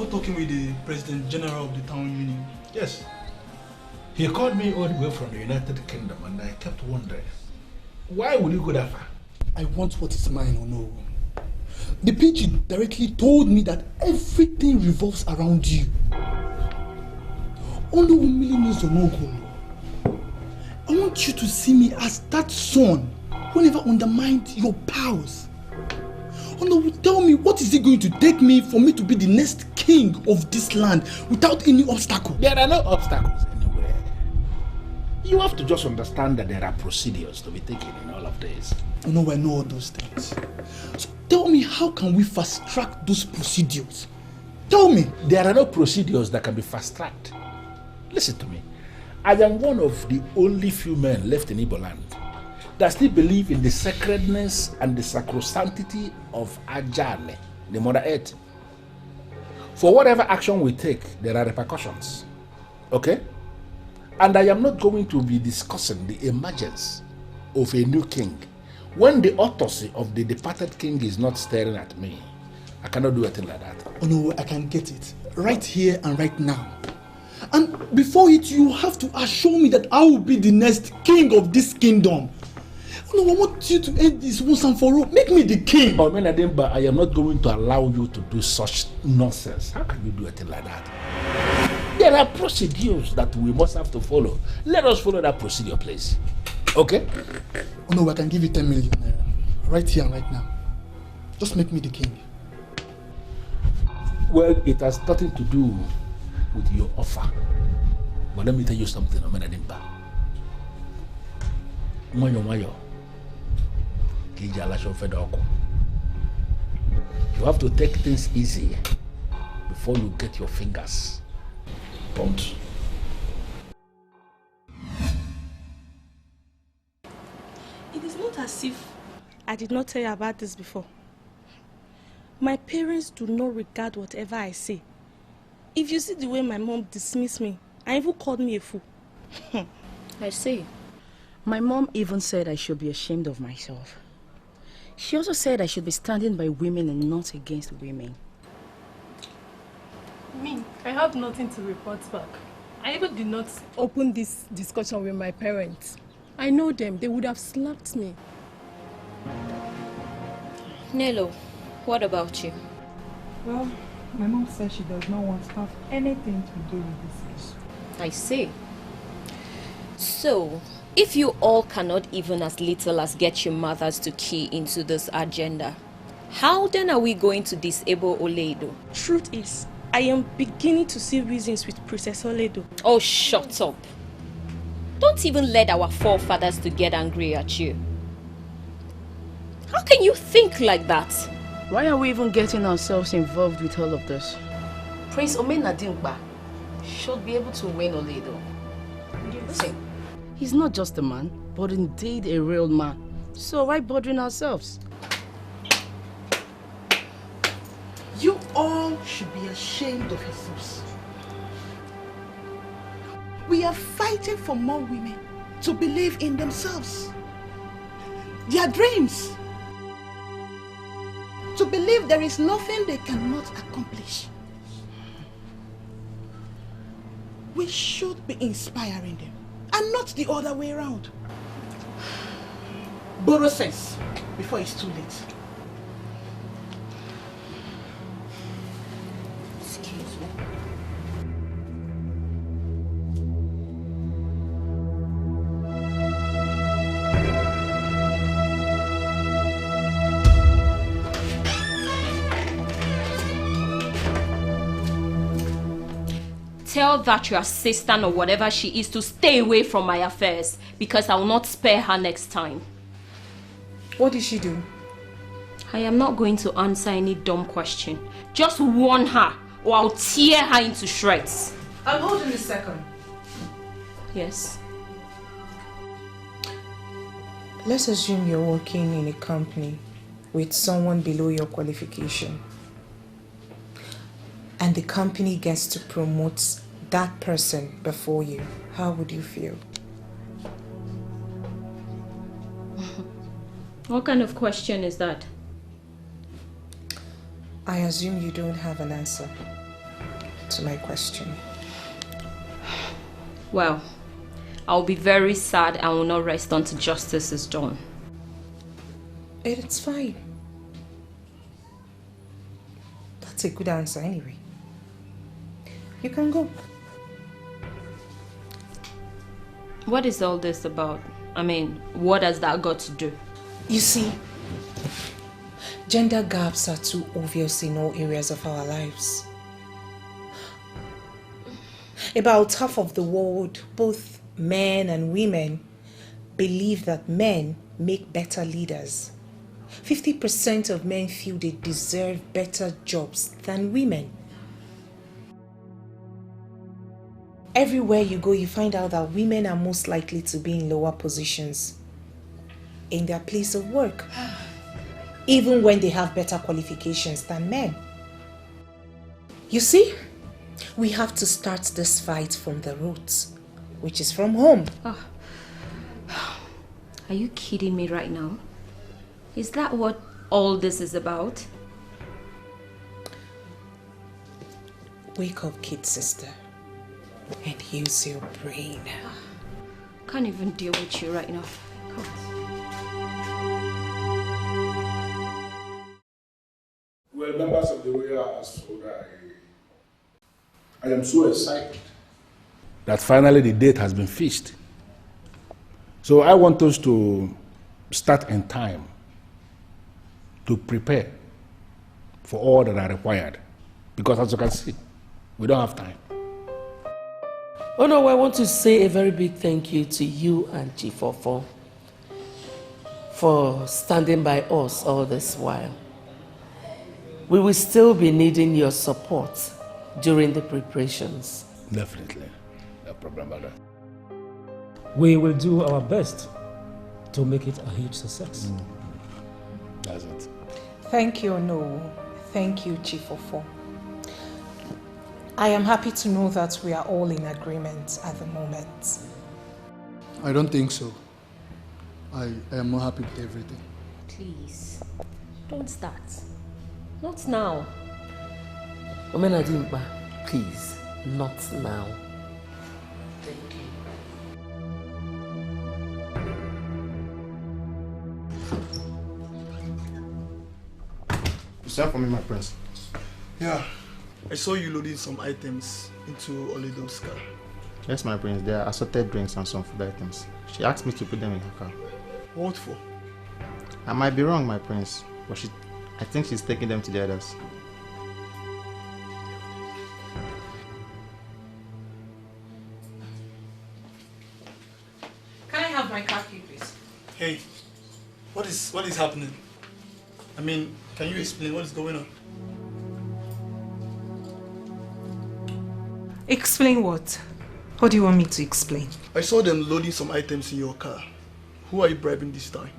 not talking with the President General of the town union? Yes. He called me all the way from the United Kingdom and I kept wondering, why would you go that far? I want what is mine or no. The PG directly told me that everything revolves around you. Only 1 million is your no goal. I want you to see me as that son who never undermined your powers. Ono, tell me, what is it going to take me for me to be the next king of this land without any obstacle? There are no obstacles anywhere. You have to just understand that there are procedures to be taken in all of this. No, I know all those things. So tell me, how can we fast track those procedures? Tell me. There are no procedures that can be fast tracked. Listen to me. I am one of the only few men left in Igbo land that still believe in the sacredness and the sacrosanctity of Ajane, the Mother Earth. For whatever action we take, there are repercussions. Okay? And I am not going to be discussing the emergence of a new king when the autopsy of the departed king is not staring at me. I cannot do anything like that. Oh no, I can get it. Right here and right now. And before it, you have to assure me that I will be the next king of this kingdom. Oh no, I want you to end this once and for all. Make me the king. Oh, Menadimba, I am not going to allow you to do such nonsense. How can you do anything like that? There are procedures that we must have to follow. Let us follow that procedure, please. Okay? Oh no, I can give you 10 million naira. Right here and right now. Just make me the king. Well, it has nothing to do with your offer. But let me tell you something, Menadimba. Mayo. You have to take things easy before you get your fingers bumped. It is not as if I did not tell you about this before. My parents do not regard whatever I say. If you see the way my mom dismissed me and even called me a fool. I see. My mom even said I should be ashamed of myself. She also said I should be standing by women and not against women. Me, I have nothing to report back. I even did not open this discussion with my parents. I know them, they would have slapped me. Nelo, what about you? Well, my mom says she does not want to have anything to do with this issue. I see. So, if you all cannot even as little as get your mothers to key into this agenda, how then are we going to disable Oledo? Truth is, I am beginning to see reasons with Princess Oledo. Oh, shut up. Don't even let our forefathers to get angry at you. How can you think like that? Why are we even getting ourselves involved with all of this? Prince Omenadimba should be able to win Oledo. Yes. He's not just a man, but indeed a real man. So why bothering ourselves? You all should be ashamed of yourselves. We are fighting for more women to believe in themselves, their dreams, to believe there is nothing they cannot accomplish. We should be inspiring them and not the other way around. Borrow sense before it's too late. Excuse me. Tell that your assistant or whatever she is to stay away from my affairs, because I will not spare her next time. What did she do? I am not going to answer any dumb question. Just warn her or I'll tear her into shreds. I'll hold in a second. Yes. Let's assume you're working in a company with someone below your qualification, and the company gets to promote that person before you. How would you feel? What kind of question is that? I assume you don't have an answer. to my question. Well, I'll be very sad and will not rest until justice is done. It's fine. That's a good answer anyway. You can go. What is all this about? I mean, what has that got to do? You see, gender gaps are too obvious in all areas of our lives. About half of the world, both men and women, believe that men make better leaders. 50% of men feel they deserve better jobs than women. Everywhere you go, you find out that women are most likely to be in lower positions in their place of work, even when they have better qualifications than men. You see, we have to start this fight from the roots, which is from home. Oh. Are you kidding me right now? Is that what all this is about? Wake up, kid sister, and use your brain. Can't even deal with you right now. Well, members of the royal household, I am so excited that finally the date has been fixed. So I want us to start in time to prepare for all that are required. Because as you can see, we don't have time. Oh no, I want to say a very big thank you to you and Chief Ofo for standing by us all this while. We will still be needing your support during the preparations. Definitely. No problem about that. We will do our best to make it a huge success. That's it. Thank you, No. Thank you, Chief Ofo. I am happy to know that we are all in agreement at the moment. I don't think so. I am not happy with everything. Please, don't start. Not now. Omenadimba, please, not now. Thank you. You sent for me, my prince. Yeah, I saw you loading some items into Olido's car. Yes, my prince. There are assorted drinks and some food items. She asked me to put them in her car. What for? I might be wrong, my prince, but I think she's taking them to the others. Can I have my car key, please? Hey, what is happening? I mean, can you explain what is going on? Explain what? What do you want me to explain? I saw them loading some items in your car. Who are you bribing this time?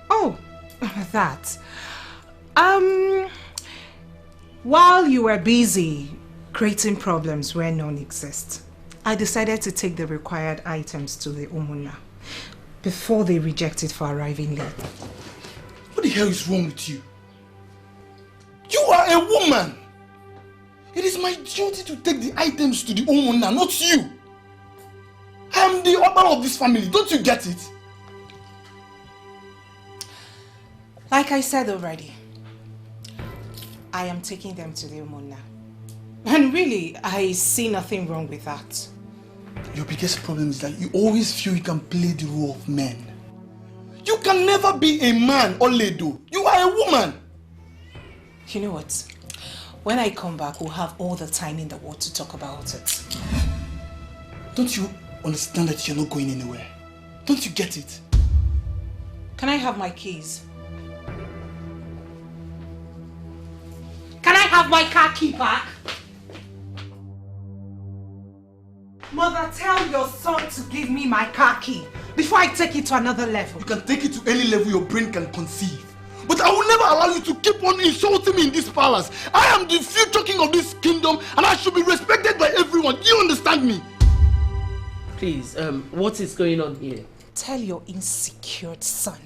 Oh, that. While you were busy creating problems where none exist, I decided to take the required items to the Umuna before they reject it for arriving late. What the hell is wrong with you? You are a woman! It is my duty to take the items to the Umuna, not you! I am the owner of this family, don't you get it? Like I said already, I am taking them to the Umuna. And really, I see nothing wrong with that. Your biggest problem is that you always feel you can play the role of men. You can never be a man, Oledo. You are a woman. You know what? When I come back, we'll have all the time in the world to talk about it. Don't you understand that you're not going anywhere? Don't you get it? Can I have my keys? Can I have my car key back? Mother, tell your son to give me my car key before I take it to another level. You can take it to any level your brain can conceive. But I will never allow you to keep on insulting me in this palace. I am the future king of this kingdom and I should be respected by everyone. Do you understand me? Please, what is going on here? Tell your insecure son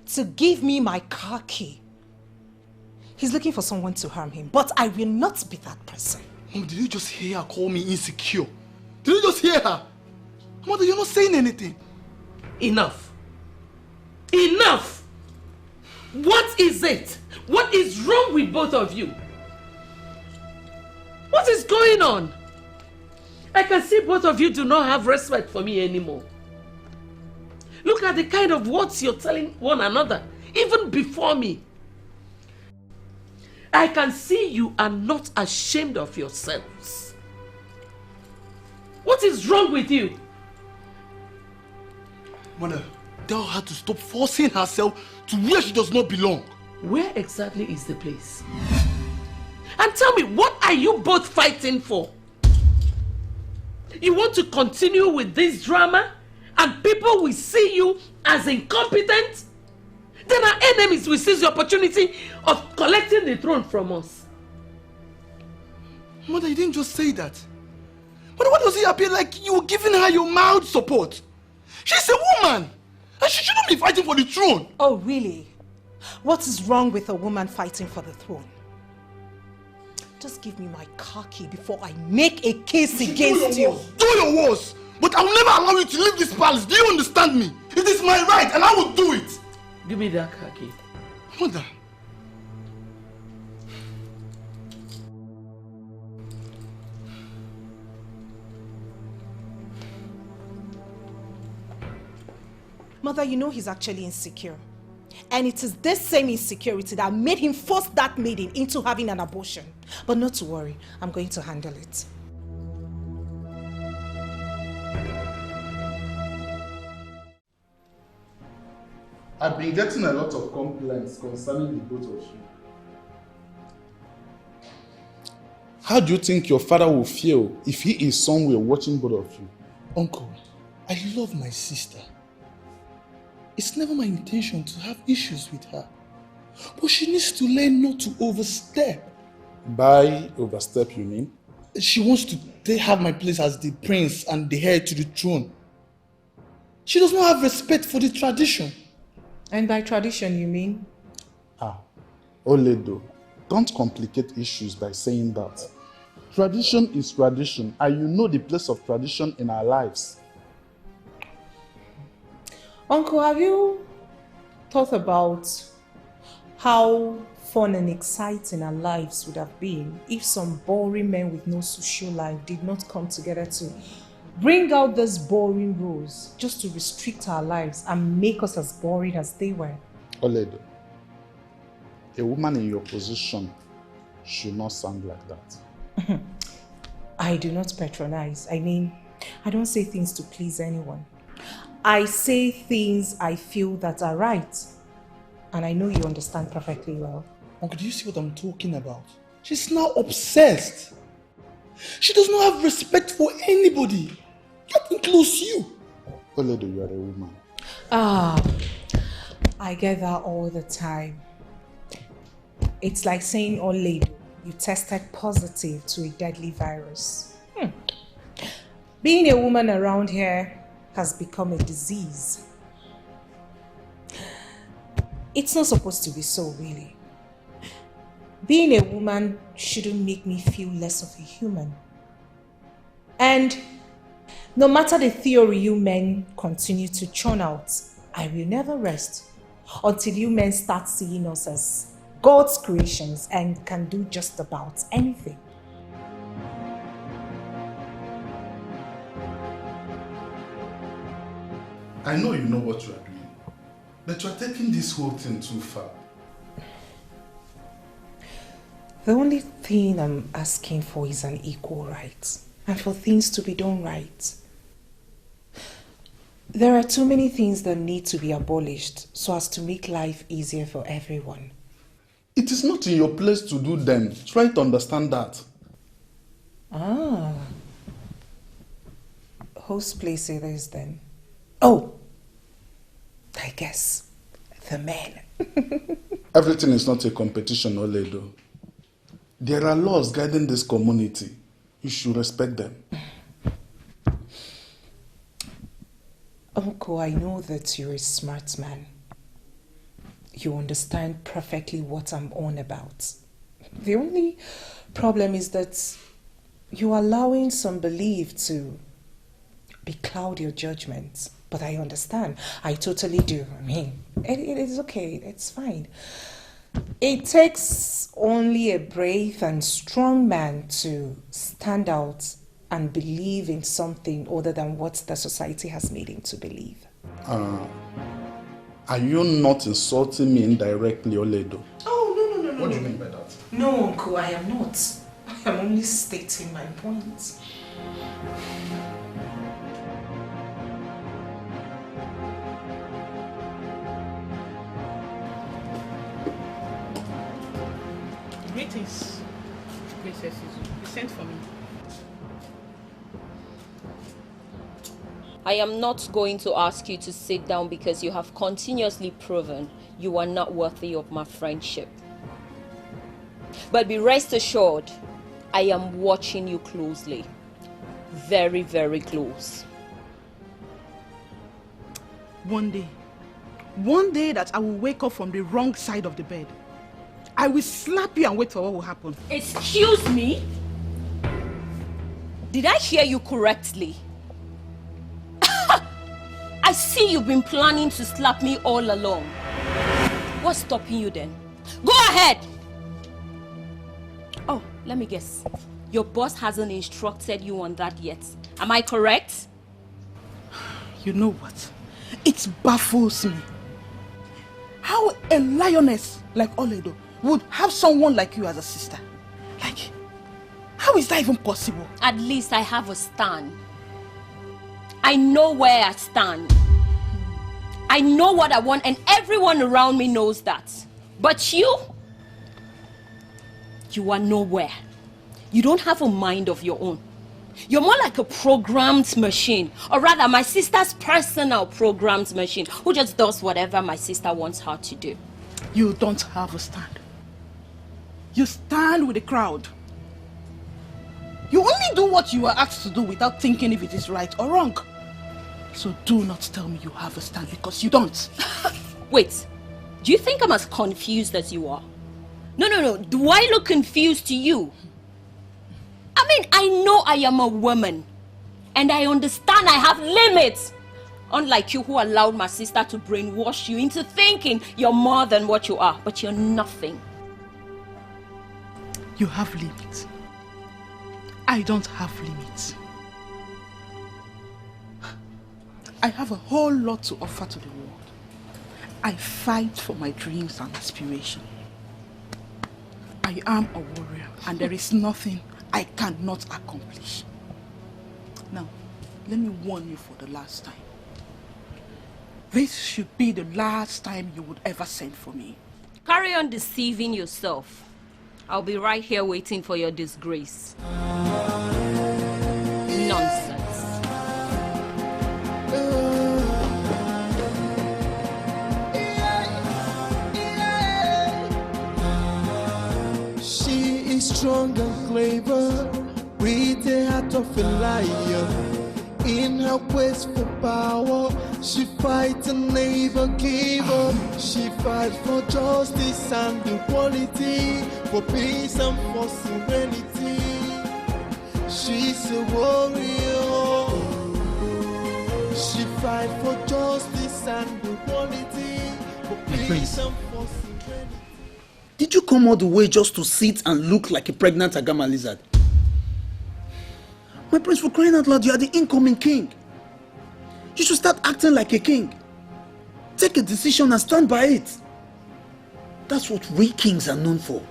to give me my car key He's looking for someone to harm him, but I will not be that person. Mom, did you just hear her call me insecure? Did you just hear her? Mother, you're not saying anything. Enough. Enough! What is it? What is wrong with both of you? What is going on? I can see both of you do not have respect for me anymore. Look at the kind of words you're telling one another, even before me. I can see you are not ashamed of yourselves. What is wrong with you? Mother, tell her to stop forcing herself to where she does not belong. Where exactly is the place? And tell me, what are you both fighting for? You want to continue with this drama and people will see you as incompetent? Then our enemies will seize the opportunity of collecting the throne from us. Mother, you didn't just say that. But why does it appear like you were giving her your mild support? She's a woman, and she shouldn't be fighting for the throne. Oh, really? What is wrong with a woman fighting for the throne? Just give me my car key before I make a case against you. Do your worst, but I will never allow you to leave this palace. Do you understand me? It is my right, and I will do it. Give me that car key. Mother. Mother, you know he's actually insecure. And it is this same insecurity that made him force that maiden into having an abortion. But not to worry, I'm going to handle it. I've been getting a lot of complaints concerning the both of you. How do you think your father will feel if he is somewhere watching both of you? Uncle, I love my sister. It's never my intention to have issues with her. But she needs to learn not to overstep. By overstep, you mean? She wants to have my place as the prince and the heir to the throne. She does not have respect for the tradition. And by tradition, you mean? Oledo, don't complicate issues by saying that. Tradition is tradition, and you know the place of tradition in our lives. Uncle, have you thought about how fun and exciting our lives would have been if some boring men with no social life did not come together to bring out these boring rules just to restrict our lives and make us as boring as they were? Oledo, a woman in your position should not sound like that. I do not patronize. I mean, I don't say things to please anyone. I say things I feel that are right. And I know you understand perfectly well. Uncle, do you see what I'm talking about? She's now obsessed. She does not have respect for anybody. That includes you. Oledo, you are a woman. I get that all the time. It's like saying, Oledo, you tested positive to a deadly virus. Being a woman around here has become a disease. It's not supposed to be so, really. Being a woman shouldn't make me feel less of a human. And no matter the theory you men continue to churn out, I will never rest until you men start seeing us as God's creations and can do just about anything. I know you know what you are doing, but you are taking this whole thing too far. The only thing I'm asking for is an equal right, and for things to be done right. There are too many things that need to be abolished so as to make life easier for everyone. It is not in your place to do them. Try to understand that. Whose place it is then? Oh, I guess the men. Everything is not a competition, Oledo. There are laws guiding this community. You should respect them. Uncle, I know that you're a smart man. you understand perfectly what I'm on about. The only problem is that you're allowing some belief to becloud your judgment. But I understand. I totally do. I mean, it is okay. It's fine. It takes only a brave and strong man to stand out and believe in something other than what the society has made him to believe. Are you not insulting me indirectly, Oledo? Oh, no. What do you mean by that? No, Uncle, I am not. I am only stating my point. Greetings, Princess Izu. You sent for me. I am not going to ask you to sit down because you have continuously proven you are not worthy of my friendship. But be rest assured, I am watching you closely. Very, very close. One day that I will wake up from the wrong side of the bed, I will slap you and wait for what will happen. Excuse me? Did I hear you correctly? I see you've been planning to slap me all along. What's stopping you then? Go ahead! Oh, let me guess. Your boss hasn't instructed you on that yet. Am I correct? You know what? It baffles me. How a lioness like Oledo would have someone like you as a sister. Like, how is that even possible? At least I have a stand. I know where I stand. I know what I want, and everyone around me knows that. But you are nowhere. You don't have a mind of your own. You're more like a programmed machine, or rather my sister's personal programmed machine, who just does whatever my sister wants her to do. You don't have a stand. You stand with the crowd. You only do what you are asked to do without thinking if it is right or wrong. So do not tell me you have a stand, because you don't. Wait, do you think I'm as confused as you are? No. Do I look confused to you? I mean, I know I am a woman. And I understand I have limits. Unlike you, who allowed my sister to brainwash you into thinking you're more than what you are. But you're nothing. You have limits. I don't have limits. I have a whole lot to offer to the world. I fight for my dreams and aspirations. I am a warrior, and there is nothing I cannot accomplish. Now, let me warn you for the last time. This should be the last time you would ever send for me. Carry on deceiving yourself. I'll be right here waiting for your disgrace. Nonsense. She is strong and clever, with the heart of a lion. In her quest for power, she fights and never give up. She fights for justice and equality, for peace and for serenity. She's a warrior. She fights for justice and equality, for peace and for serenity. Did you come all the way just to sit and look like a pregnant Agama lizard? My prince, for crying out loud, you are the incoming king. You should start acting like a king. Take a decision and stand by it. That's what we kings are known for.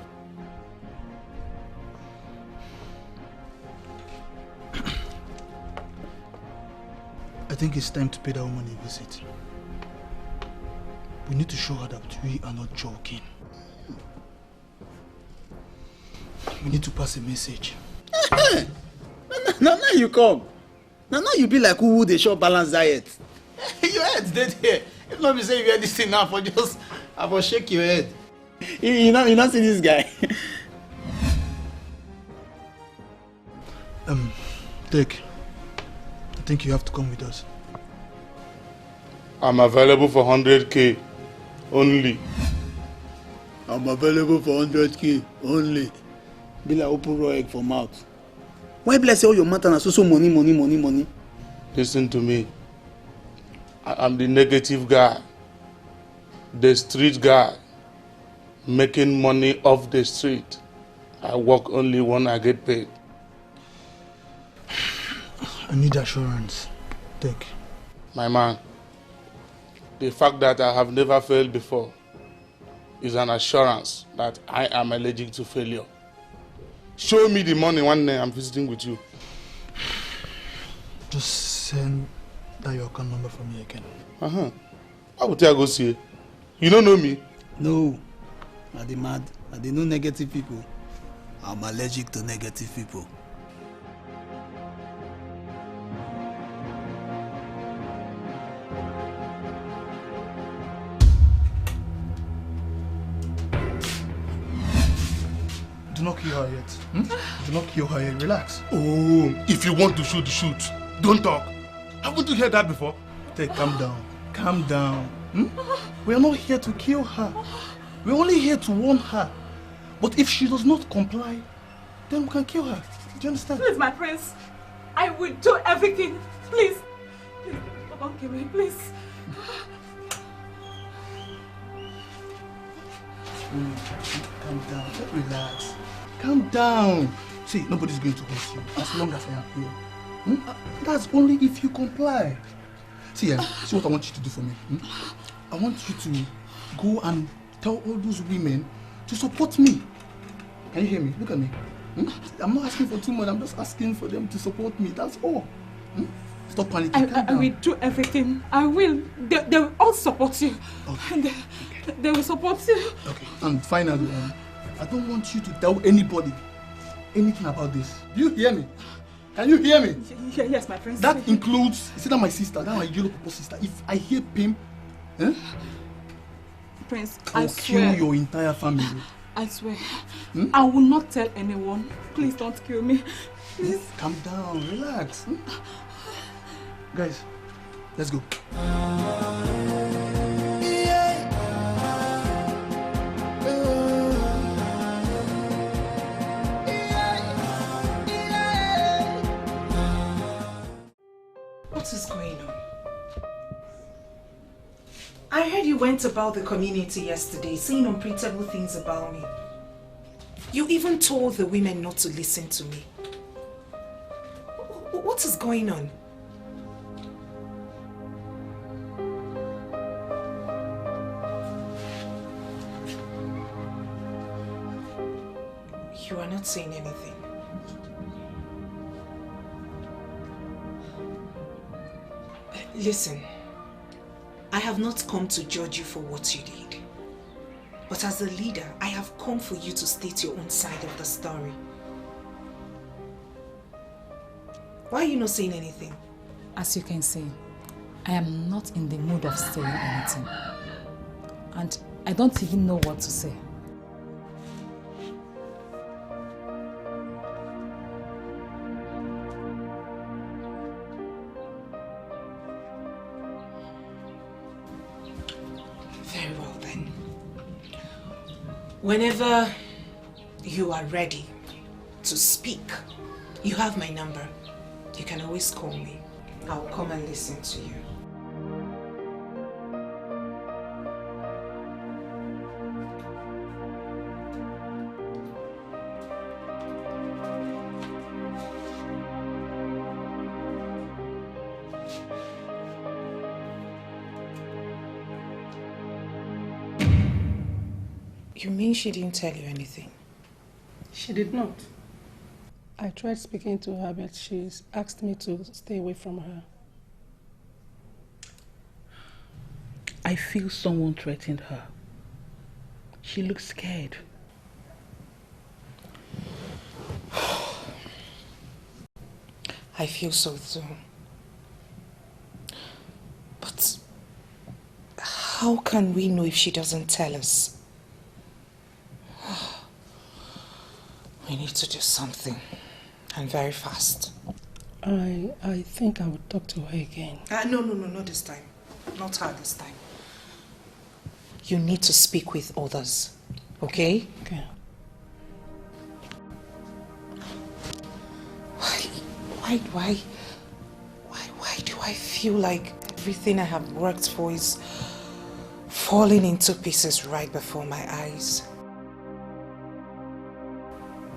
I think it's time to pay that woman a visit. We need to show her that we are not joking. We need to pass a message. Now you come. Now you be like who they show balanced diet. Your head dead here. If not be say you hear this thing now, I will shake your head. You not see this guy. Dick, I think you have to come with us. I'm available for 100K only. I'm available for 100k only. Be like open raw egg for mouth. Why bless all your matter and so money? Listen to me. I'm the negative guy. The street guy. Making money off the street. I work only when I get paid. I need assurance. Take. My man, the fact that I have never failed before is an assurance that I am allergic to failure. Show me the money one day I'm visiting with you. Just send that your account number for me again. How would I go see it? You don't know me? No. I demand. I dey know negative people. I'm allergic to negative people. Do not kill her yet. Do not kill her yet. Relax. Oh, if you want to shoot, shoot. Don't talk. Haven't you heard that before? Take, calm down. Calm down. We are not here to kill her. We're only here to warn her. But if she does not comply, then we can kill her. Do you understand? Please, my prince. I will do everything. Please. Please, don't kill me, please. Calm down. Just relax. Calm down. See, nobody's going to hurt you as long as I am here. That's only if you comply. See, see what I want you to do for me. I want you to go and tell all those women to support me. Can you hear me? Look at me. I'm not asking for too much. I'm just asking for them to support me. That's all. Stop panicking. I will do everything. I will. They will all support you. Okay. They will support you. Okay. And finally, I don't want you to tell anybody anything about this. Do you hear me? Can you hear me? Yes, my friend. That includes, is that my sister? That my yellow purple sister. If I hear Pim, Prince, I'll kill your entire family. I swear. I will not tell anyone. Please don't kill me. Please. Calm down, relax. Guys, let's go. What is going on? I heard you went about the community yesterday saying unpredictable things about me. You even told the women not to listen to me. What is going on? You are not saying anything. Listen, I have not come to judge you for what you did. But as a leader, I have come for you to state your own side of the story. Why are you not saying anything? As you can see, I am not in the mood of saying anything. And I don't even know what to say. Very well then. Whenever you are ready to speak, you have my number. You can always call me. I'll come and listen to you. You mean she didn't tell you anything? She did not. I tried speaking to her, but she's asked me to stay away from her. I feel someone threatened her. She looks scared. I feel so too. But how can we know if she doesn't tell us? We need to do something, and very fast. I think I would talk to her again. No, not this time. Not her this time. You need to speak with others, Okay? Okay. Why do I feel like everything I have worked for is falling into pieces right before my eyes?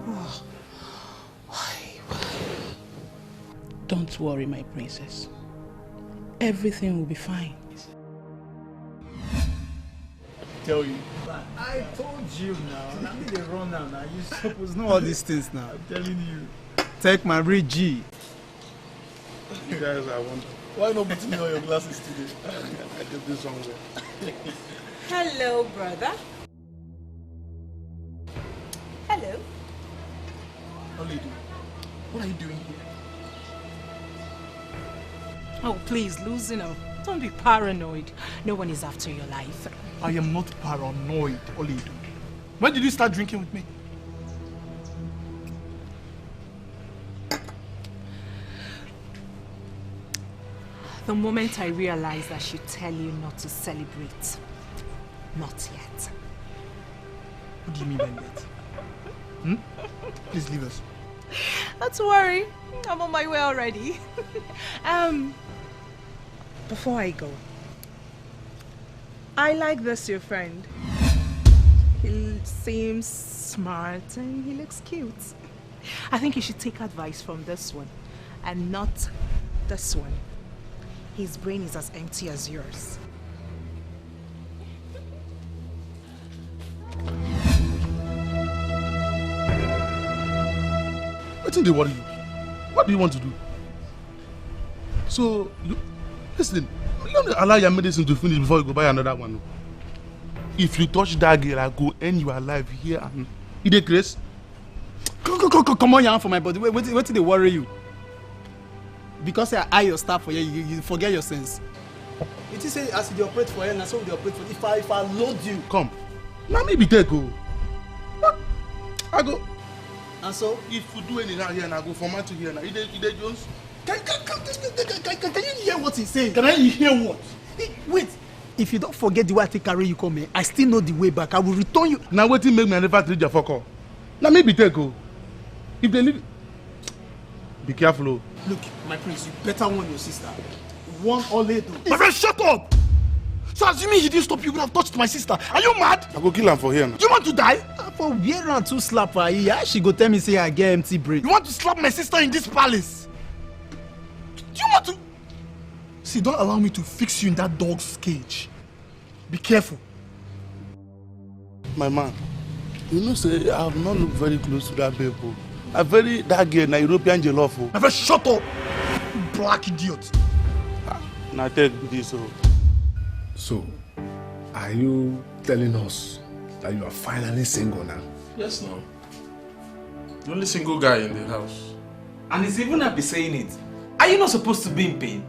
Oh, why? Don't worry, my princess. Everything will be fine. Tell you. I told you now. Now they run now. Now you supposed to know all these things now. I'm telling you. Take my real G. You guys, I wonder. Why not putting on your glasses today? I did this somewhere. Hello, brother. Hello. What are you doing here? Oh, please, loosen up. Don't be paranoid. No one is after your life. I am not paranoid, Olidu. When did you start drinking with me? The moment I realized I should tell you not to celebrate. Not yet. What do you mean by that? Please leave us. Not to worry. I'm on my way already. Before I go, I like this, your friend. He seems smart and he looks cute. I think you should take advice from this one and not this one. His brain is as empty as yours. What do they worry you? What do you want to do? So, listen, you don't allow your medicine to finish before you go buy another one. If you touch that girl, I go end your life here and you dey Grace. Come on, yarn for my body. What did they worry you? Because I eye your staff for you forget your sense. It is say as you operate for you, and so we operate for. If I load you, come. Now me be take go. What? I go. And so if you do anyhow here, and I go from to here now. You dey Jones. Can you hear what he's saying? Can I hear what? Wait. If you don't forget the way I take carry you come here, I still know the way back. I will return you. Now waiting make me never treat your fuck up. Now me be take go. If they leave, be careful. Oh. Look, my prince, you better warn your sister. Warn Oledo. My friend, shut up! So assuming he didn't stop, you would have touched my sister. Are you mad? I go kill him for here now. Do you want to die? For wear and two slap her here, she go tell me say I get empty brain. You want to slap my sister in this palace? Do you want to? See, don't allow me to fix you in that dog's cage. Be careful. My man, you know say I have not looked very close to that babe. That girl na European jollof. My friend, shut up! You black idiot. Now take this. So, are you telling us that you are finally single now? Yes, no. The only single guy in the house. And he's even happy saying it. Are you not supposed to be in pain?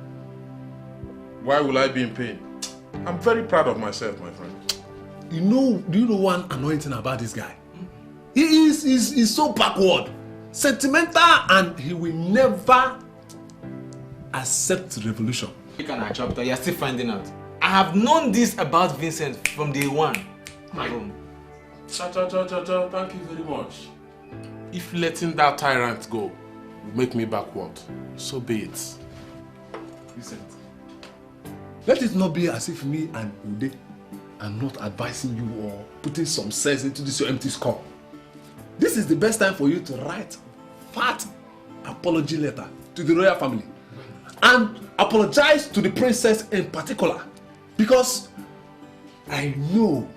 Why will I be in pain? I'm very proud of myself, my friend. Do you know one annoying thing about this guy? He's so backward, sentimental, and he will never accept revolution. You can chapter, you're still finding out. I have known this about Vincent from day one. My own. Thank you very much. If letting that tyrant go will make me backward, so be it. Vincent, let it not be as if me and Ude are not advising you or putting some sense into this your empty skull. This is the best time for you to write fat apology letter to the royal family and apologize to the princess in particular, because I know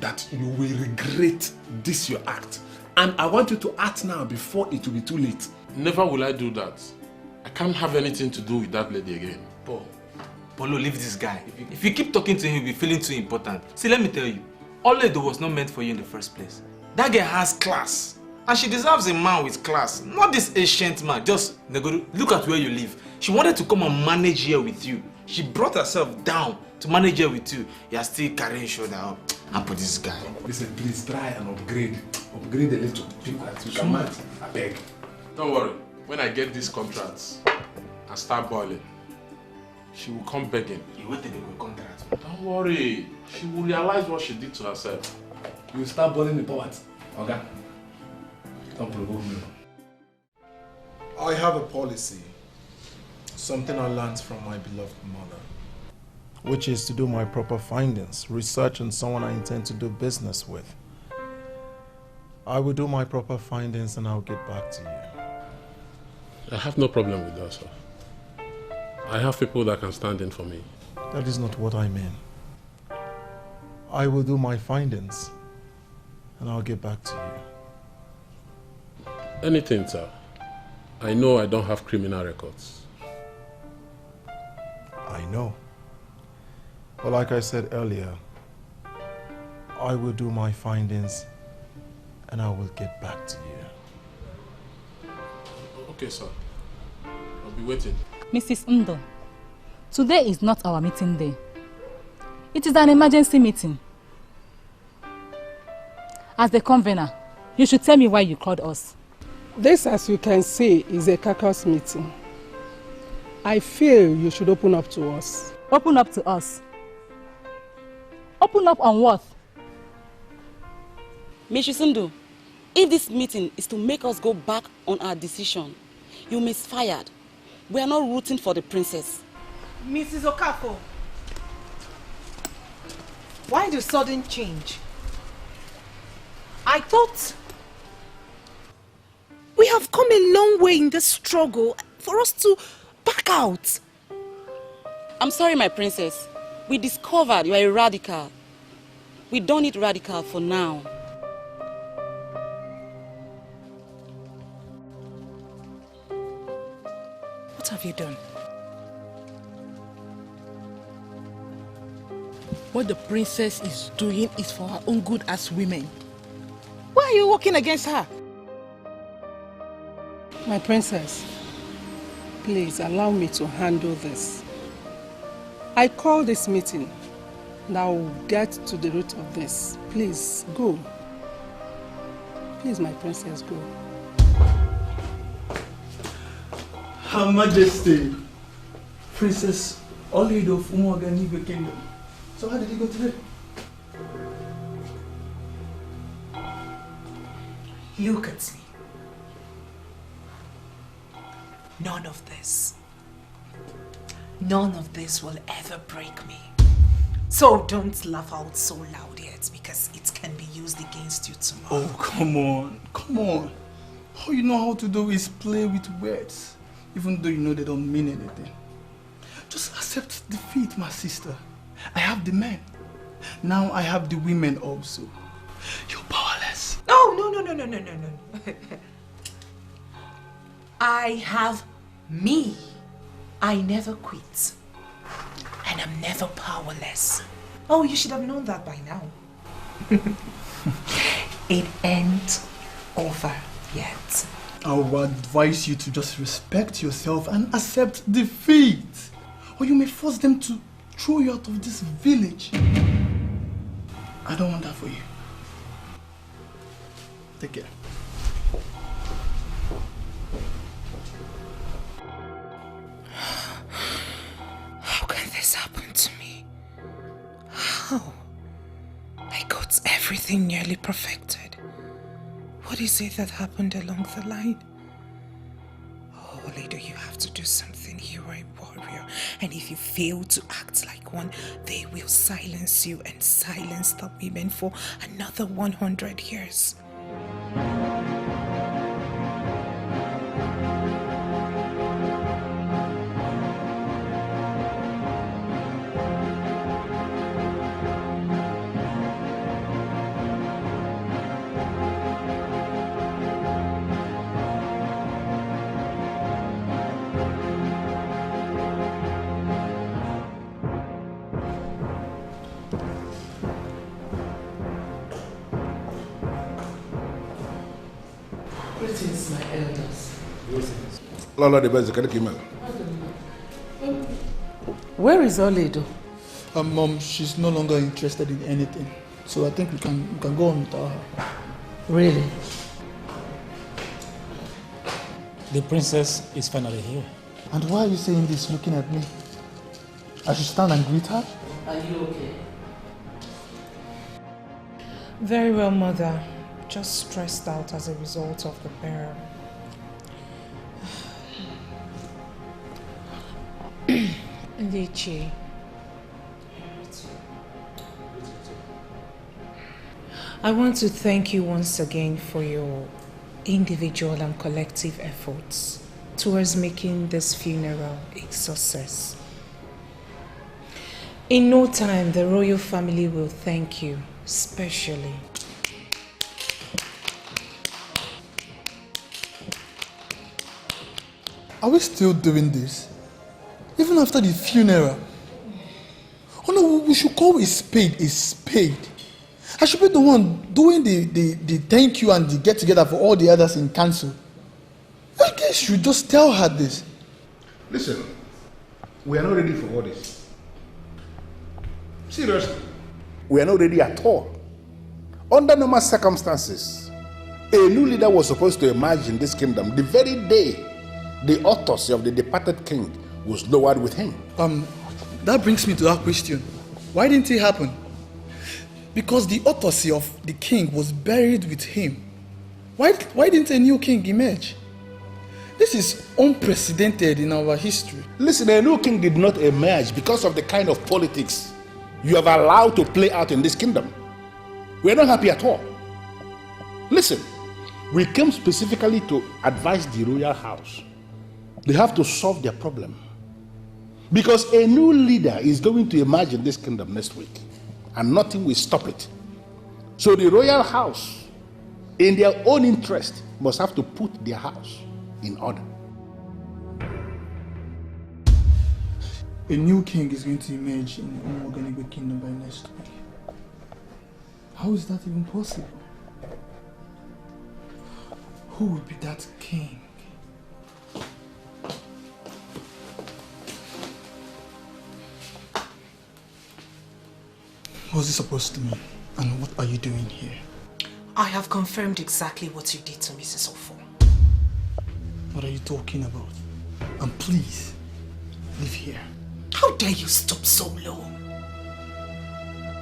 that you will regret this your act, and I want you to act now before it will be too late. Never will I do that. I can't have anything to do with that lady again. Polo, leave this guy. If you keep talking to him, you'll be feeling too important. See, let me tell you, Oledo was not meant for you in the first place. That girl has class. And she deserves a man with class. Not this ancient man. Just look at where you live. She wanted to come and manage here with you. She brought herself down to manage here with you. You are still carrying shoulder up. And put this guy. Listen, please try and upgrade. Upgrade a little. You can match. I beg. Don't worry. When I get these contracts and start boiling, she will come begging. You wait till they go contract. Don't worry. She will realize what she did to herself. you will start burning in poverty. Okay? Don't provoke me. I have a policy, something I learned from my beloved mother, which is to do my proper findings, research on someone I intend to do business with. I will do my proper findings and I'll get back to you. I have no problem with that, sir. I have people that can stand in for me. That is not what I mean. I will do my findings and I'll get back to you. Anything, sir. I know I don't have criminal records. I know. But like I said earlier, I will do my findings and I will get back to you. Okay, sir. I'll be waiting. Mrs. Ndo, today is not our meeting day. It is an emergency meeting. As the convener, you should tell me why you called us. This, as you can see, is a caucus meeting. I feel you should open up to us. Open up to us? Open up on what? Mrs. Ndo, if this meeting is to make us go back on our decision, you misfired. We are not rooting for the princess. Mrs. Okafor, why the sudden change? I thought we have come a long way in this struggle for us to back out. I'm sorry, my princess. We discovered you are a radical. We don't need radical for now. What have you done? What the princess is doing is for her own good as women. Why are you working against her? My princess, please allow me to handle this. I call this meeting and I will get to the root of this. Please, go. Please, my princess, go. Her Majesty, Princess Olido of Umuaganibe Kingdom. So how did you go today? Look at me. None of this will ever break me. So don't laugh out so loud yet, because it can be used against you tomorrow. Oh, come on. All you know how to do is play with words, even though you know they don't mean anything. Just accept defeat, my sister. I have the men. Now I have the women also. You're powerless. No. I have me. I never quit. And I'm never powerless. Oh, you should have known that by now. It ain't over yet. I would advise you to just respect yourself and accept defeat. Or you may force them to throw you out of this village. I don't want that for you. Take care. How can this happen to me? How? I got everything nearly perfected. What is it that happened along the line? Oh, lady, you have to do something. You are a warrior. And if you fail to act like one, they will silence you and silence the women for another 100 years. Greetings, my elders. Lola, the best, can you Where is Oledo? Mom, she's no longer interested in anything. So I think we can go on without her. Really? The princess is finally here. And why are you saying this looking at me? I should stand and greet her? Are you okay? Very well, Mother. Just stressed out as a result of the burial. Ndichi. I want to thank you once again for your individual and collective efforts towards making this funeral a success. In no time, the royal family will thank you, specially. Are we still doing this? Even after the funeral? Oh no, we should call a spade a spade. I should be the one doing the thank you and the get together for all the others in council. I guess you just tell her this. Listen, we are not ready for all this. Seriously, we are not ready at all. Under normal circumstances, a new leader was supposed to emerge in this kingdom the very day the autopsy of the departed king was lowered with him. That brings me to that question. Why didn't it happen? Because the autopsy of the king was buried with him. Why didn't a new king emerge? This is unprecedented in our history. Listen, a new king did not emerge because of the kind of politics you have allowed to play out in this kingdom. We are not happy at all. Listen, we came specifically to advise the royal house. They have to solve their problem. Because a new leader is going to emerge in this kingdom next week, and nothing will stop it. So the royal house, in their own interest, must have to put their house in order. A new king is going to emerge in the Umuoganigwe kingdom by next week. How is that even possible? Who will be that king? What's this supposed to mean? And what are you doing here? I have confirmed exactly what you did to Mrs. Ofo. What are you talking about? And please, leave here. How dare you stoop so low?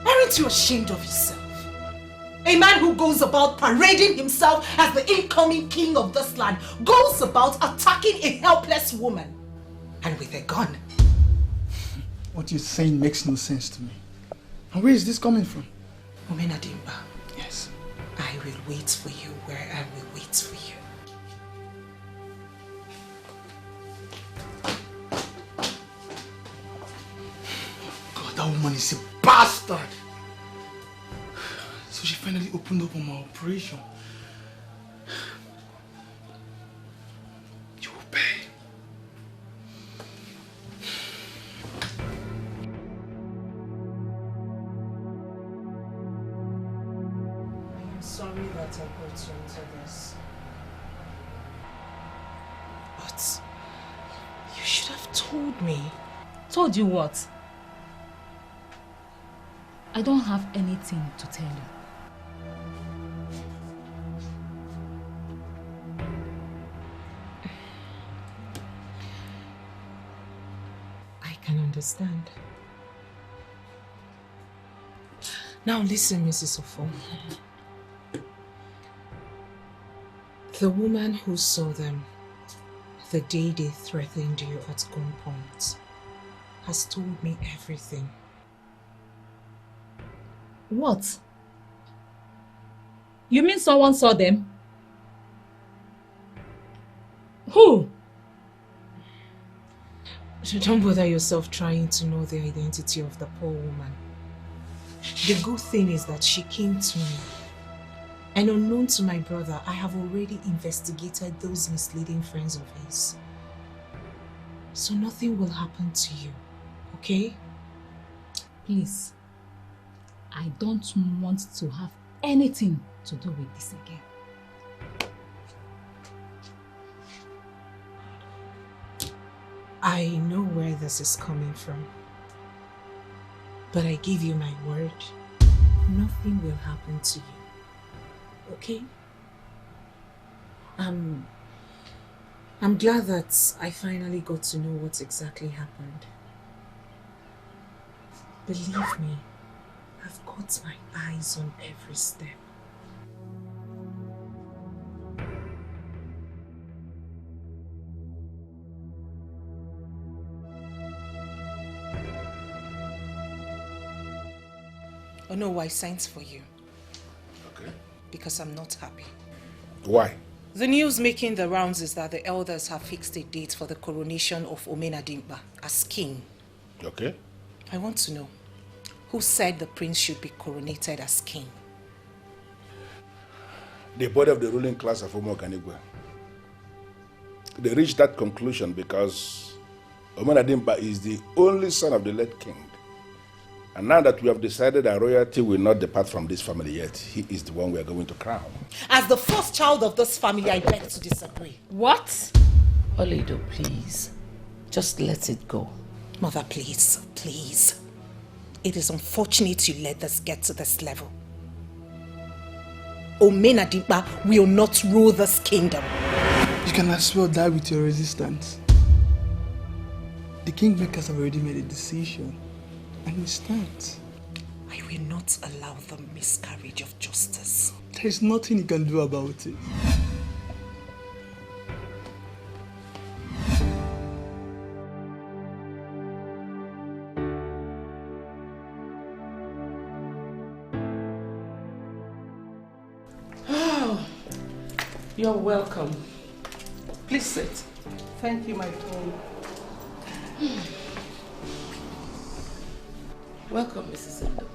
Aren't you ashamed of yourself? A man who goes about parading himself as the incoming king of this land goes about attacking a helpless woman. And with a gun. What you're saying makes no sense to me. And where is this coming from? Omenadimba. Yes. I will wait for you where I will wait for you. God, that woman is a bastard! So she finally opened up on my operation. You will pay. I'm sorry that I brought you into this. But you should have told me. Told you what? I don't have anything to tell you. I can understand. Now listen, Mrs. Ofo. The woman who saw them the day they threatened you at gunpoint has told me everything. What? You mean someone saw them? Who? Don't bother yourself trying to know the identity of the poor woman. The good thing is that she came to me. And unknown to my brother, I have already investigated those misleading friends of his. So nothing will happen to you, okay? Please. I don't want to have anything to do with this again. I know where this is coming from. But I give you my word, nothing will happen to you. Okay? I'm glad that I finally got to know what exactly happened. Believe me, I've got my eyes on every step. Oh no, I sent for you. Okay. Because I'm not happy. Why? The news making the rounds is that the elders have fixed a date for the coronation of Omenadimba as king. Okay. I want to know, who said the prince should be coronated as king? The body of the ruling class of Omoganigwe. They reached that conclusion because Omenadimba is the only son of the late king. And now that we have decided that royalty will not depart from this family yet, he is the one we are going to crown. As the first child of this family, I beg to disagree. What? Olido, please. Just let it go. Mother, please, please. It is unfortunate you let us get to this level. Omenadimba will not rule this kingdom. You can as well die with your resistance. The kingmakers have already made a decision. And we stand. I will not allow the miscarriage of justice. There is nothing you can do about it. Oh, you're welcome. Please sit. Thank you, my queen. Welcome, Mrs. Indo.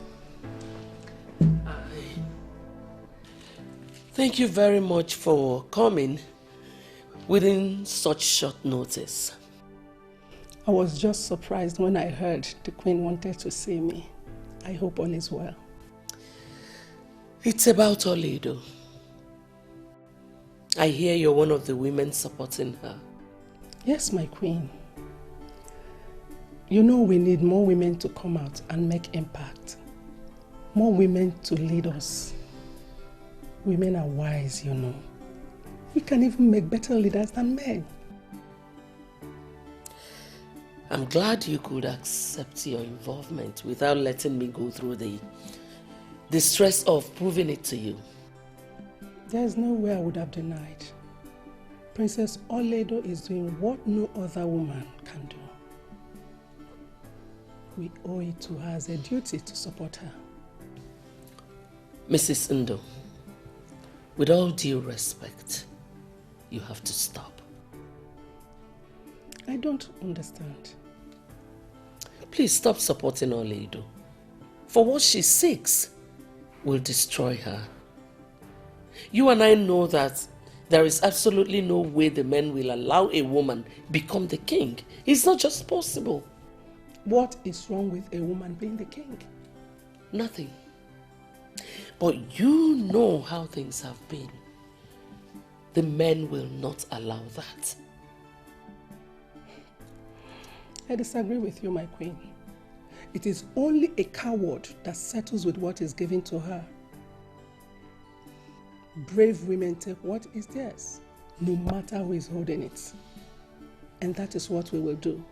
Thank you very much for coming within such short notice. I was just surprised when I heard the queen wanted to see me. I hope all is well. It's about Olido. I hear you're one of the women supporting her. Yes, my queen. You know we need more women to come out and make impact. More women to lead us. Women are wise, you know. We can even make better leaders than men. I'm glad you could accept your involvement without letting me go through the stress of proving it to you. There is no way I would have denied. Princess Oledo is doing what no other woman can do. We owe it to her as a duty to support her. Mrs. Indo, with all due respect, you have to stop. I don't understand. Please stop supporting Oledo. For what she seeks will destroy her. You and I know that there is absolutely no way the men will allow a woman become the king. It's not just possible. What is wrong with a woman being the king? Nothing. But you know how things have been. The men will not allow that. I disagree with you, my queen. It is only a coward that settles with what is given to her. Brave women take what is theirs, no matter who is holding it. And that is what we will do.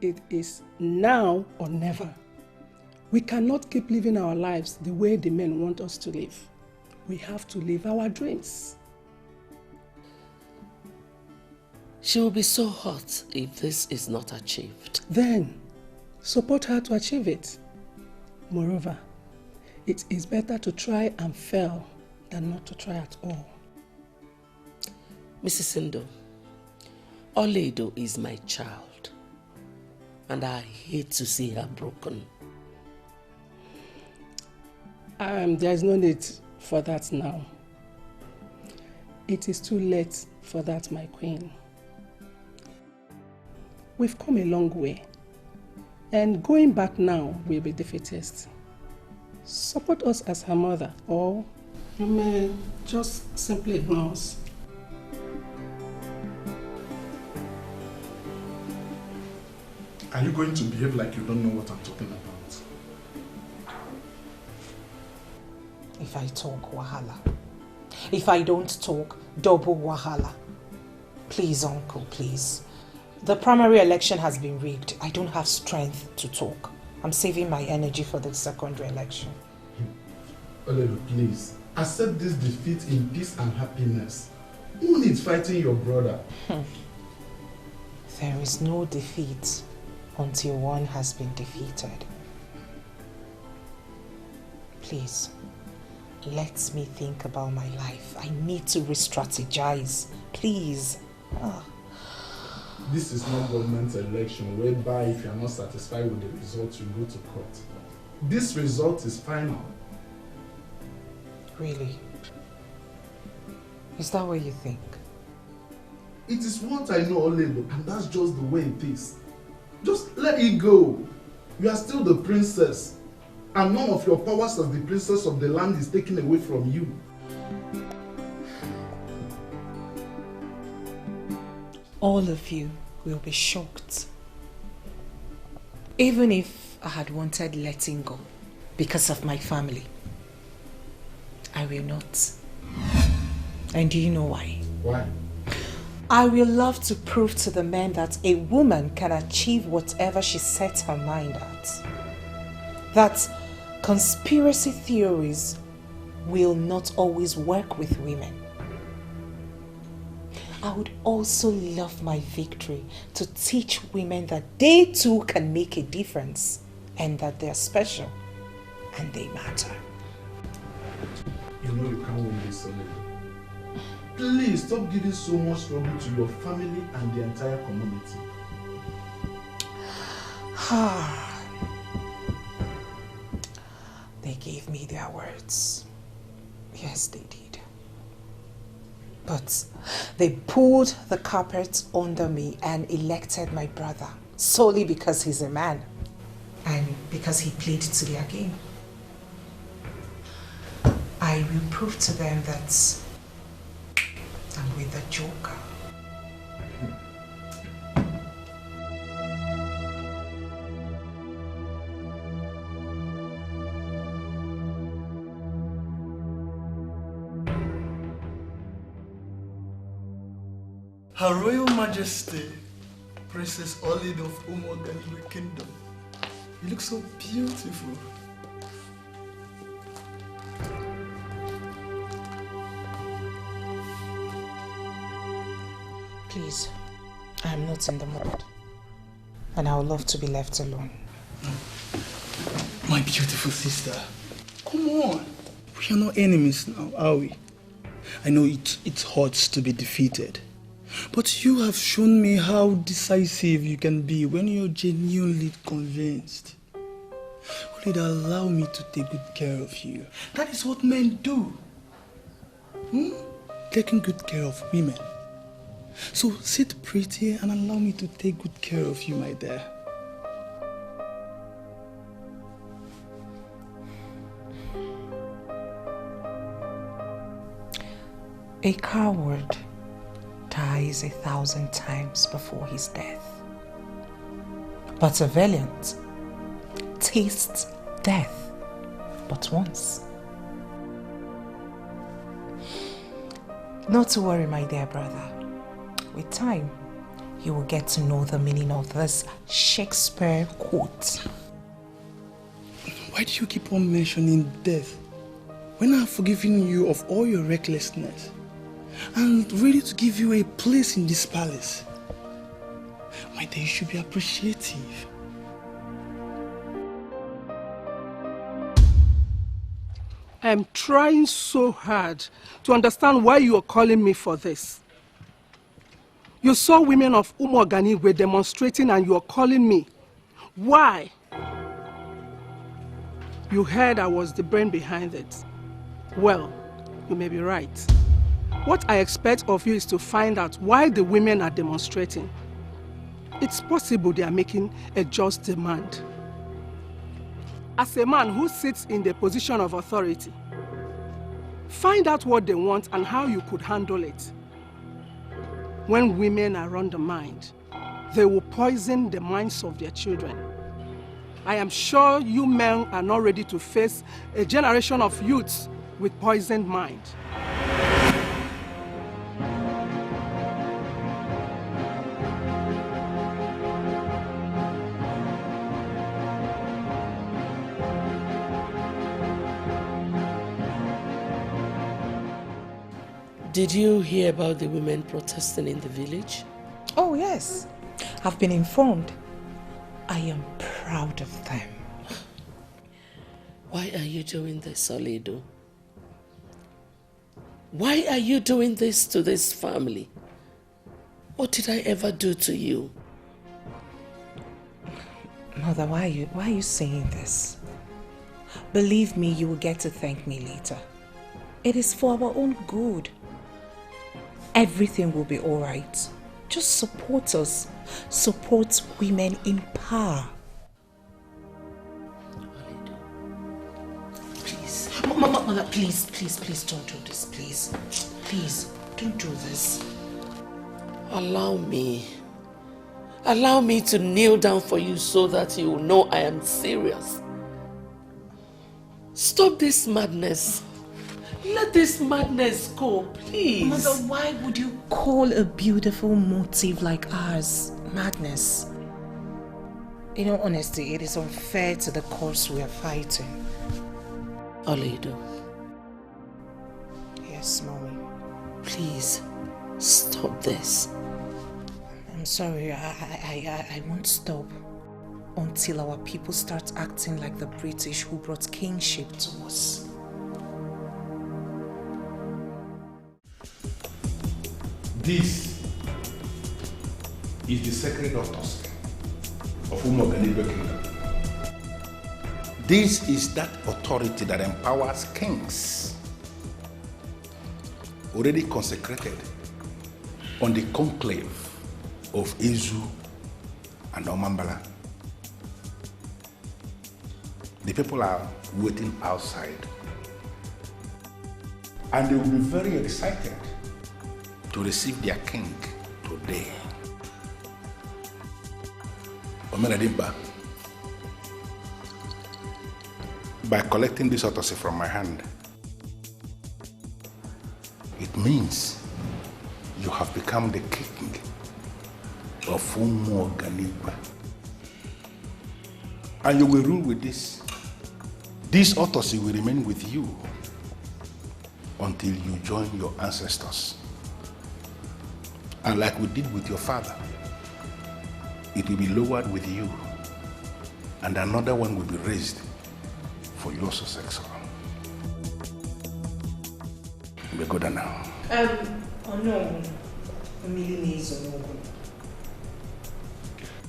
It is now or never. We cannot keep living our lives the way the men want us to live. We have to live our dreams. She will be so hurt if this is not achieved. Then, support her to achieve it. Moreover, it is better to try and fail than not to try at all. Mrs. Indo, Oledo is my child, and I hate to see her broken. There is no need for that now. It is too late for that, my queen. We've come a long way, and going back now will be defeatist. Support us as her mother, or you may just simply ignore us. Are you going to behave like you don't know what I'm talking about? If I talk, wahala. If I don't talk, double wahala. Please, uncle, please. The primary election has been rigged. I don't have strength to talk. I'm saving my energy for the secondary election. Oledo, please, accept this defeat in peace and happiness. Who needs fighting your brother? There is no defeat until one has been defeated. Please, let me think about my life. I need to re-strategize. Please. This is not government election whereby if you are not satisfied with the result, you go to court. This result is final. Really? Is that what you think? It is what I know, Oledo, and that's just the way it is. Just let it go. You are still the princess, and none of your powers as the princess of the land is taken away from you. All of you will be shocked. Even if I had wanted letting go because of my family, I will not. And do you know why? Why? I will love to prove to the men that a woman can achieve whatever she sets her mind at. That conspiracy theories will not always work with women. I would also love my victory to teach women that they too can make a difference and that they are special and they matter. You know you can't win this, Oledo. Please stop giving so much trouble to your family and the entire community. They gave me their words. Yes, they did. But they pulled the carpet under me and elected my brother solely because he's a man and because he played to their game. I will prove to them that I'm with the Joker. Her Royal Majesty, Princess Oledo of Umoganiwe Kingdom. You look so beautiful. Please, I am not in the mood. And I would love to be left alone. My beautiful sister. Come on. We are not enemies now, are we? I know it hurts to be defeated. But you have shown me how decisive you can be when you're genuinely convinced. Will it allow me to take good care of you? That is what men do. Taking good care of women. So sit pretty and allow me to take good care of you, my dear. A coward dies 1,000 times before his death. But a valiant tastes death but once. Not to worry, my dear brother. With time, you will get to know the meaning of this Shakespeare quote. Why do you keep on mentioning death when I've forgiven you of all your recklessness? I'm ready to give you a place in this palace. My dear, you should be appreciative. I'm trying so hard to understand why you are calling me for this. You saw women of Umogani were demonstrating and you are calling me. Why? You heard I was the brain behind it. Well, you may be right. What I expect of you is to find out why the women are demonstrating. It's possible they are making a just demand. As a man who sits in the position of authority, find out what they want and how you could handle it. When women are undermined, they will poison the minds of their children. I am sure you men are not ready to face a generation of youths with poisoned mind. Did you hear about the women protesting in the village? Oh, yes. I've been informed. I am proud of them. Why are you doing this, Olido? Why are you doing this to this family? What did I ever do to you? Mother, why are you saying this? Believe me, you will get to thank me later. It is for our own good. Everything will be all right. Just support us. Support women in power. Please. Mother, please don't do this, please. Please, don't do this. Allow me to kneel down for you so that you will know I am serious. Stop this madness. Let this madness go, please. Mother, why would you call a beautiful motive like ours madness? In all honesty, it is unfair to the cause we are fighting. Olido. Yes, Mommy. Please, stop this. I'm sorry, I won't stop until our people start acting like the British who brought kingship to us. This is the sacred autopsy of Nigerian kingdom. This is that authority that empowers kings, already consecrated on the conclave of Izu and Omambala. The people are waiting outside, and they will be very excited to receive their king today. Omenadimba, by collecting this autopsy from my hand, it means you have become the king of Umuoganigba. And you will rule with this. This autopsy will remain with you until you join your ancestors. And like we did with your father, it will be lowered with you, and another one will be raised for your successor. Be good now.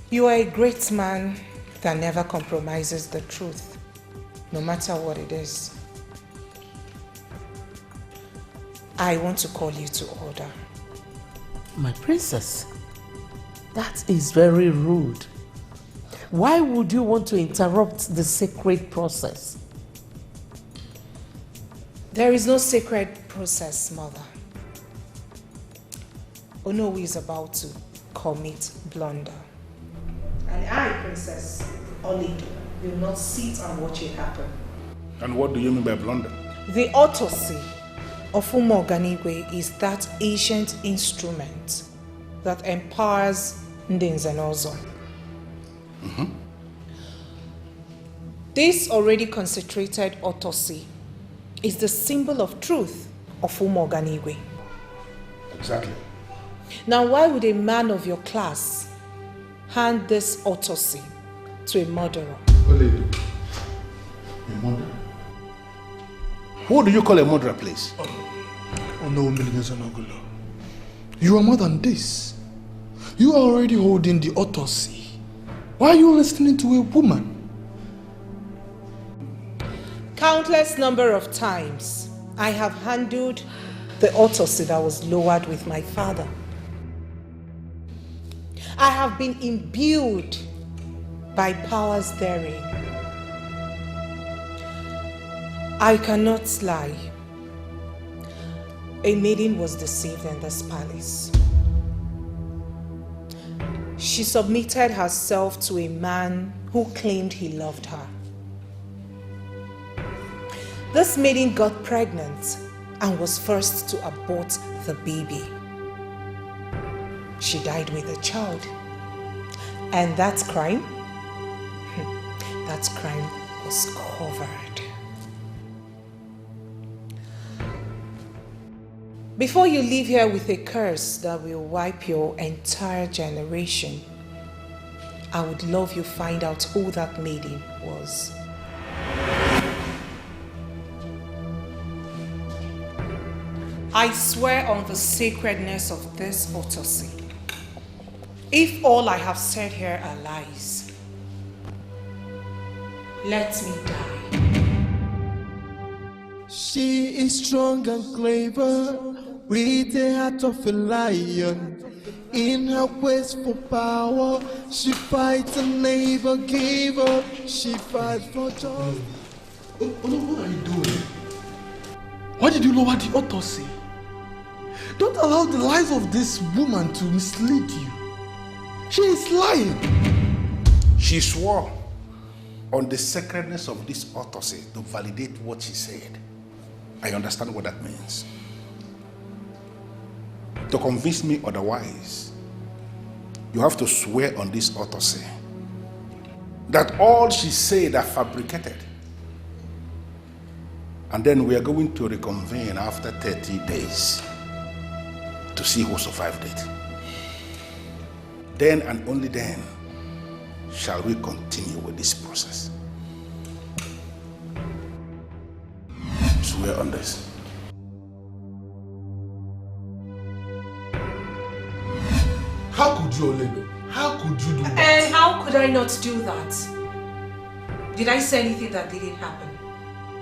You are a great man that never compromises the truth, no matter what it is. I want to call you to order. My princess, that is very rude. Why would you want to interrupt the sacred process? There is no sacred process, Mother. Onowu is about to commit blunder. And I, Princess Olido, will not sit and watch it happen. And what do you mean by blunder? The autopsy of Umuoganigwe is that ancient instrument that empowers Ndenzenozo. This already concentrated autopsy is the symbol of truth of Umuoganigwe. Exactly. Now, why would a man of your class hand this autopsy to a murderer? A murderer? Who do you call a murderer, please? Oh no, Milinezanogolo. You are more than this. You are already holding the autopsy. Why are you listening to a woman? Countless number of times, I have handled the autopsy that was lowered with my father. I have been imbued by powers therein. I cannot lie. A maiden was deceived in this palace. She submitted herself to a man who claimed he loved her. This maiden got pregnant and was forced to abort the baby. She died with the child. And that crime was covered. Before you leave here with a curse that will wipe your entire generation, I would love you find out who that maiden was. I swear on the sacredness of this autopsy. If all I have said here are lies, let me die. She is strong and clever, with the heart of a lion. In her quest for power, she fights and never give up. She fights for justice. Oh, what are you doing? Why did you lower the autopsy? Don't allow the lies of this woman to mislead you. She is lying. She swore on the sacredness of this autopsy to validate what she said. I understand what that means. To convince me otherwise, you have to swear on this autopsy that all she said are fabricated. And then we are going to reconvene after 30 days to see who survived it. Then and only then shall we continue with this process. Swear on this. How could you, Oledo? How could you do that? And how could I not do that? Did I say anything that didn't happen?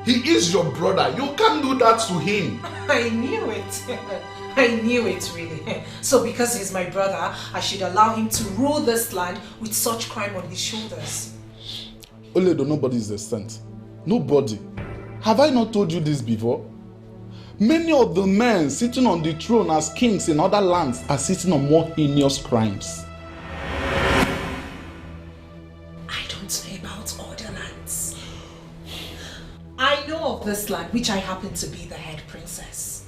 He is your brother. You can't do that to him. I knew it. I knew it, really. So because he's my brother, I should allow him to rule this land with such crime on his shoulders. Oledo, nobody is exempt. Nobody. Have I not told you this before? Many of the men sitting on the throne as kings in other lands are sitting on more heinous crimes. I don't know about other lands. I know of this land, which I happen to be the head princess.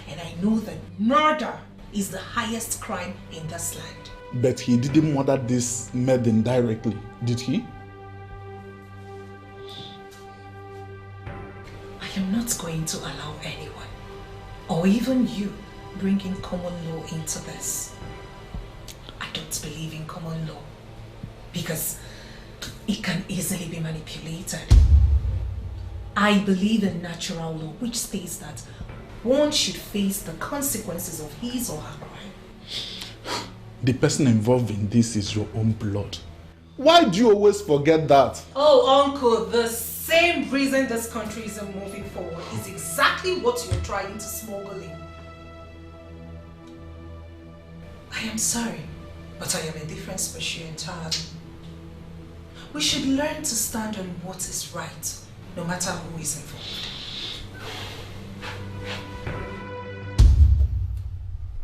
And I know that murder is the highest crime in this land. But he didn't murder this maiden directly, did he? I am not going to allow anyone, or even you, bringing common law into this. I don't believe in common law because it can easily be manipulated. I believe in natural law, which states that one should face the consequences of his or her crime. The person involved in this is your own blood. Why do you always forget that? Oh, Uncle, the same reason this country isn't moving forward is exactly what you're trying to smuggle in. I am sorry, but I am a different species entirely. We should learn to stand on what is right, no matter who is involved.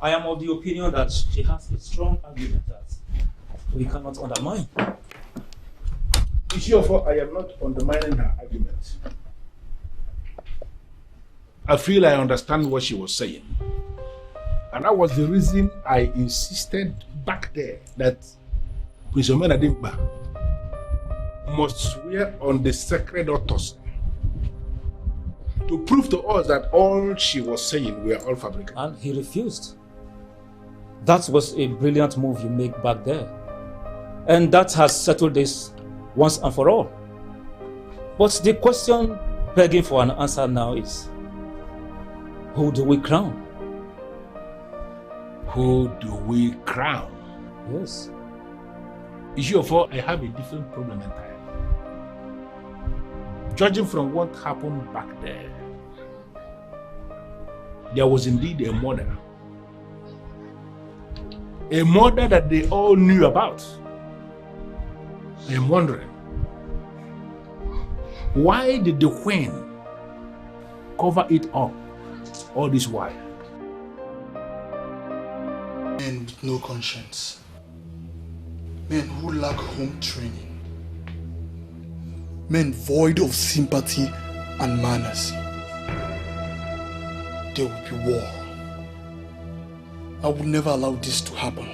I am of the opinion that she has a strong argument that we cannot undermine. Ishiofo, I am not undermining her argument. I feel I understand what she was saying. And that was the reason I insisted back there that Prince Omenadimba must swear on the sacred autopsy to prove to us that all she was saying were all fabricated. And he refused. That was a brilliant move you made back there. And that has settled this once and for all. But the question begging for an answer now is, who do we crown? Who do we crown? Yes. Ishiofo, I have a different problem entirely. Judging from what happened back there was indeed a murder. A murder that they all knew about. I am wondering, why did the queen cover it up all this while? Men with no conscience. Men who lack home training. Men void of sympathy and manners. There will be war. I would never allow this to happen.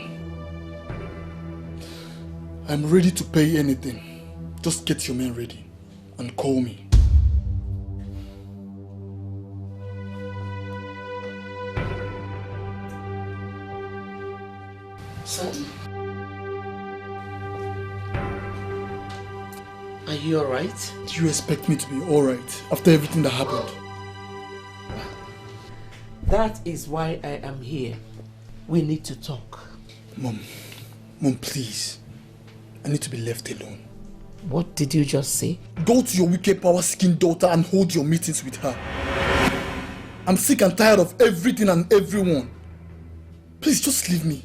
I'm ready to pay anything. Just get your men ready and call me. Are you alright? Do you expect me to be alright after everything that happened? That is why I am here. We need to talk. Mom, please. I need to be left alone. What did you just say? Go to your wicked power-seeking daughter and hold your meetings with her. I'm sick and tired of everything and everyone. Please, just leave me.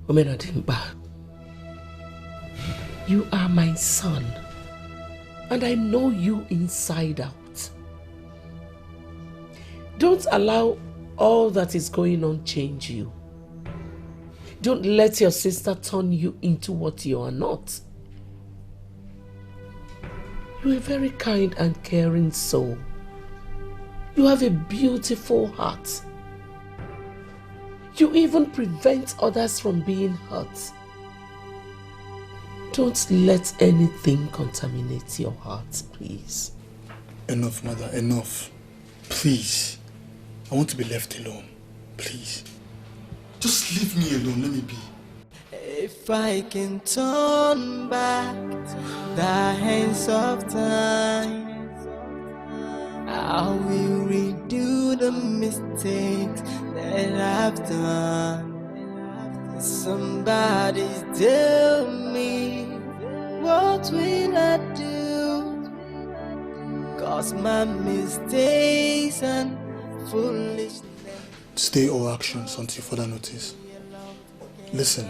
Omenadimba, you are my son. And I know you inside out. Don't allow all that is going on change you. Don't let your sister turn you into what you are not. You're a very kind and caring soul. You have a beautiful heart. You even prevent others from being hurt. Don't let anything contaminate your heart, please. Enough, mother, enough. Please. I want to be left alone. Please. Just leave me alone, let me be. If I can turn back the hands of time, I will redo the mistakes that I've done. Somebody tell me, what will I do? 'Cause my mistakes and foolishness. Stay all actions until further notice. Listen,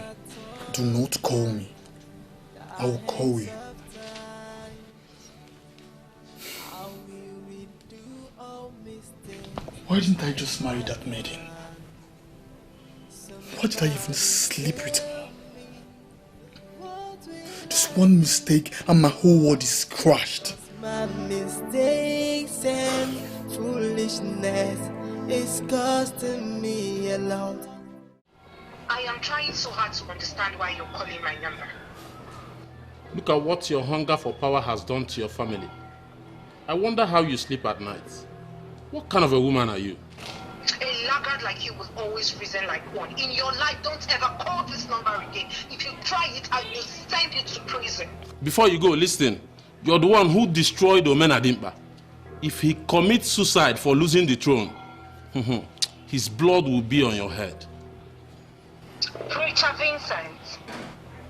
do not call me. I will call you. Why didn't I just marry that maiden? Why did I even sleep with her? Just one mistake and my whole world is crushed. My mistakes and foolishness is costing me a lot. I am trying so hard to understand why you're calling my number. Look at what your hunger for power has done to your family. I wonder how you sleep at night. What kind of a woman are you? A laggard like you will always reason like one. In your life, don't ever call this number again. If you try it, I will send you to prison. Before you go, listen. You're the one who destroyed Omenadimba. If he commits suicide for losing the throne, his blood will be on your head. Preacher Vincent,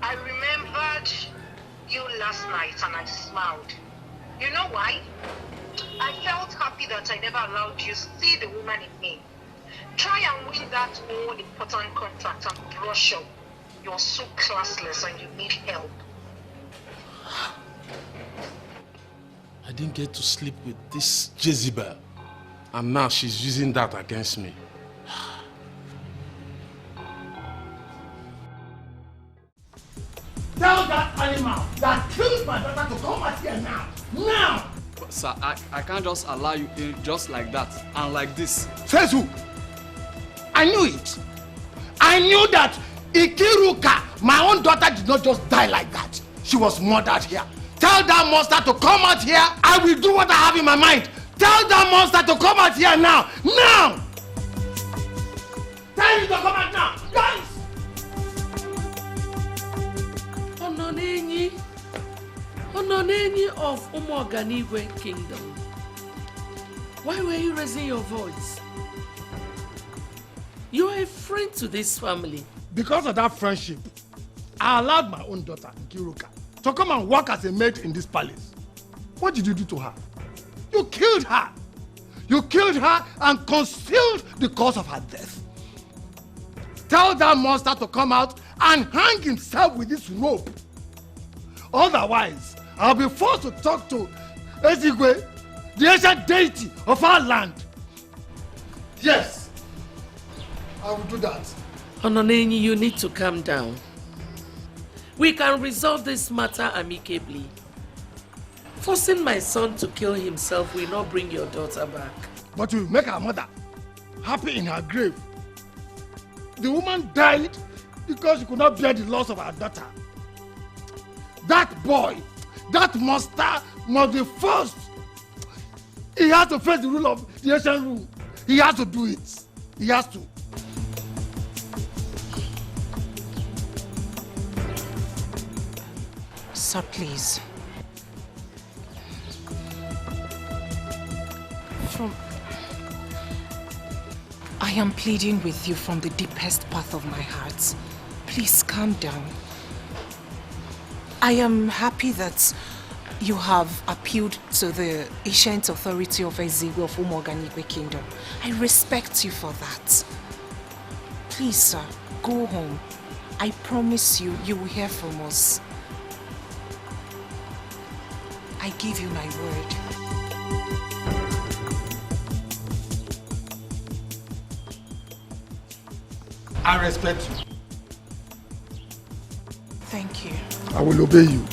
I remembered you last night and I smiled. You know why? I felt happy that I never allowed you to see the woman in me. Try and win that all important contract and brush up. You're so classless and you need help. I didn't get to sleep with this Jezebel, and now she's using that against me. Tell that animal that killed my daughter to come out here now. Now! But sir, I can't just allow you in just like that and like this. Says who? I knew it. I knew that Ikiruka, my own daughter, did not just die like that. She was murdered here. Tell that monster to come out here. I will do what I have in my mind. Tell that monster to come out here now. Now! Tell him to come out now. Guys! Ononenyi of Umoganigwe Kingdom. Why were you raising your voice? You are a friend to this family. Because of that friendship, I allowed my own daughter, Ikiruka, to come and work as a maid in this palace. What did you do to her? You killed her. You killed her and concealed the cause of her death. Tell that monster to come out and hang himself with this rope. Otherwise, I'll be forced to talk to Ezigwe, the ancient deity of our land. Yes, I will do that. Ononenyi, you need to calm down. We can resolve this matter amicably. Forcing my son to kill himself will not bring your daughter back. But we will make our mother happy in her grave. The woman died because she could not bear the loss of her daughter. That boy, that monster must be forced. He has to face the rule of the ancient rule. He has to do it. He has to. Sir, please. I am pleading with you from the deepest path of my heart. Please calm down. I am happy that you have appealed to the ancient authority of Ezigwe of Umoganigwe Kingdom. I respect you for that. Please, sir, go home. I promise you, you will hear from us. I give you my word. I respect you. Thank you. I will obey you.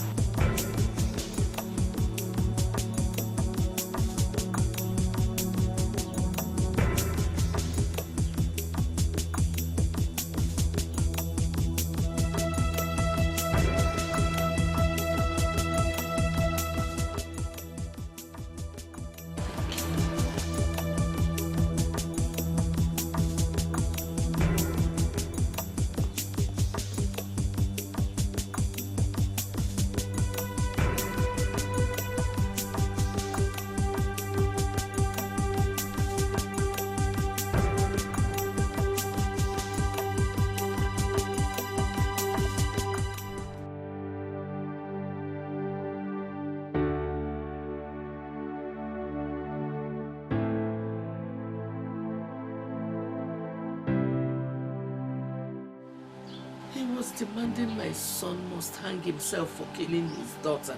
Demanding my son must hang himself for killing his daughter.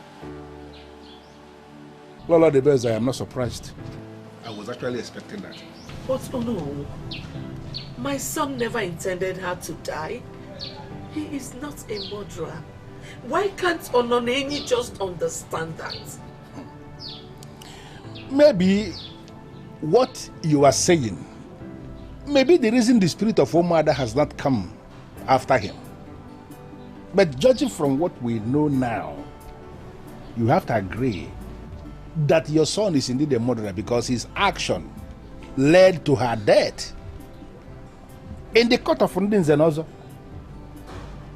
Lola de Bez, I am not surprised. I was actually expecting that. But oh no, my son never intended her to die. He is not a murderer. Why can't Ononenyi just understand that? Maybe what you are saying, maybe the reason the spirit of Omada has not come after him. But judging from what we know now, you have to agree that your son is indeed a murderer because his action led to her death. In the court of Ndinzenozo,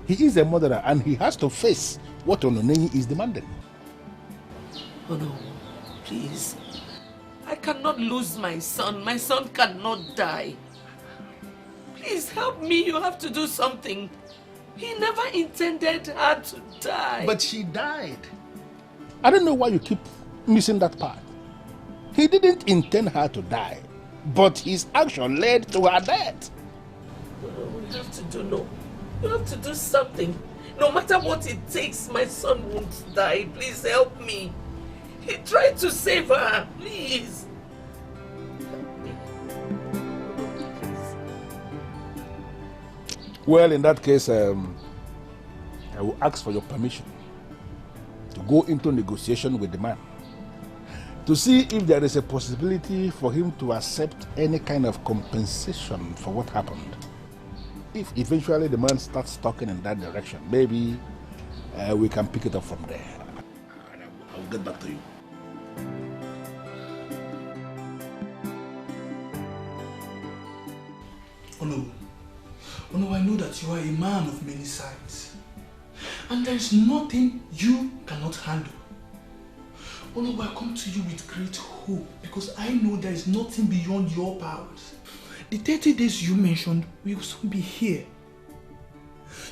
he is a murderer and he has to face what Ononenyi is demanding. Oh no, please. I cannot lose my son. My son cannot die. Please help me. You have to do something. He never intended her to die. But she died. I don't know why you keep missing that part. He didn't intend her to die, but his action led to her death. You have to do You have to do something. No matter what it takes, my son won't die. Please help me. He tried to save her. Please. Well, in that case, I will ask for your permission to go into negotiation with the man to see if there is a possibility for him to accept any kind of compensation for what happened. If eventually the man starts talking in that direction, maybe we can pick it up from there. I'll get back to you. Oh no, I know that you are a man of many sides. And there is nothing you cannot handle. Oh no, I come to you with great hope because I know there is nothing beyond your powers. The 30 days you mentioned will soon be here.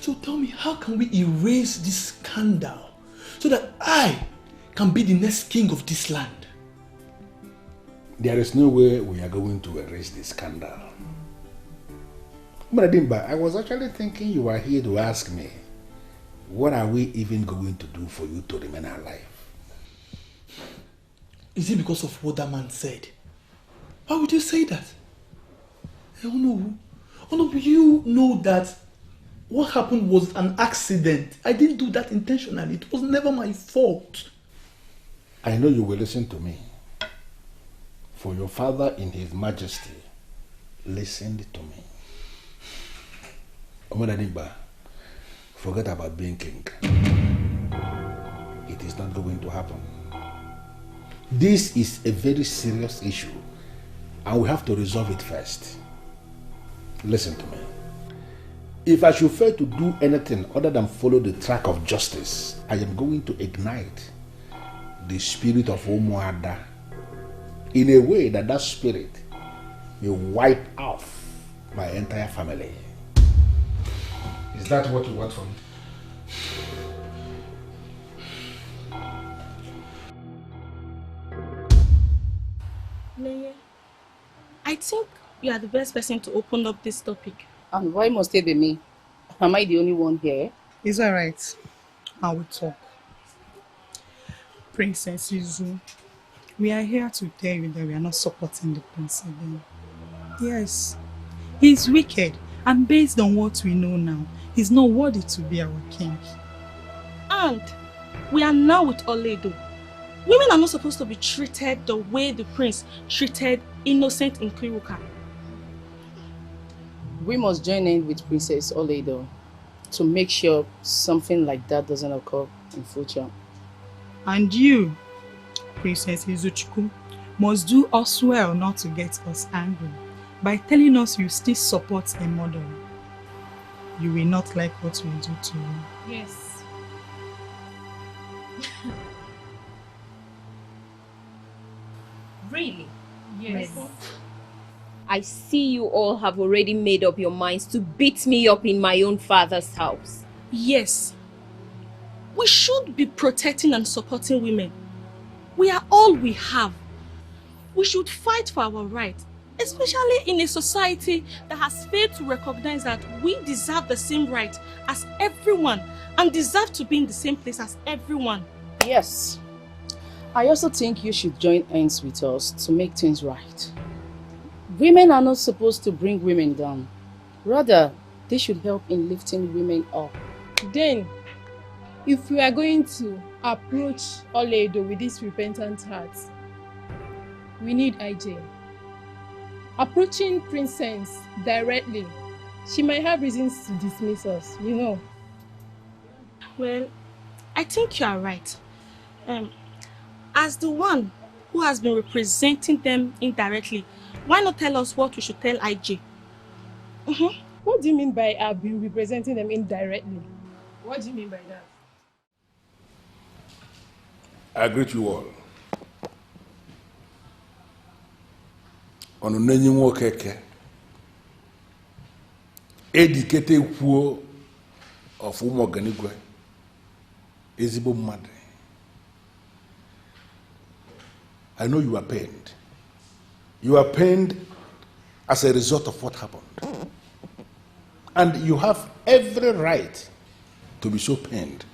So tell me, how can we erase this scandal so that I can be the next king of this land? There is no way we are going to erase this scandal. Mradimba, I was actually thinking you were here to ask me, what are we even going to do for you to remain alive? Is it because of what that man said? Why would you say that? Oh no, you know that what happened was an accident. I didn't do that intentionally. It was never my fault. I know you will listen to me. For your father in his majesty listened to me. Omodanigba, forget about being king. It is not going to happen. This is a very serious issue and we have to resolve it first. Listen to me. If I should fail to do anything other than follow the track of justice, I am going to ignite the spirit of Umuada in a way that spirit will wipe off my entire family. Is that what you want from me? Leye, I think you are the best person to open up this topic. And why must it be me? Am I the only one here? It's alright. I will talk. Princess Izu, we are here to tell you that we are not supporting the prince again. Yes, he's wicked, and based on what we know now, he's not worthy to be our king. And we are now with Oledo. Women are not supposed to be treated the way the prince treated innocent Nkiruka. We must join in with Princess Oledo to make sure something like that doesn't occur in future. And you, Princess Izuchukwu, must do us well not to get us angry by telling us you still support a murderer. You will not like what we do to you. Yes. Really? Yes. I see you all have already made up your minds to beat me up in my own father's house. Yes. We should be protecting and supporting women. We are all we have. We should fight for our rights, especially in a society that has failed to recognize that we deserve the same right as everyone and deserve to be in the same place as everyone. Yes. I also think you should join hands with us to make things right. Women are not supposed to bring women down. Rather, they should help in lifting women up. Then, if we are going to approach Oledo with this repentant heart, we need IJ. Approaching Princess directly, she might have reasons to dismiss us, you know. Well, I think you are right. As the one who has been representing them indirectly, why not tell us what we should tell IJ? What do you mean by I've been representing them indirectly? What do you mean by that? I greet you all. Onu nenyi nwokeke. Edikete kwuo of ụmụ ọganigwe. Ezigbo mmadụ. I know you are pained. You are pained as a result of what happened. And you have every right to be so pained.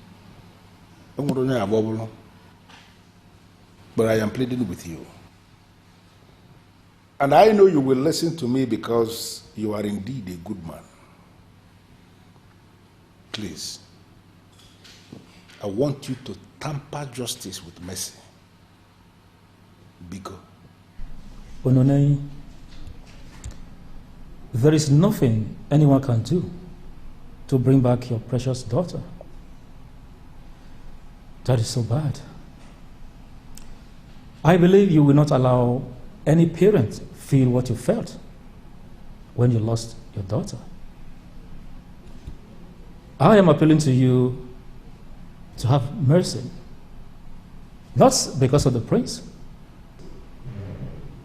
But I am pleading with you. And I know you will listen to me because you are indeed a good man. Please, I want you to tamper justice with mercy. Biko. Ononei, there is nothing anyone can do to bring back your precious daughter. That is so bad. I believe you will not allow any parent feel what you felt when you lost your daughter. I am appealing to you to have mercy, not because of the prince,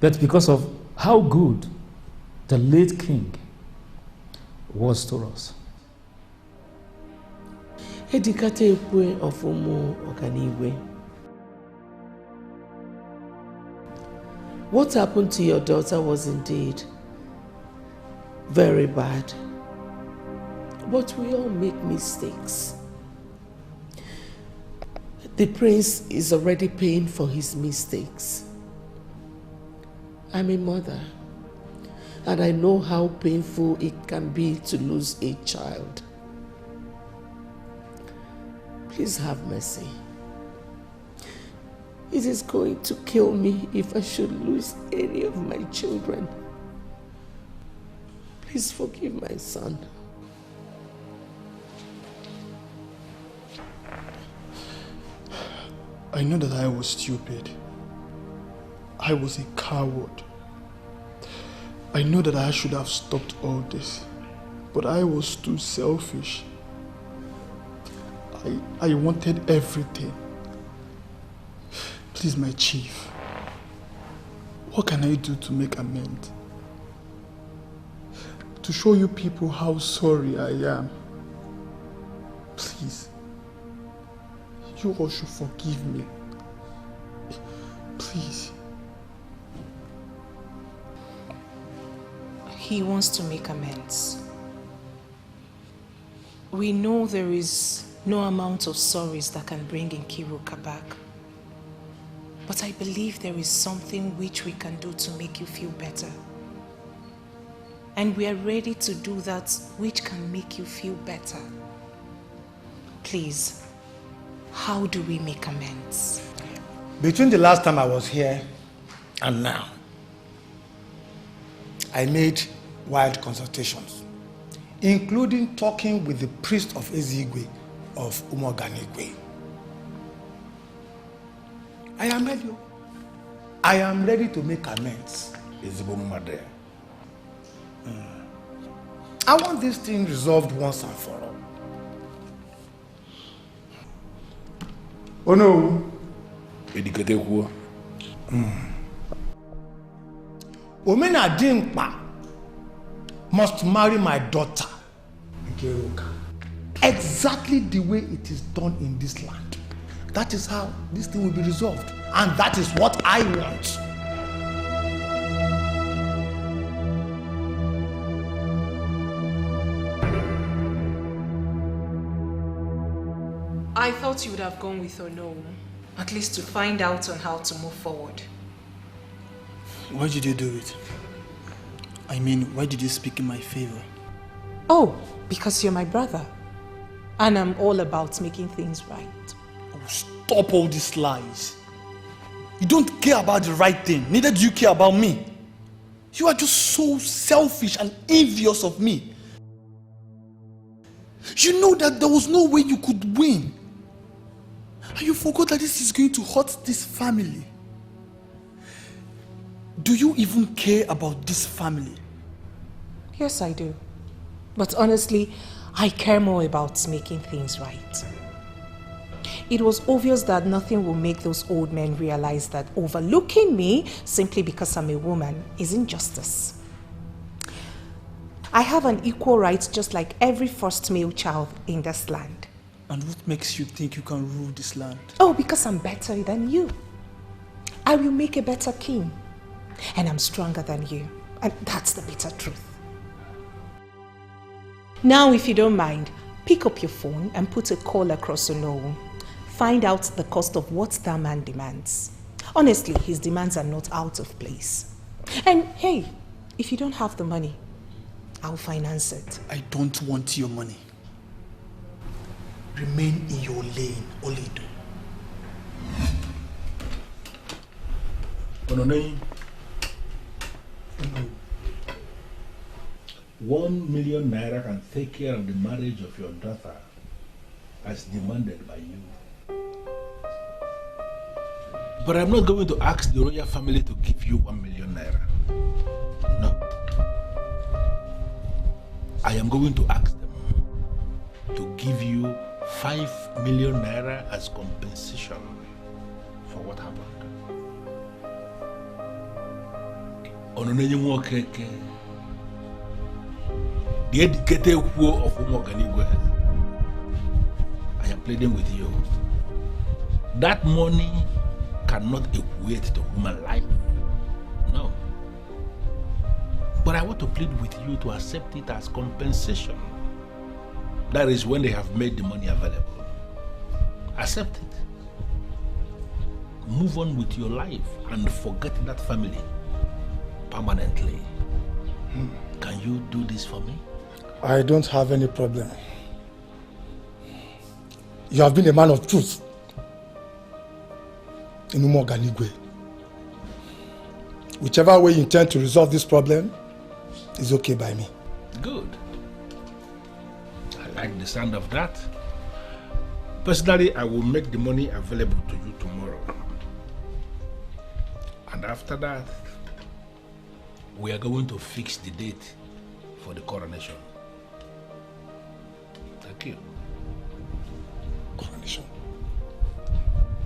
but because of how good the late king was to us. Edikate ekwe of ụmụ ọganiwe. What happened to your daughter was indeed very bad. But we all make mistakes. The prince is already paying for his mistakes. I'm a mother, and I know how painful it can be to lose a child. Please have mercy. It is going to kill me if I should lose any of my children. Please forgive my son. I know that I was stupid. I was a coward. I know that I should have stopped all this. But I was too selfish. I wanted everything. Please, my chief, what can I do to make amends? To show you people how sorry I am. Please, you all should forgive me. Please. He wants to make amends. We know there is no amount of sorries that can bring Nkiruka back. But I believe there is something which we can do to make you feel better. And we are ready to do that which can make you feel better. Please, how do we make amends? Between the last time I was here and now, I made wild consultations, including talking with the priest of Ezigwe of Umoganigwe. I am ready to make amends. I want this thing resolved once and for all. Oh no. Omena Dimpa must marry my daughter, Nkiruka, exactly the way it is done in this land. That is how this thing will be resolved. And that is what I want. I thought you would have gone with Ono, at least to find out on how to move forward. Why did you do it? I mean, why did you speak in my favor? Oh, because you're my brother. And I'm all about making things right. Oh, stop all these lies. You don't care about the right thing. Neither do you care about me. You are just so selfish and envious of me. You know that there was no way you could win. And you forgot that this is going to hurt this family. Do you even care about this family? Yes, I do. But honestly, I care more about making things right. It was obvious that nothing will make those old men realize that overlooking me simply because I'm a woman is injustice. I have an equal right just like every first male child in this land. And what makes you think you can rule this land? Oh, because I'm better than you. I will make a better king. And I'm stronger than you. And that's the bitter truth. Now, if you don't mind, pick up your phone and put a call across Ono. Find out the cost of what that man demands. Honestly, his demands are not out of place. And hey, if you don't have the money, I'll finance it. I don't want your money. Remain in your lane, Oledo. Ononei, 1 million naira can take care of the marriage of your daughter as demanded by you. But I'm not going to ask the royal family to give you 1 million naira. No. I am going to ask them to give you 5 million naira as compensation for what happened. The educated who of Umoganigwe, I am pleading with you. That money cannot equate to human life. No. But I want to plead with you to accept it as compensation. That is when they have made the money available. Accept it. Move on with your life and forget that family permanently. Can you do this for me? I don't have any problem. You have been a man of truth in Umoganigwe. Whichever way you intend to resolve this problem is okay by me. Good. I like the sound of that. Personally, I will make the money available to you tomorrow. And after that, we are going to fix the date for the coronation. shock you. Coronation?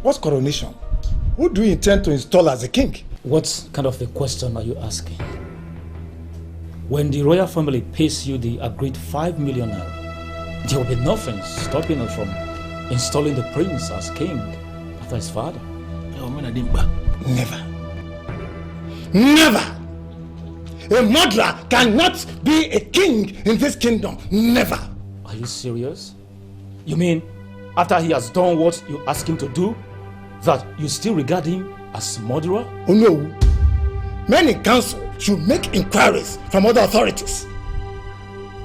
What's coronation? Who do you intend to install as a king? What kind of a question are you asking? When the royal family pays you the agreed 5 million naira, there will be nothing stopping us from installing the prince as king after his father. Never. Never! A murderer cannot be a king in this kingdom. Never! Are you serious? You mean after he has done what you ask him to do, that you still regard him as murderer? Oh no. Men in council should make inquiries from other authorities.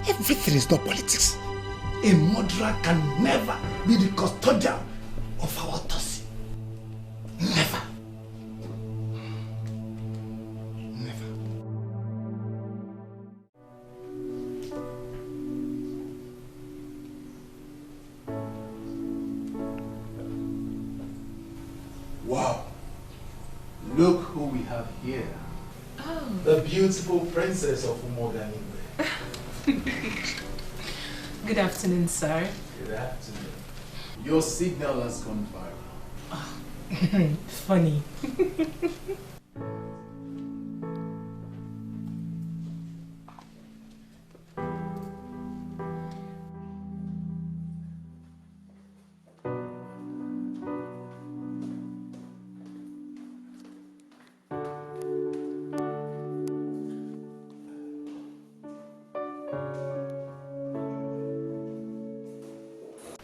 Everything is not politics. A murderer can never be the custodian of our autopsy. Never. Wow. Look who we have here. Oh. The beautiful princess of Umoganingwe. Good afternoon, sir. Good afternoon. Your signal has gone viral. Oh. Funny.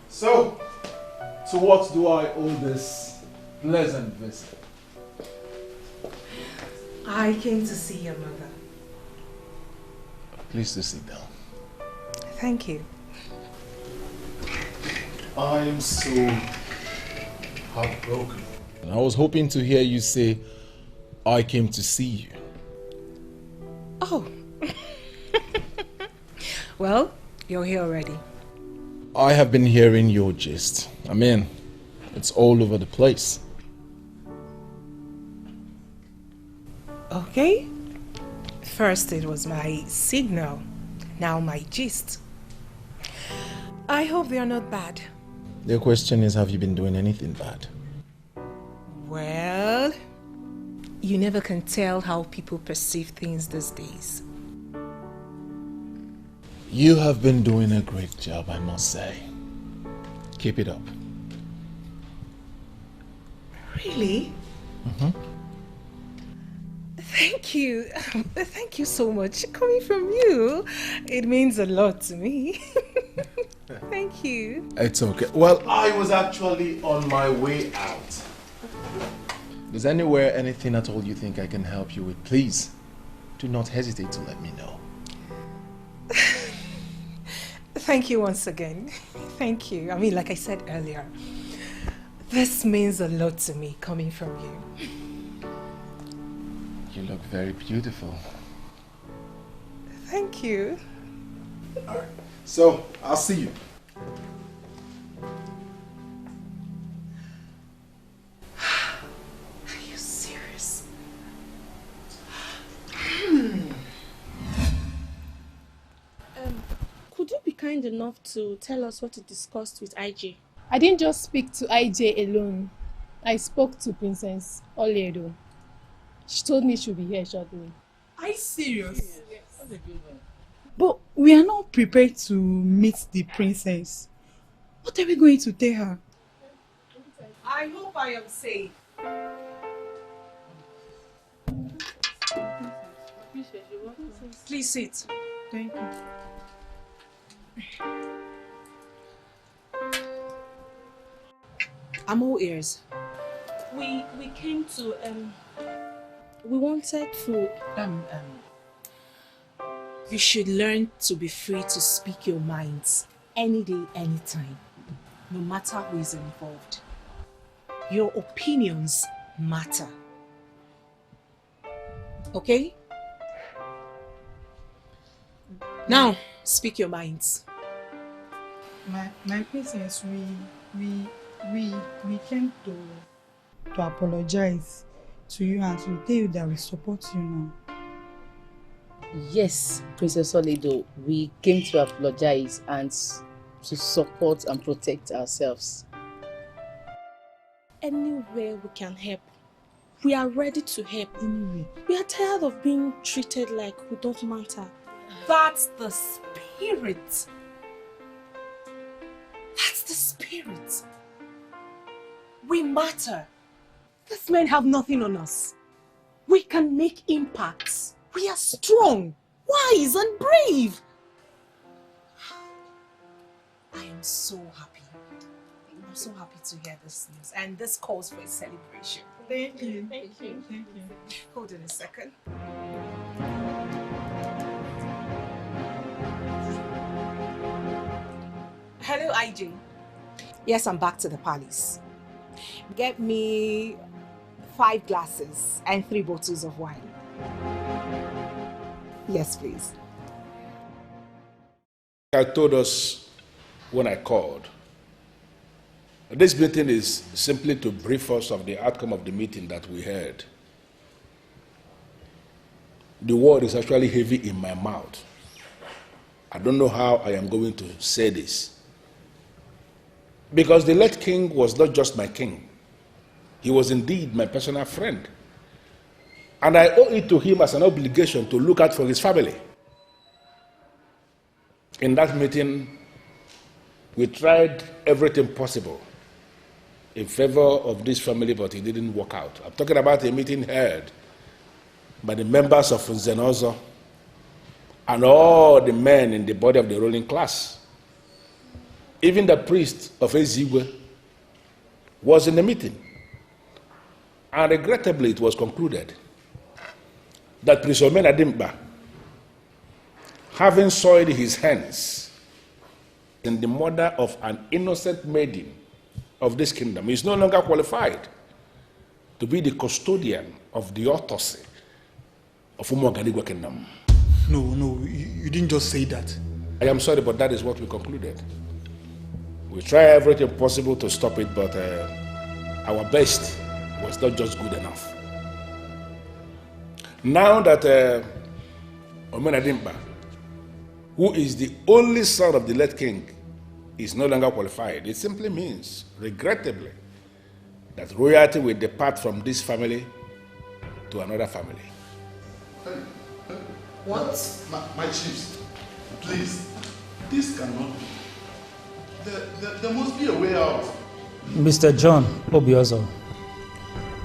So, to what do I owe this pleasant visit? I came to see your mother. Please do sit down. Thank you. I am so heartbroken. And I was hoping to hear you say, I came to see you. Oh. Well, you're here already. I have been hearing your gist. I mean, it's all over the place. Okay. First it was my signal, now my gist. I hope they are not bad. The question is, have you been doing anything bad? Well, you never can tell how people perceive things these days. You have been doing a great job, I must say. Keep it up. Really? Mm-hmm. Thank you. Thank you so much. Coming from you, it means a lot to me. Thank you. It's okay. Well, I was actually on my way out. Is anywhere, anything at all you think I can help you with? Please, do not hesitate to let me know. Thank you once again. Thank you. I mean, like I said earlier, this means a lot to me coming from you. You look very beautiful. Thank you. All right. So, I'll see you. Are you serious? Could you be kind enough to tell us what you discussed with IJ? I didn't just speak to IJ alone. I spoke to Princess Oledo. She told me she'll be here shortly. Are you serious? Yes. But we are not prepared to meet the princess. What are we going to tell her? I hope I am safe. Please sit. Thank you. I'm all ears. We came to we wanted to You should learn to be free to speak your minds any day, anytime, no matter who is involved. Your opinions matter. Okay? Now, speak your minds. My princess, we came to apologize to you and to tell you that we support you now. Yes, Princess Oledo, we came to apologize and to support and protect ourselves. Anywhere we can help, we are ready to help. We are tired of being treated like we don't matter. That's the spirit. That's the spirit. We matter. These men have nothing on us. We can make impacts. We are strong, wise, and brave. I am so happy. I'm so happy to hear this news, and this calls for a celebration. Thank you. Thank you. Thank you. Hold on a second. Hello, IJ. Yes, I'm back to the palace. Get me 5 glasses and 3 bottles of wine. Yes, please. I told us when I called, this meeting is simply to brief us of the outcome of the meeting that we had. The word is actually heavy in my mouth. I don't know how I am going to say this. Because the late king was not just my king. He was indeed my personal friend. And I owe it to him as an obligation to look out for his family. In that meeting, we tried everything possible in favor of this family, but it didn't work out. I'm talking about a meeting held by the members of Nzenozo and all the men in the body of the ruling class. Even the priest of Ezigwe was in the meeting. And regrettably, it was concluded that Prince Omena Dimba, having soiled his hands in the murder of an innocent maiden of this kingdom, is no longer qualified to be the custodian of the autopsy of Umuoganigwa Kingdom. No, you didn't just say that. I am sorry, but that is what we concluded. We tried everything possible to stop it, but our best was not just good enough. Now that Omena Dimba, who is the only son of the late king, is no longer qualified, it simply means, regrettably, that royalty will depart from this family to another family. What? My chiefs, please, this cannot be. There must be a way out. Mr. John Obiozo,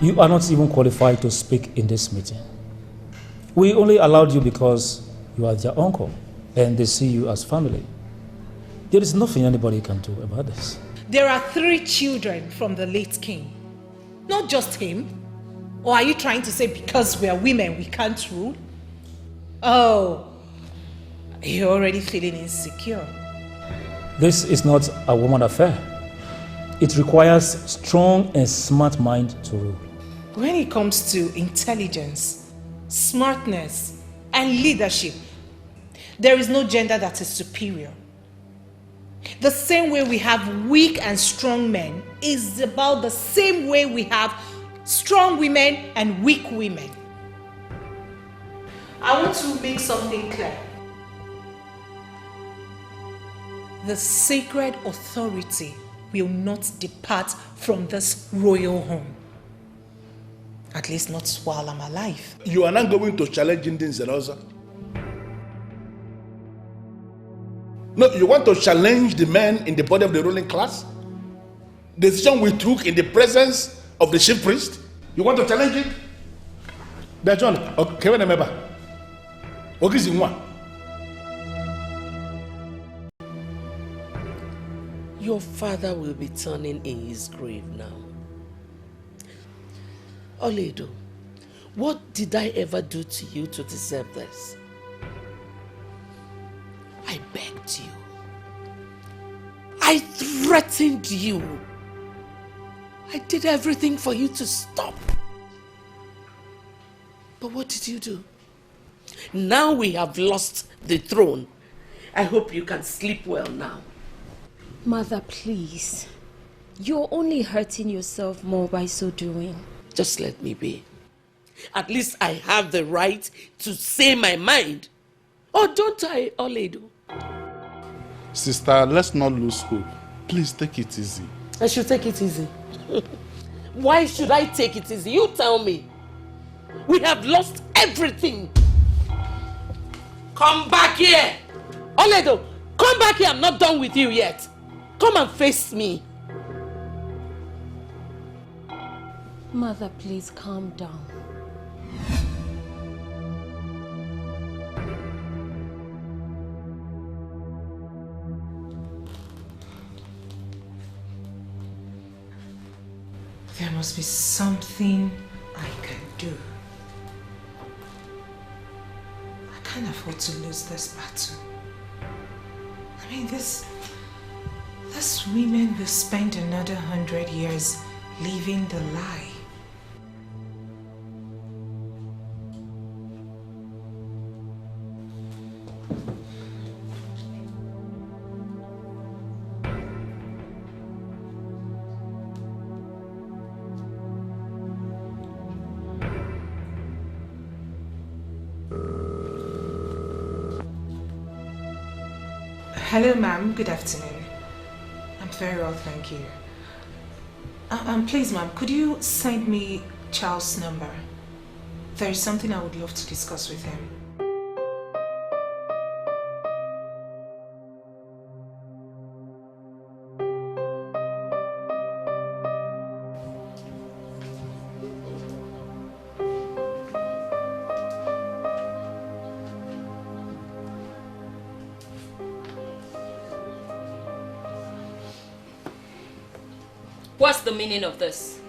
you are not even qualified to speak in this meeting. We only allowed you because you are their uncle and they see you as family. There is nothing anybody can do about this. There are 3 children from the late king. Not just him. Or are you trying to say because we are women we can't rule? Oh, you're already feeling insecure. This is not a woman affair. It requires strong and smart mind to rule. When it comes to intelligence, smartness, and leadership, there is no gender that is superior. The same way we have weak and strong men is about the same way we have strong women and weak women. I want to make something clear. The sacred authority will not depart from this royal home. At least not while I'm alive. You are not going to challenge Indians and also? No, you want to challenge the men in the body of the ruling class? The decision we took in the presence of the chief priest? You want to challenge it? There, John, okay, when remember. Your father will be turning in his grave now. Oledo, what did I ever do to you to deserve this? I begged you. I threatened you. I did everything for you to stop. But what did you do? Now we have lost the throne. I hope you can sleep well now. Mother, please. You're only hurting yourself more by so doing. Just let me be. At least I have the right to say my mind. Or don't I, Oledo? Sister, let's not lose hope. Please take it easy. I should take it easy. Why should I take it easy? You tell me. We have lost everything. Come back here. Oledo, come back here. I'm not done with you yet. Come and face me. Mother, please calm down. There must be something I can do. I can't afford to lose this battle. I mean, these women will spend another 100 years living the lie. Hello, ma'am. Good afternoon. I'm very well, thank you. Please, ma'am, could you send me Charles' number? There is something I would love to discuss with him. What's the meaning of this?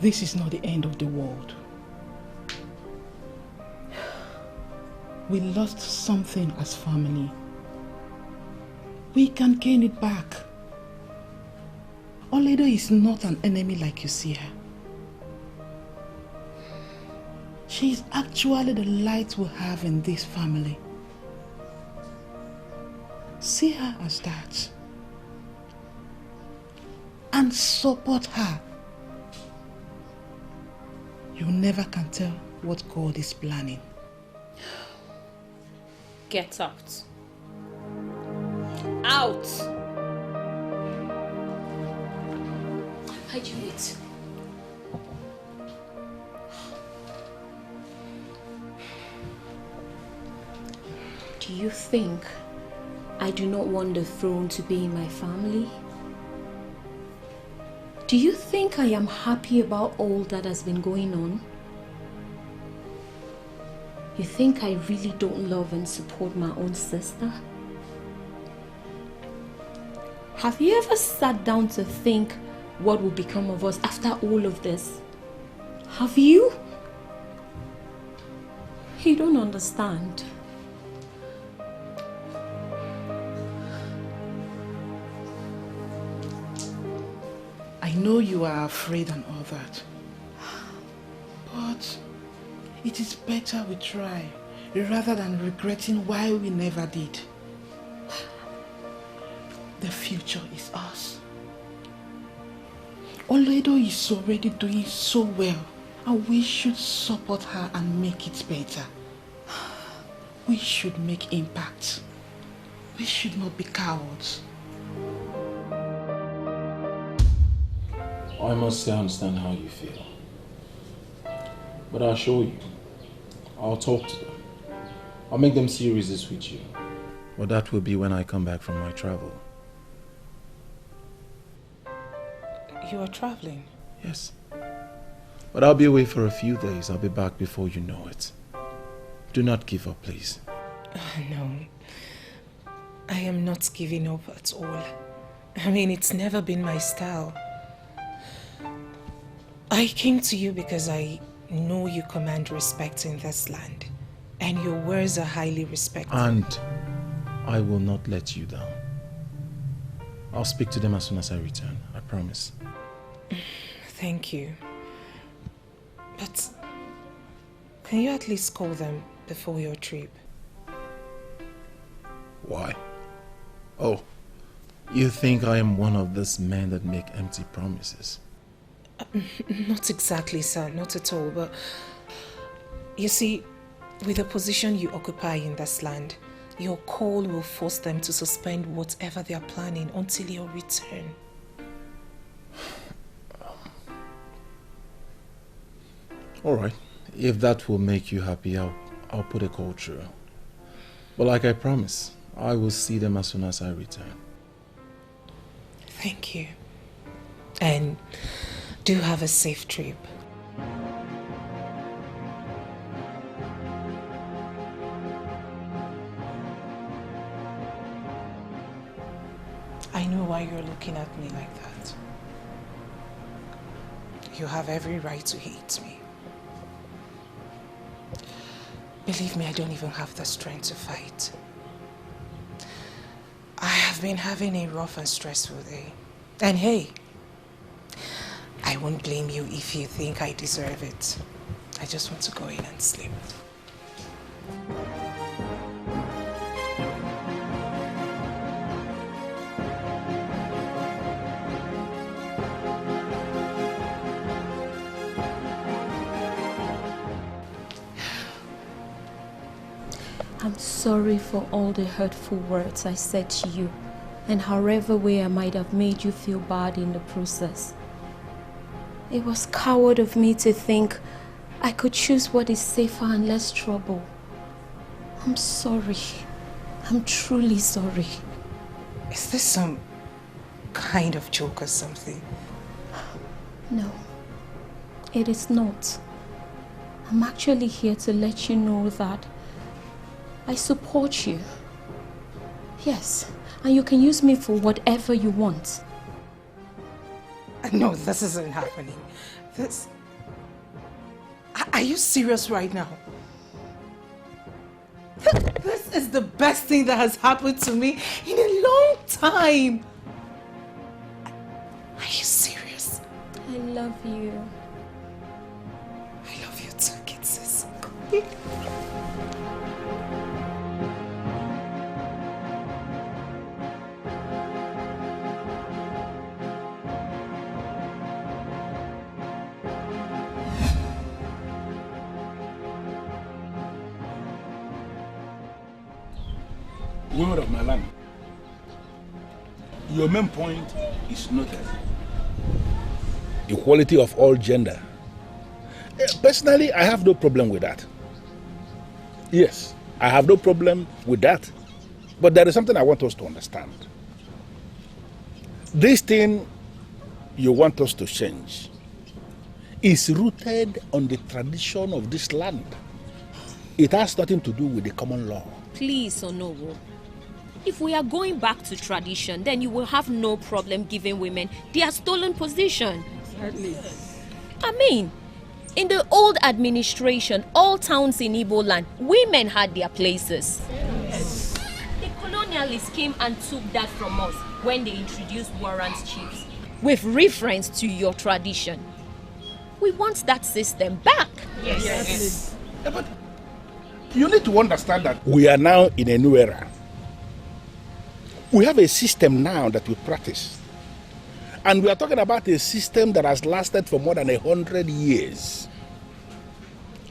This is not the end of the world. We lost something as family. We can gain it back. Oledo is not an enemy like you see her. She is actually the light we have in this family. See her as that. And support her. You never can tell what God is planning. Get out. Out! Hide you wait. Do you think I do not want the throne to be in my family? Do you think I am happy about all that has been going on? You think I really don't love and support my own sister? Have you ever sat down to think what will become of us after all of this? Have you? You don't understand. I know you are afraid and all that. But it is better we try rather than regretting why we never did. The future is us. Oledo is already doing so well, and we should support her and make it better. We should make impact. We should not be cowards. I must say I understand how you feel. But I'll show you. I'll talk to them. I'll make them see this with you. But that will be when I come back from my travel. You are traveling? Yes. But I'll be away for a few days. I'll be back before you know it. Do not give up, please. No. I am not giving up at all. I mean, it's never been my style. I came to you because I know you command respect in this land. And your words are highly respected. And I will not let you down. I'll speak to them as soon as I return. I promise. Thank you. But can you at least call them before your trip? Why? Oh, you think I am one of those men that make empty promises? Not exactly, sir. Not at all. But you see, with the position you occupy in this land, your call will force them to suspend whatever they are planning until your return. All right. If that will make you happy, I'll put a call through. But like I promised, I will see them as soon as I return. Thank you. And do have a safe trip. I know why you're looking at me like that. You have every right to hate me. Believe me, I don't even have the strength to fight. I have been having a rough and stressful day. And hey, I won't blame you if you think I deserve it. I just want to go in and sleep. I'm sorry for all the hurtful words I said to you, and however way I might have made you feel bad in the process. It was coward of me to think I could choose what is safer and less trouble. I'm sorry. I'm truly sorry. Is this some kind of joke or something? No, it is not. I'm actually here to let you know that I support you. Yes, and you can use me for whatever you want. No, this isn't happening. Are you serious right now? This is the best thing that has happened to me in a long time. Are you serious? I love you. I love you too, kid sis. Women of my land, your main point is noted. Equality of all gender. Personally, I have no problem with that. Yes, I have no problem with that. But there is something I want us to understand. This thing you want us to change is rooted on the tradition of this land. It has nothing to do with the common law. Please, Onowo. If we are going back to tradition, then you will have no problem giving women their stolen position. Exactly. I mean, in the old administration, all towns in Igbo land, women had their places. Yes. The colonialists came and took that from us when they introduced warrant chiefs. With reference to your tradition. We want that system back. Yes. Yeah, but you need to understand that we are now in a new era. We have a system now that we practice. And we are talking about a system that has lasted for more than 100 years.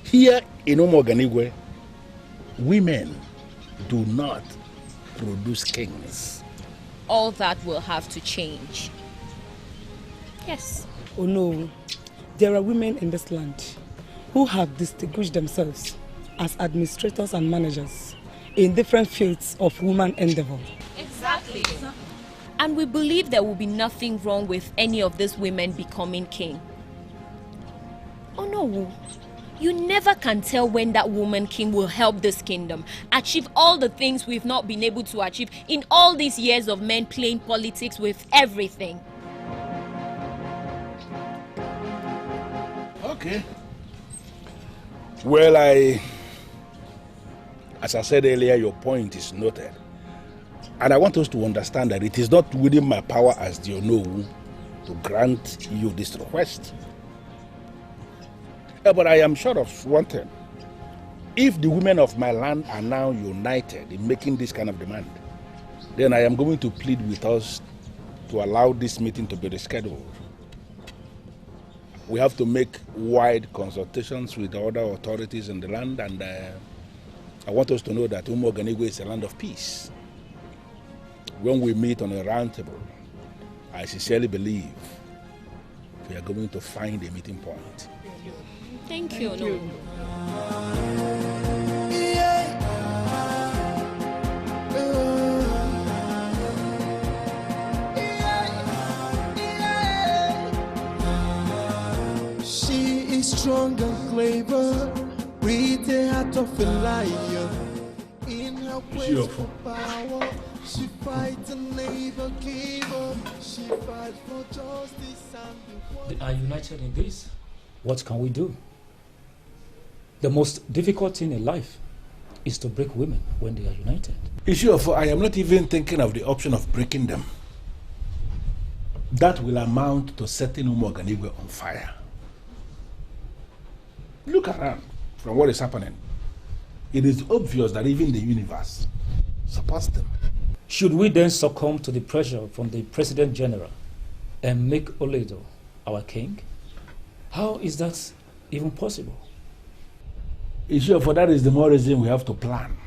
Here in Omoganigwe, women do not produce kings. All that will have to change. Yes. Oh no, there are women in this land who have distinguished themselves as administrators and managers in different fields of woman endeavor. Exactly. And we believe there will be nothing wrong with any of these women becoming king. Oh no, you never can tell when that woman king will help this kingdom achieve all the things we've not been able to achieve in all these years of men playing politics with everything. Okay. Well, as I said earlier, your point is noted. And I want us to understand that it is not within my power as the Onowu to grant you this request. But I am sure of one thing. If the women of my land are now united in making this kind of demand, then I am going to plead with us to allow this meeting to be rescheduled. we have to make wide consultations with the other authorities in the land, and I want us to know that Umuoganigwe is a land of peace. When we meet on a round table, I sincerely believe we are going to find a meeting point. Thank you. No. She is strong and clever, with the heart of a lion. In her quest for power, she fights and never give up. She fights for justice and They are united in this. What can we do? The most difficult thing in life is to break women when they are united. Issue, I am not even thinking of the option of breaking them. That will amount to setting Umuoganigwe on fire. Look around from what is happening. It is obvious that even the universe supports them. Should we then succumb to the pressure from the President General and make Oledo our king? How is that even possible? Issue, for that is the more reason we have to plan.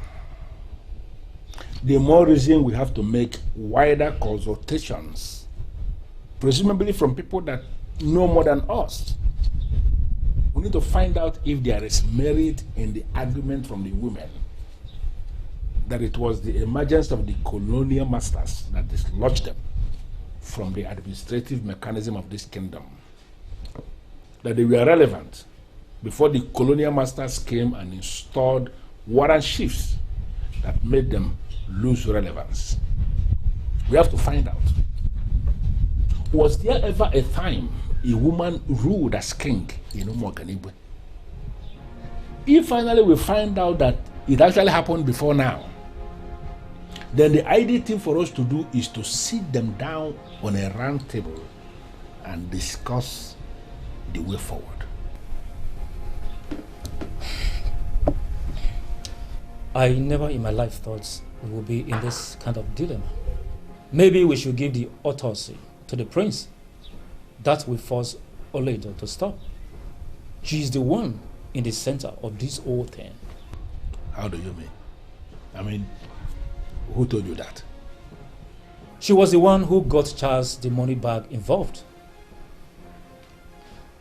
The more reason we have to make wider consultations, presumably from people that know more than us. We need to find out if there is merit in the argument from the women that it was the emergence of the colonial masters that dislodged them from the administrative mechanism of this kingdom. That they were relevant before the colonial masters came and installed warrant chiefs that made them lose relevance. We have to find out. Was there ever a time a woman ruled as king in Umuoganigwe? If finally we find out that it actually happened before now, then the ideal thing for us to do is to sit them down on a round table and discuss the way forward. I never in my life thought we would be in this kind of dilemma. Maybe we should give the autopsy to the prince. That will force Oledo to stop. She is the one in the center of this whole thing. How do you mean? I mean, who told you that? She was the one who got Charles the money bag involved.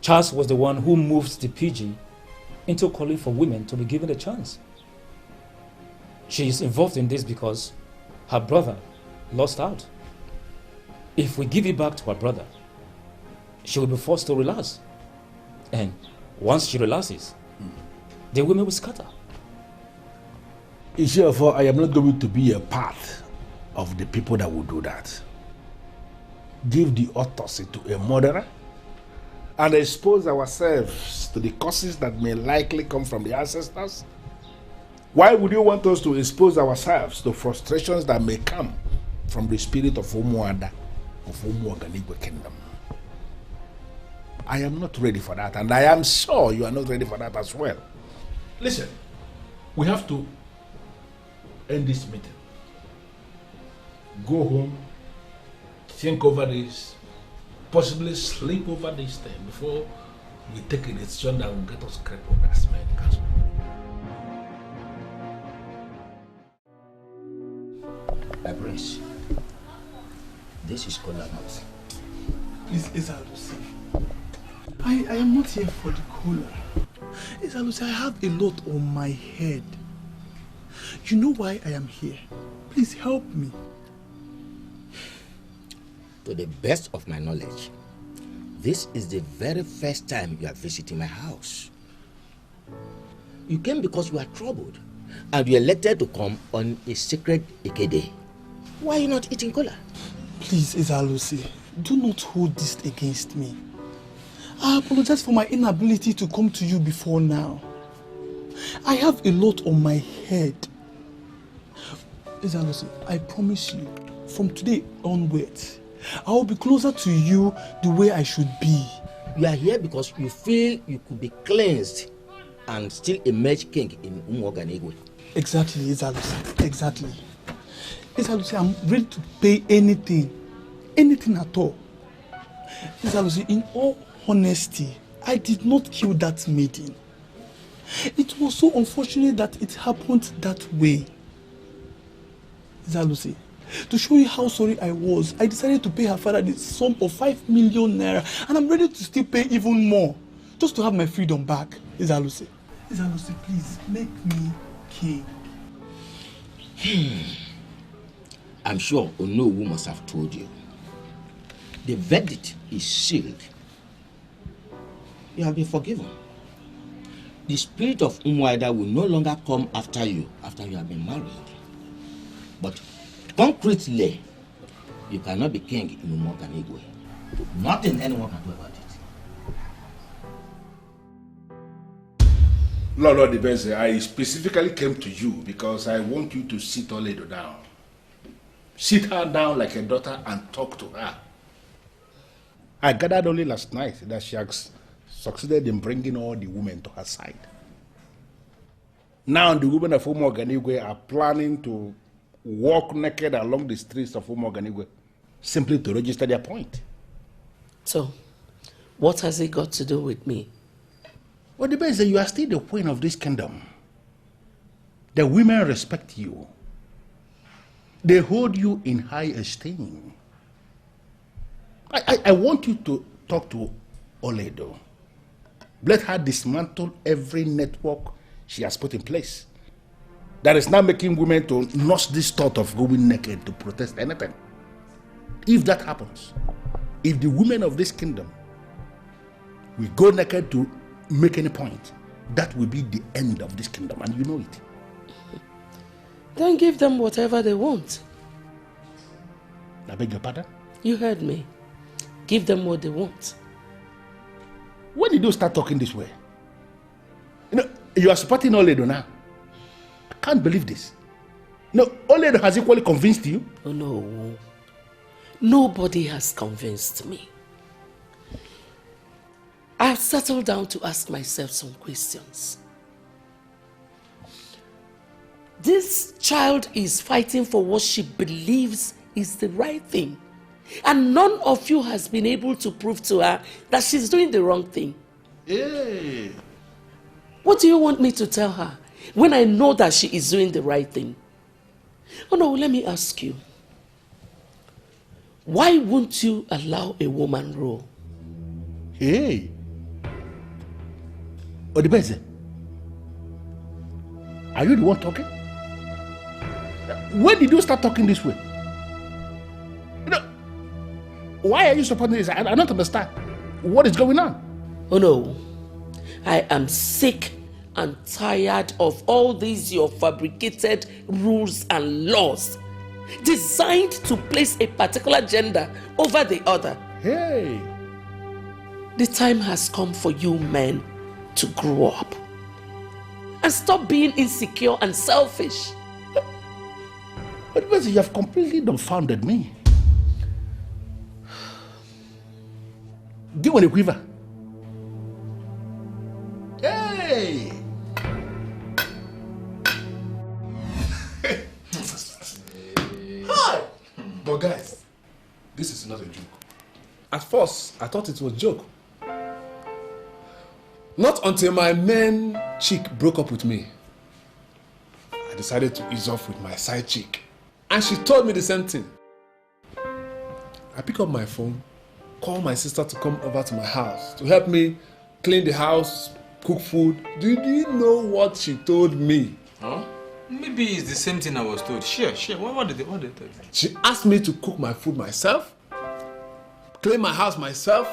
Charles was the one who moved the PG into calling for women to be given a chance. She is involved in this because her brother lost out. If we give it back to her brother, she will be forced to relax. And once she relaxes, the women will scatter. Therefore, I am not going to be a part of the people that will do that. Give the autopsy to a murderer and expose ourselves to the causes that may likely come from the ancestors? Why would you want us to expose ourselves to frustrations that may come from the spirit of Umuada, of Umuoganigwe kingdom? I am not ready for that, and I am sure you are not ready for that as well. Listen, we have to end this meeting. Go home, think over this, possibly sleep over this thing before we take a decision that will get us crippled as men. My prince, this is Kola Mouth. Please, Ezalusi. I am not here for the cola. Ezalusi, I have a lot on my head. You know why I am here. Please help me. To the best of my knowledge, this is the very first time you are visiting my house. You came because you are troubled, and you elected to come on a secret Ikede. Why are you not eating cola? Please, Ezalusi, do not hold this against me. I apologize for my inability to come to you before now. I have a lot on my head. Ezalusi, I promise you, from today onwards, I will be closer to you the way I should be. You are here because you feel you could be cleansed and still emerge king in Umuoganigwe. Exactly, Ezalusi. Exactly. Ezalusi, I'm ready to pay anything at all. Ezalusi, in all honesty, I did not kill that maiden. It was so unfortunate that it happened that way. Zalusi, to show you how sorry I was, I decided to pay her father the sum of 5 million naira, and I'm ready to still pay even more, just to have my freedom back. Zalusi, please, make me king. I'm sure Onowu must have told you. The verdict is sealed. You have been forgiven. The spirit of Umwaida will no longer come after you after you have been married. But concretely, you cannot be king in Umoganigwe. Nothing anyone can do about it. Lord Dibese, I specifically came to you because I want you to sit Oledo down. Sit her down like a daughter and talk to her. I gathered only last night that she has succeeded in bringing all the women to her side. Now the women of Umoganigwe are planning to walk naked along the streets of Umoganigwe simply to register their point. So, what has it got to do with me? Well, the best is that you are still the queen of this kingdom. The women respect you. They hold you in high esteem. I want you to talk to Oledo. Let her dismantle every network she has put in place that is now making women to nurse this thought of going naked to protest anything. If that happens, if the women of this kingdom will go naked to make any point, that will be the end of this kingdom, and you know it. Then give them whatever they want. I beg your pardon? You heard me. Give them what they want. When did you start talking this way? You know, you are supporting Oledo now. I can't believe this. No, Oledo has equally convinced you? Oh no. Nobody has convinced me. I've settled down to ask myself some questions. This child is fighting for what she believes is the right thing. And none of you has been able to prove to her that she's doing the wrong thing. Hey. What do you want me to tell her when I know that she is doing the right thing? Oh no, let me ask you. Why won't you allow a woman rule? Hey. Odibeze, are you the one talking? When did you start talking this way? You know, why are you supporting this? I don't understand. What is going on? Oh no, I am sick and tired of all these your fabricated rules and laws designed to place a particular gender over the other. Hey! The time has come for you men to grow up and stop being insecure and selfish. But you have completely dumbfounded me. Give me a quiver. Hey! Hi! But guys, this is not a joke. At first, I thought it was a joke. Not until my main chick broke up with me. I decided to ease off with my side chick. And she told me the same thing. I pick up my phone, call my sister to come over to my house to help me clean the house, cook food. Do you know what she told me? Huh? Maybe it's the same thing I was told. Share. What did they tell you? She asked me to cook my food myself, clean my house myself,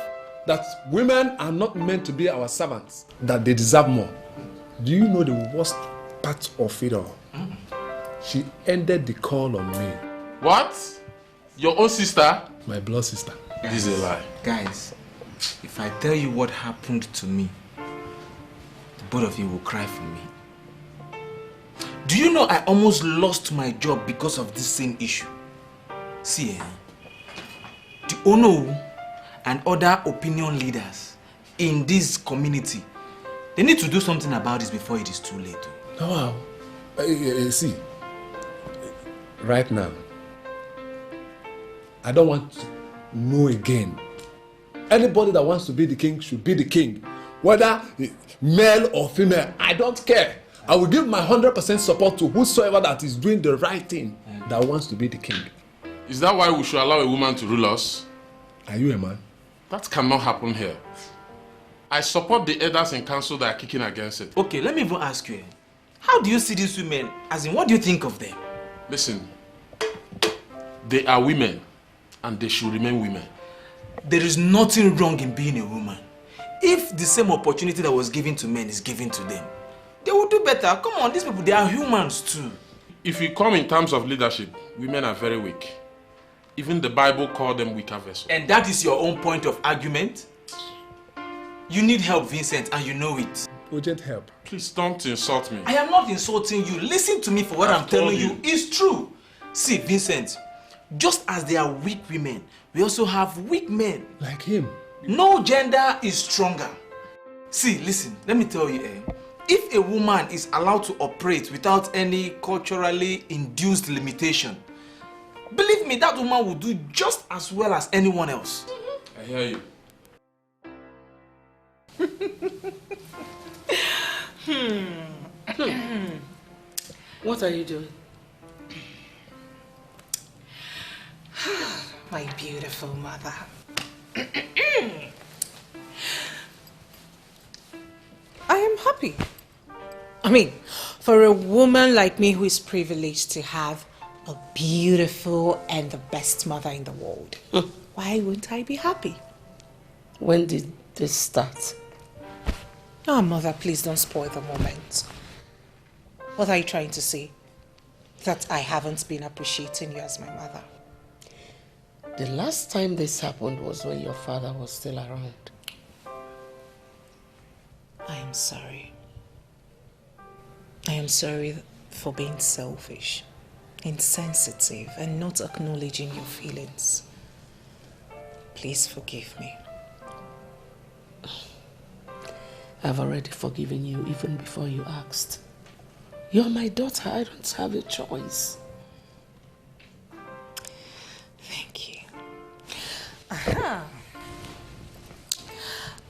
that women are not meant to be our servants, that they deserve more. Do you know the worst part of it all? She ended the call on me. What? Your own sister? My blood sister. This is a lie. Guys, if I tell you what happened to me, the both of you will cry for me. Do you know I almost lost my job because of this same issue? See, the Ono and other opinion leaders in this community, they need to do something about this before it is too late. Oh, wow. See, right now, I don't want to know again. Anybody that wants to be the king should be the king. Whether male or female, I don't care. I will give my 100% support to whosoever that is doing the right thing, that wants to be the king. Is that why we should allow a woman to rule us? Are you a man? That cannot happen here. I support the elders in council that are kicking against it. Okay, let me even ask you. How do you see these women? As in, what do you think of them? Listen, they are women and they should remain women. There is nothing wrong in being a woman. If the same opportunity that was given to men is given to them, they will do better. Come on, these people, they are humans too. If you come in terms of leadership, women are very weak. Even the Bible called them weaker vessels. And that is your own point of argument? You need help, Vincent, and you know it. Urgent help. Please don't insult me. I am not insulting you. Listen to me for what I'm telling you. It's true. See, Vincent, just as there are weak women, we also have weak men. Like him. No gender is stronger. See, listen, let me tell you, if a woman is allowed to operate without any culturally induced limitation, believe me, that woman will do just as well as anyone else. I hear you. What are you doing? My beautiful mother. I am happy. I mean, for a woman like me who is privileged to have a beautiful and the best mother in the world, why wouldn't I be happy? When did this start? Oh, mother, please don't spoil the moment. What are you trying to say? That I haven't been appreciating you as my mother? The last time this happened was when your father was still around. I am sorry. I am sorry for being selfish, insensitive, and not acknowledging your feelings. Please forgive me. I've already forgiven you even before you asked. You're my daughter. I don't have a choice. Thank you. Aha.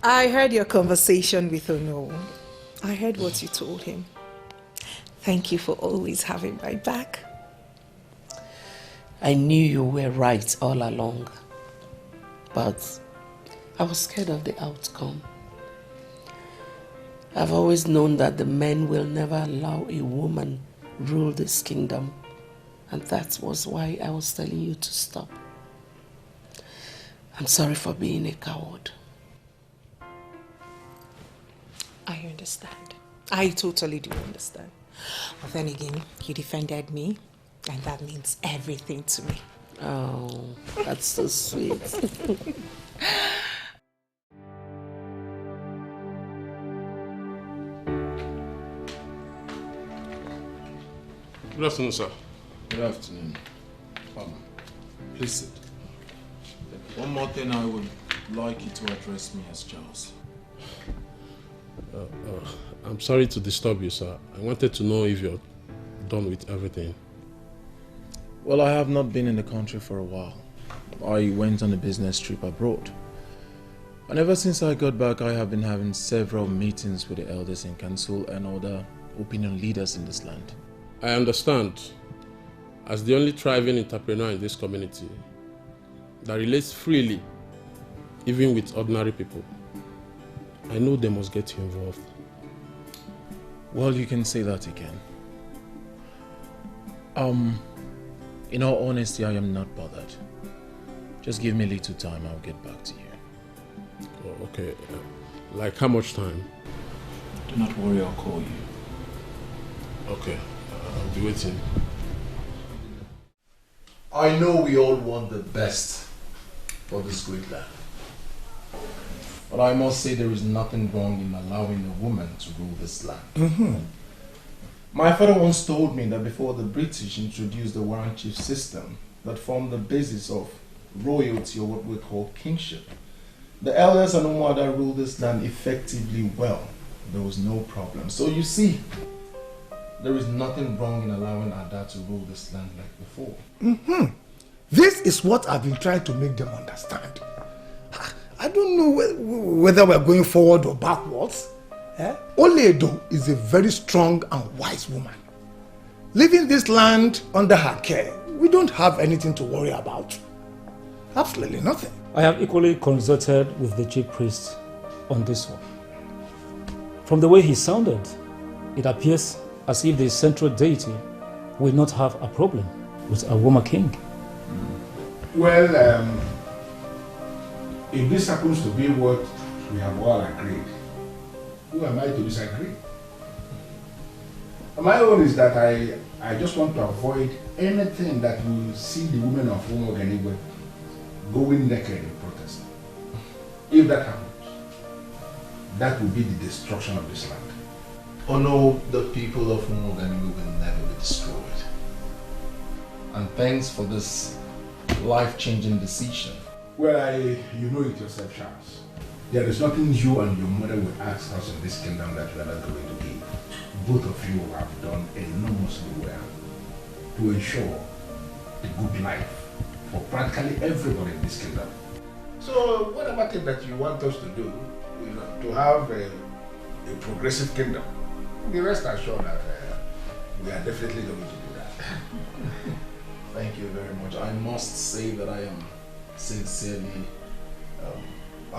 I heard your conversation with Ono. I heard what you told him. Thank you for always having my back. I knew you were right all along, but I was scared of the outcome. I've always known that the men will never allow a woman rule this kingdom, and that was why I was telling you to stop. I'm sorry for being a coward. I understand. I totally do understand. But then again, you defended me, and that means everything to me. Oh, that's so sweet. Good afternoon, sir. Good afternoon. Please sit. One more thing, I would like you to address me as Charles. I'm sorry to disturb you, sir. I wanted to know if you're done with everything. Well, I have not been in the country for a while. I went on a business trip abroad. And ever since I got back, I have been having several meetings with the elders in council and other opinion leaders in this land. I understand. As the only thriving entrepreneur in this community that relates freely, even with ordinary people, I know they must get you involved. Well, you can say that again. In all honesty, I am not bothered. Just give me a little time, I'll get back to you. Oh, okay. Like how much time? Do not worry, I'll call you. Okay. I'll be waiting. I know we all want the best for this great land. But I must say there is nothing wrong in allowing a woman to rule this land. My father once told me that before the British introduced the warrant chief system that formed the basis of royalty, or what we call kingship, the elders and Umuada ruled this land effectively well. There was no problem. So you see, there is nothing wrong in allowing Ada to rule this land like before. This is what I've been trying to make them understand. I don't know whether we're going forward or backwards. Oledo is a very strong and wise woman. Leaving this land under her care, we don't have anything to worry about. Absolutely nothing. I have equally consulted with the chief priest on this one. From the way he sounded, it appears as if the central deity will not have a problem with a woman king. Well, if this happens to be what we have all agreed, who am I to disagree? My own is that I just want to avoid anything that will see the women of Umoganiwe going naked in protest. If that happens, that will be the destruction of this land. Oh no, the people of Umoganiwe will never be destroyed. And thanks for this life-changing decision. Well, you know it yourself, Charles. There is nothing you and your mother will ask us in this kingdom that we are not going to give. Both of you have done enormously well to ensure a good life for practically everybody in this kingdom. So whatever thing that you want us to do, to have a progressive kingdom, be rest assured that we are definitely going to do that. Thank you very much. I must say that I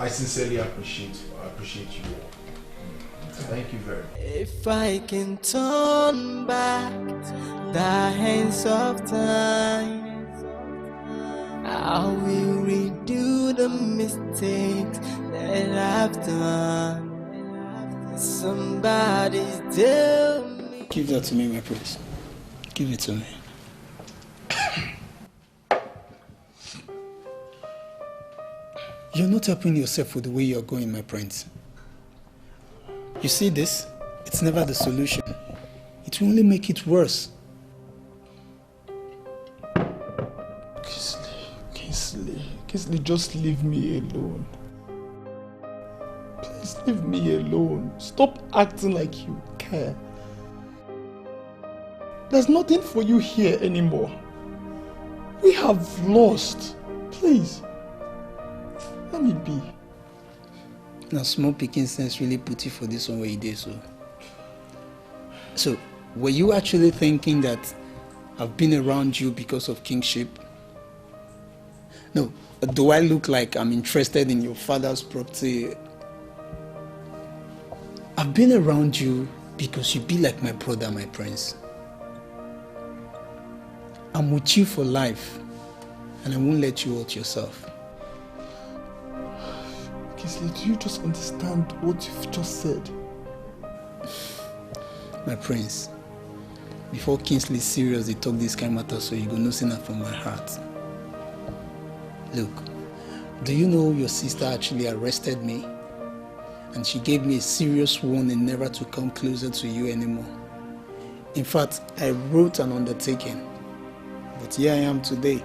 sincerely appreciate you all. Thank you very much. If I can turn back the hands of time, I will redo the mistakes that I've done. Somebody tell me. Give that to me, my prince. Give it to me. You're not helping yourself with the way you're going, my prince. You see this? It's never the solution. It will only make it worse. Kingsley, just leave me alone. Please leave me alone. Stop acting like you care. There's nothing for you here anymore. We have lost. Please. Let me be. Now, small picking sense really put you for this one where you did so. Were you actually thinking that I've been around you because of kingship? No. Do I look like I'm interested in your father's property? I've been around you because you be like my brother, my prince. I'm with you for life, and I won't let you hurt yourself. Kingsley, do you just understand what you've just said? My prince, before Kingsley serious, they talk this kind of matter, so you go nothing that from my heart. Look, do you know your sister actually arrested me? And she gave me a serious warning never to come closer to you anymore. In fact, I wrote an undertaking. But here I am today.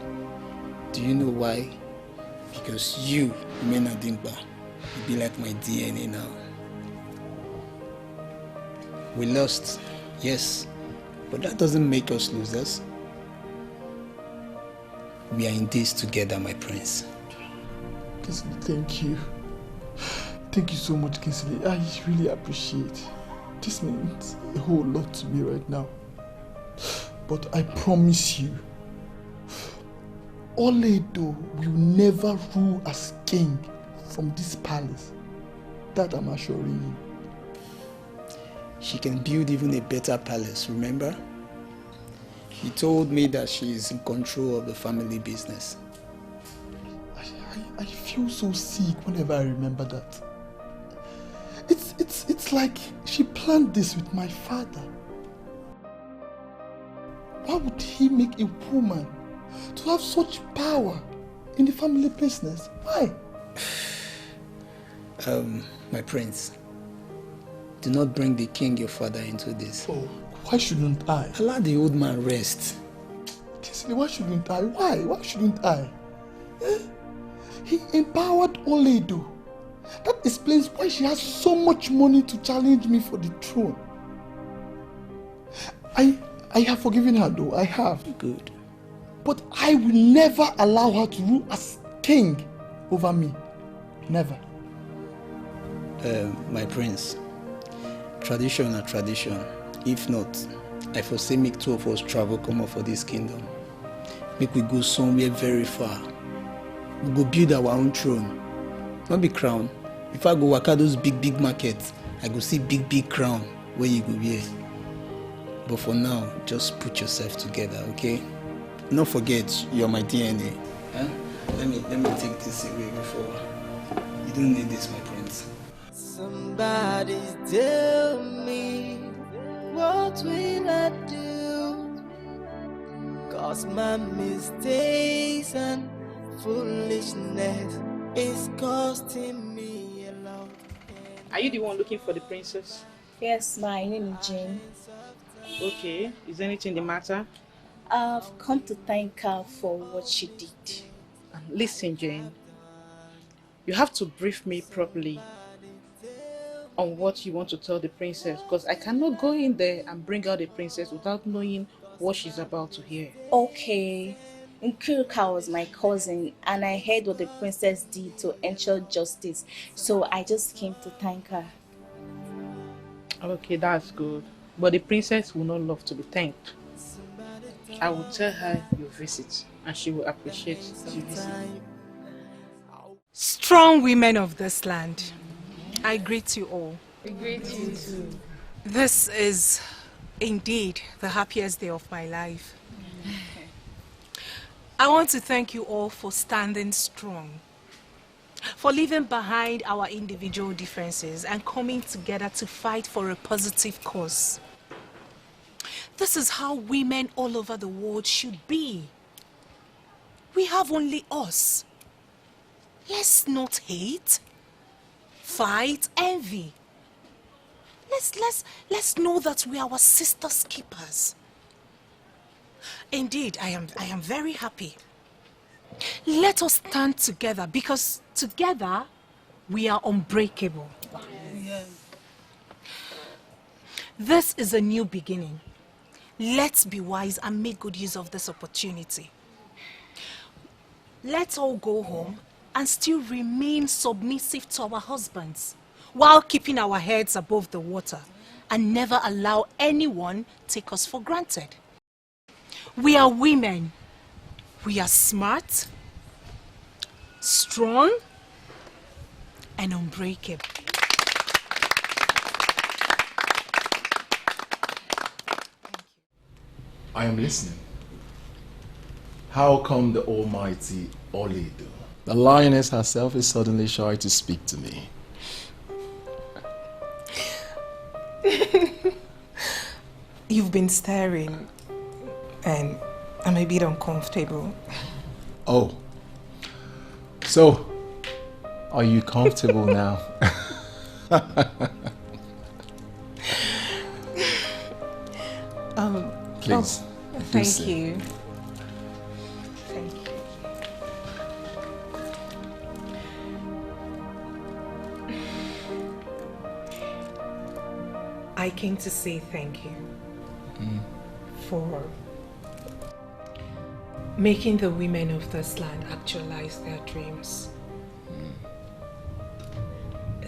Do you know why? Because you, Mena Dimba, you be like my DNA now. We lost, yes, but that doesn't make us losers. We are in this together, my prince. Kingsley, thank you. Thank you so much, Kingsley. I really appreciate. This means a whole lot to me right now. But I promise you, Oledo will never rule as king from this palace. That I'm assuring you. She can build even a better palace, remember? She told me that she is in control of the family business. I feel so sick whenever I remember that. It's like she planned this with my father. Why would he make a woman to have such power in the family business? Why? My prince, do not bring the king, your father, into this. Oh, why shouldn't I? Allow the old man rest. Kingsley, why shouldn't I? Why? Why shouldn't I? He empowered Oledo. That explains why she has so much money to challenge me for the throne. I have forgiven her though, I have. Good. But I will never allow her to rule as king over me. Never. My prince, tradition na tradition. If not, I foresee make two of us travel come up for this kingdom. Make we go somewhere very far. We go build our own throne. Not be crown. If I go waka those big markets, I go see big crown where you go wear. But for now, just put yourself together, okay? Don't forget, you're my DNA. Huh? Let me take this away before. You don't need this, my prince. Somebody tell me, what will I do? 'Cause my mistakes and foolishness is costing me a lot. Are you the one looking for the princess? Yes, my name is Jane. Okay, is anything the matter? I've come to thank her for what she did. Listen, Jane. You have to brief me properly on what you want to tell the princess, because I cannot go in there and bring out the princess without knowing what she's about to hear. Okay. Nkirka was my cousin, and I heard what the princess did to ensure justice, so I just came to thank her. Okay, that's good. But the princess will not love to be thanked. I will tell her your visit, and she will appreciate the visit. Strong women of this land, I greet you all. We greet you too. This is indeed the happiest day of my life. I want to thank you all for standing strong, for leaving behind our individual differences and coming together to fight for a positive cause. This is how women all over the world should be. We have only us. Let's not hate, fight, envy. Let's know that we are our sisters' keepers. Indeed, I am very happy. Let us stand together, because together we are unbreakable. Yes. This is a new beginning. Let's be wise and make good use of this opportunity. Let's all go home and still remain submissive to our husbands while keeping our heads above the water and never allow anyone take us for granted. We are women. We are smart, strong, and unbreakable. I am listening. How come the almighty Olido, the lioness herself, is suddenly shy to speak to me? You've been staring, and I'm a bit uncomfortable. Oh. So, are you comfortable now? Please. Thank you. Thank you. I came to say thank you for making the women of this land actualize their dreams.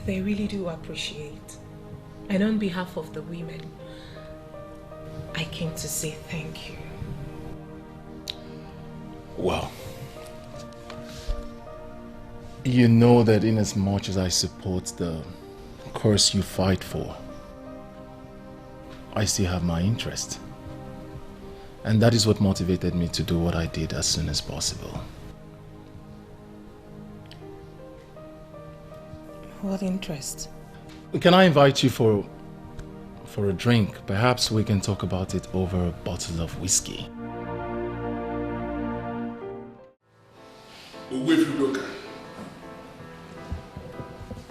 They really do appreciate. And on behalf of the women, I came to say thank you. Well, you know that in as much as I support the cause you fight for, I still have my interest. And that is what motivated me to do what I did as soon as possible. What interest? Can I invite you for a drink? Perhaps we can talk about it over a bottle of whiskey. Uwefudoka,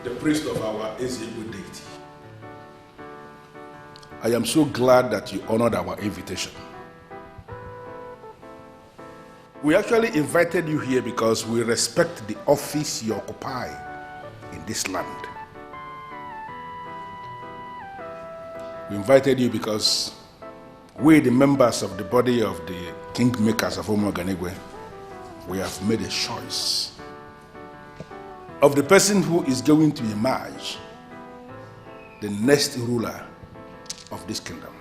the priest of our Ezebo deity. I am so glad that you honored our invitation. We actually invited you here because we respect the office you occupy in this land. We invited you because we, the members of the body of the kingmakers of Omoganegwe, we have made a choice. of the person who is going to emerge the next ruler of this kingdom.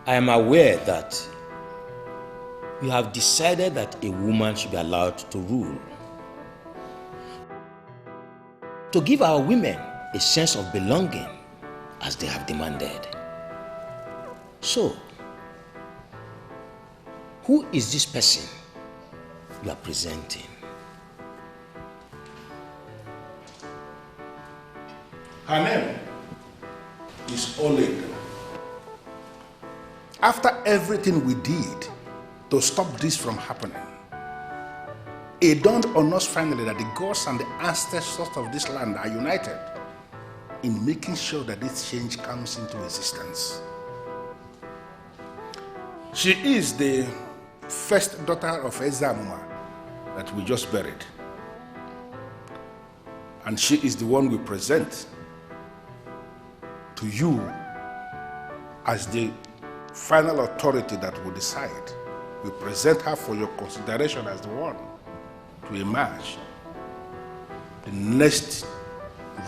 I am aware that you have decided that a woman should be allowed to rule. To give our women a sense of belonging as they have demanded. So, who is this person you are presenting? Her name is Oleg. After everything we did to stop this from happening, it dawned on us finally that the gods and the ancestors of this land are united in making sure that this change comes into existence. She is the first daughter of Ezamuma that we just buried. And she is the one we present to you as the final authority that will decide. We present her for your consideration as the one to emerge the next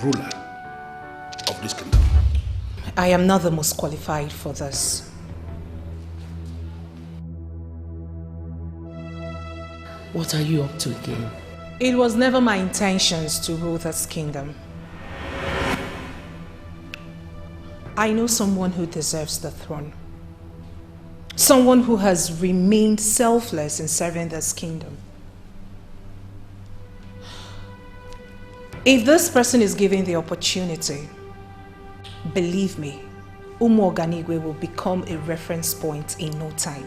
ruler of this kingdom. I am not the most qualified for this. What are you up to again? It was never my intentions to rule this kingdom. I know someone who deserves the throne. Someone who has remained selfless in serving this kingdom. If this person is given the opportunity, believe me, Umu Oganigwe will become a reference point in no time.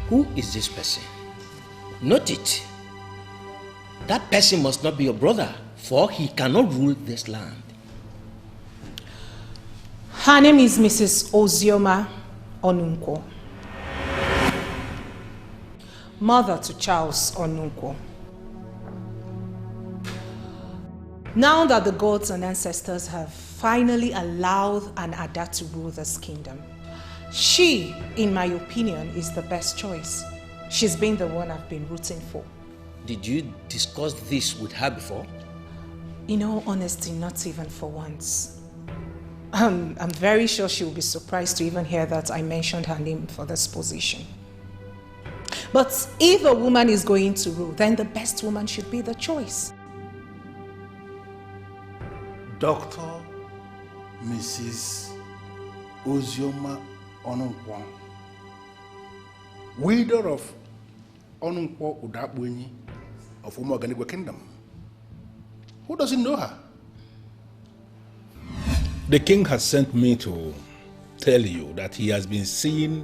Who is this person? Note it. That person must not be your brother, for he cannot rule this land. Her name is Mrs. Ozioma Onunkwo, mother to Charles Onunkwo. Now that the gods and ancestors have finally allowed an Ada to rule this kingdom, she, in my opinion, is the best choice. She's been the one I've been rooting for. Did you discuss this with her before? In all honesty, not even for once. I'm very sure she will be surprised to even hear that I mentioned her name for this position. But if a woman is going to rule, then the best woman should be the choice. Dr. Mrs. Ozioma Onunkwo, widow of Onunkwo Udakwenyi of Umu Oganigwe Kingdom. Who doesn't know her? The king has sent me to tell you that he has been seeing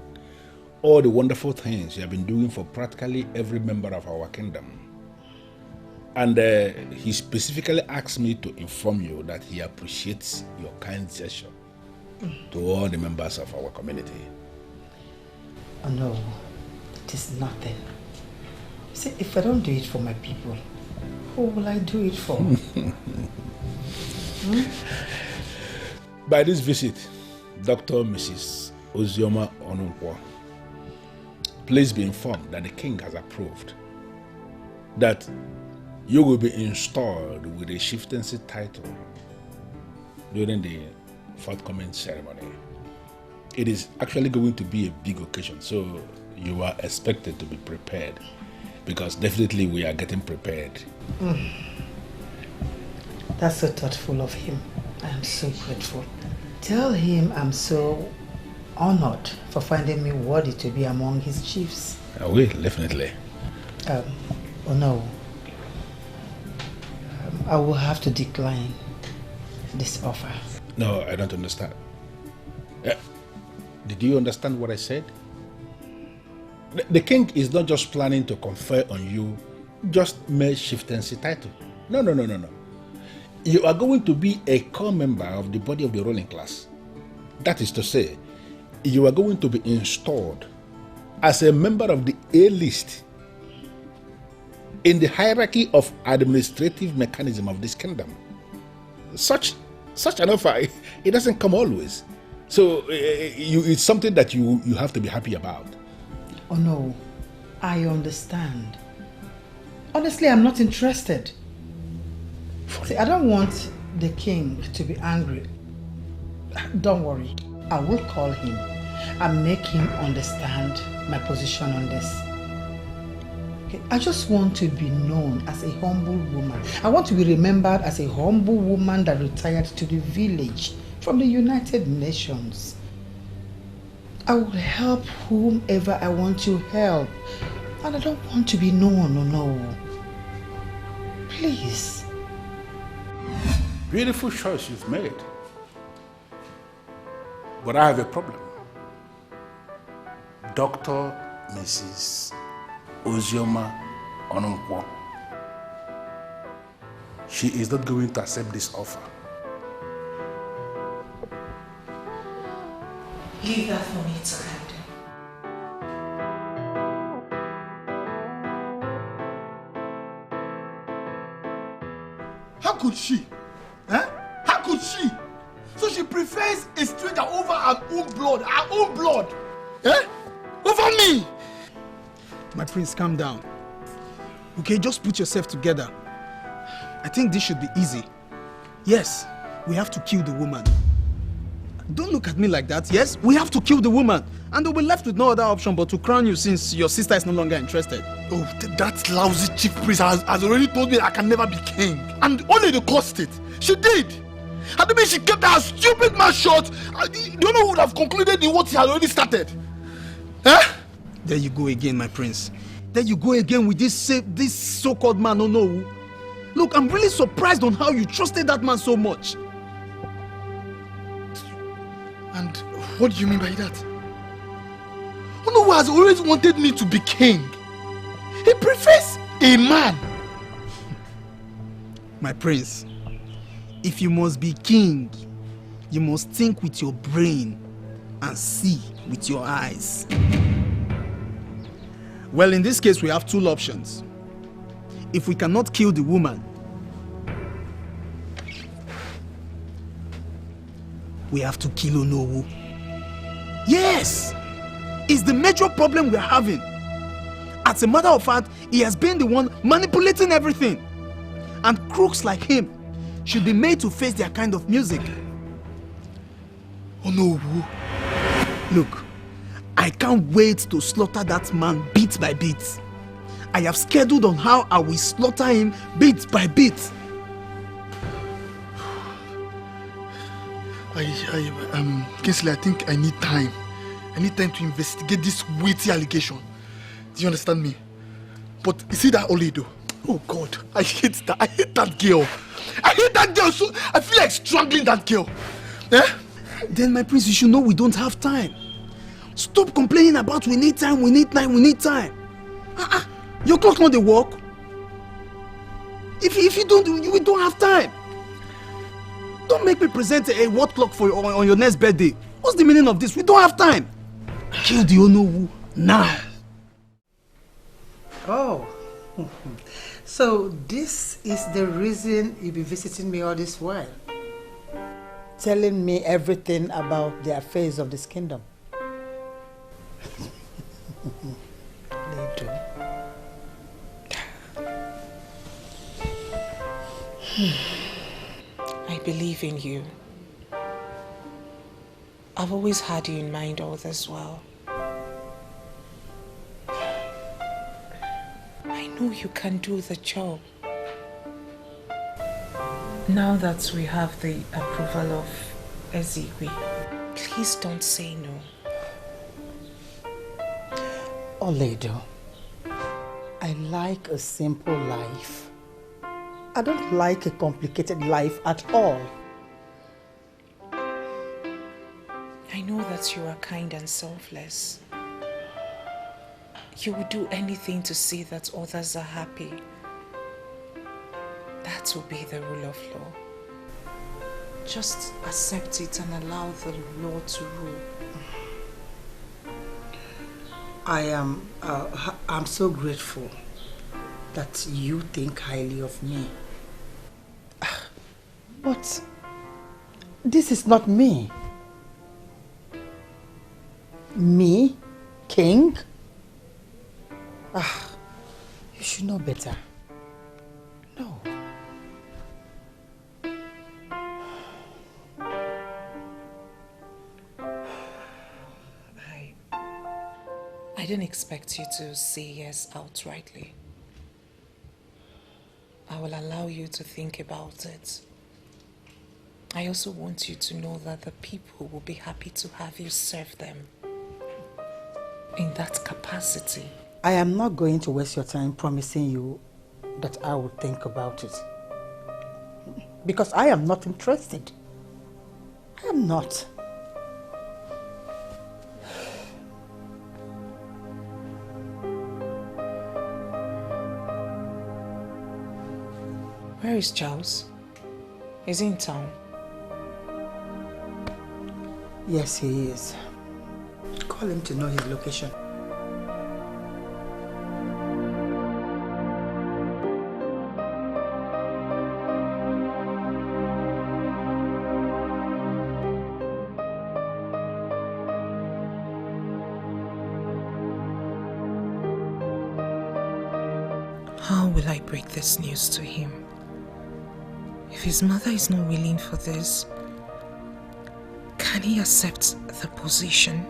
all the wonderful things you have been doing for practically every member of our kingdom. And he specifically asked me to inform you that he appreciates your kind gesture to all the members of our community. Oh no, it is nothing. See, if I don't do it for my people, who will I do it for? By this visit, Dr. Mrs. Ozioma Onunkwo, please be informed that the king has approved that you will be installed with a chieftaincy title during the forthcoming ceremony. It is actually going to be a big occasion, so you are expected to be prepared, because definitely we are getting prepared. That's so thoughtful of him. I am so grateful. Tell him I'm so honored for finding me worthy to be among his chiefs. I will, definitely. Oh no. I will have to decline this offer. No, I don't understand. Did you understand what I said? The king is not just planning to confer on you just mere chieftaincy title. No. You are going to be a core member of the body of the ruling class. That is to say, you are going to be installed as a member of the A-list in the hierarchy of administrative mechanism of this kingdom. Such an offer, it doesn't come always. So it's something that you have to be happy about. Oh no, I understand. Honestly, I'm not interested. See, I don't want the king to be angry. Don't worry. I will call him and make him understand my position on this. Okay, I just want to be known as a humble woman. I want to be remembered as a humble woman that retired to the village from the United Nations. I will help whomever I want to help. And I don't want to be known, no. Please. Beautiful choice you've made. But I have a problem. Dr. Mrs. Ozioma Onunkwo. She is not going to accept this offer. Leave that for me to handle. How could she? How could she? So she prefers a stranger over her own blood, over me! My prince, calm down. Okay, just put yourself together. I think this should be easy. Yes, we have to kill the woman. Don't look at me like that. Yes, we have to kill the woman. And we'll be left with no other option but to crown you since your sister is no longer interested. Oh, that lousy chief priest has already told me I can never be king. And only the cost it. She did. I mean, she kept her stupid mouth shut. You don't know who would have concluded in what he had already started. There you go again, my prince. There you go again with this so-called man. No. Look, I'm really surprised on how you trusted that man so much. And what do you mean by that? Onowu has always wanted me to be king. He prefers a man. My prince, if you must be king, you must think with your brain and see with your eyes. Well, in this case, we have two options. If we cannot kill the woman, we have to kill Onowu. Yes! It's the major problem we're having. As a matter of fact, he has been the one manipulating everything. And crooks like him should be made to face their kind of music. Onowu. Look, I can't wait to slaughter that man bit by bit. I have scheduled on how I will slaughter him bit by bit. Kingsley, I think I need time. I need time to investigate this weighty allegation. Do you understand me? But you see that Oledo? Oh God, I hate that. I hate that girl. I hate that girl. So I feel like strangling that girl. Then, my prince, you should know we don't have time. Stop complaining about we need time, we need time. Your clock not the work. If you don't, we don't have time. Don't make me present a what clock for on your next birthday. What's the meaning of this? We don't have time. Kill the Onowu now. Oh, so this is the reason you've been visiting me all this while? Telling me everything about the affairs of this kingdom. They do. I believe in you. I've always had you in mind all this while. I know you can do the job. Now that we have the approval of Ezigwe, please don't say no. Oledo, I like a simple life. I don't like a complicated life at all. I know that you are kind and selfless. You will do anything to see that others are happy. That will be the rule of law. Just accept it and allow the law to rule. I'm so grateful that you think highly of me. But this is not me. Me, king? You should know better. No. I didn't expect you to say yes outrightly. I will allow you to think about it. I also want you to know that the people will be happy to have you serve them in that capacity. I am not going to waste your time promising you that I will think about it. Because I am not interested. I am not. Where is Charles? Is he in town? Yes, he is. Call him to know his location. How will I break this news to him? If his mother is not willing for this, can he accept the position?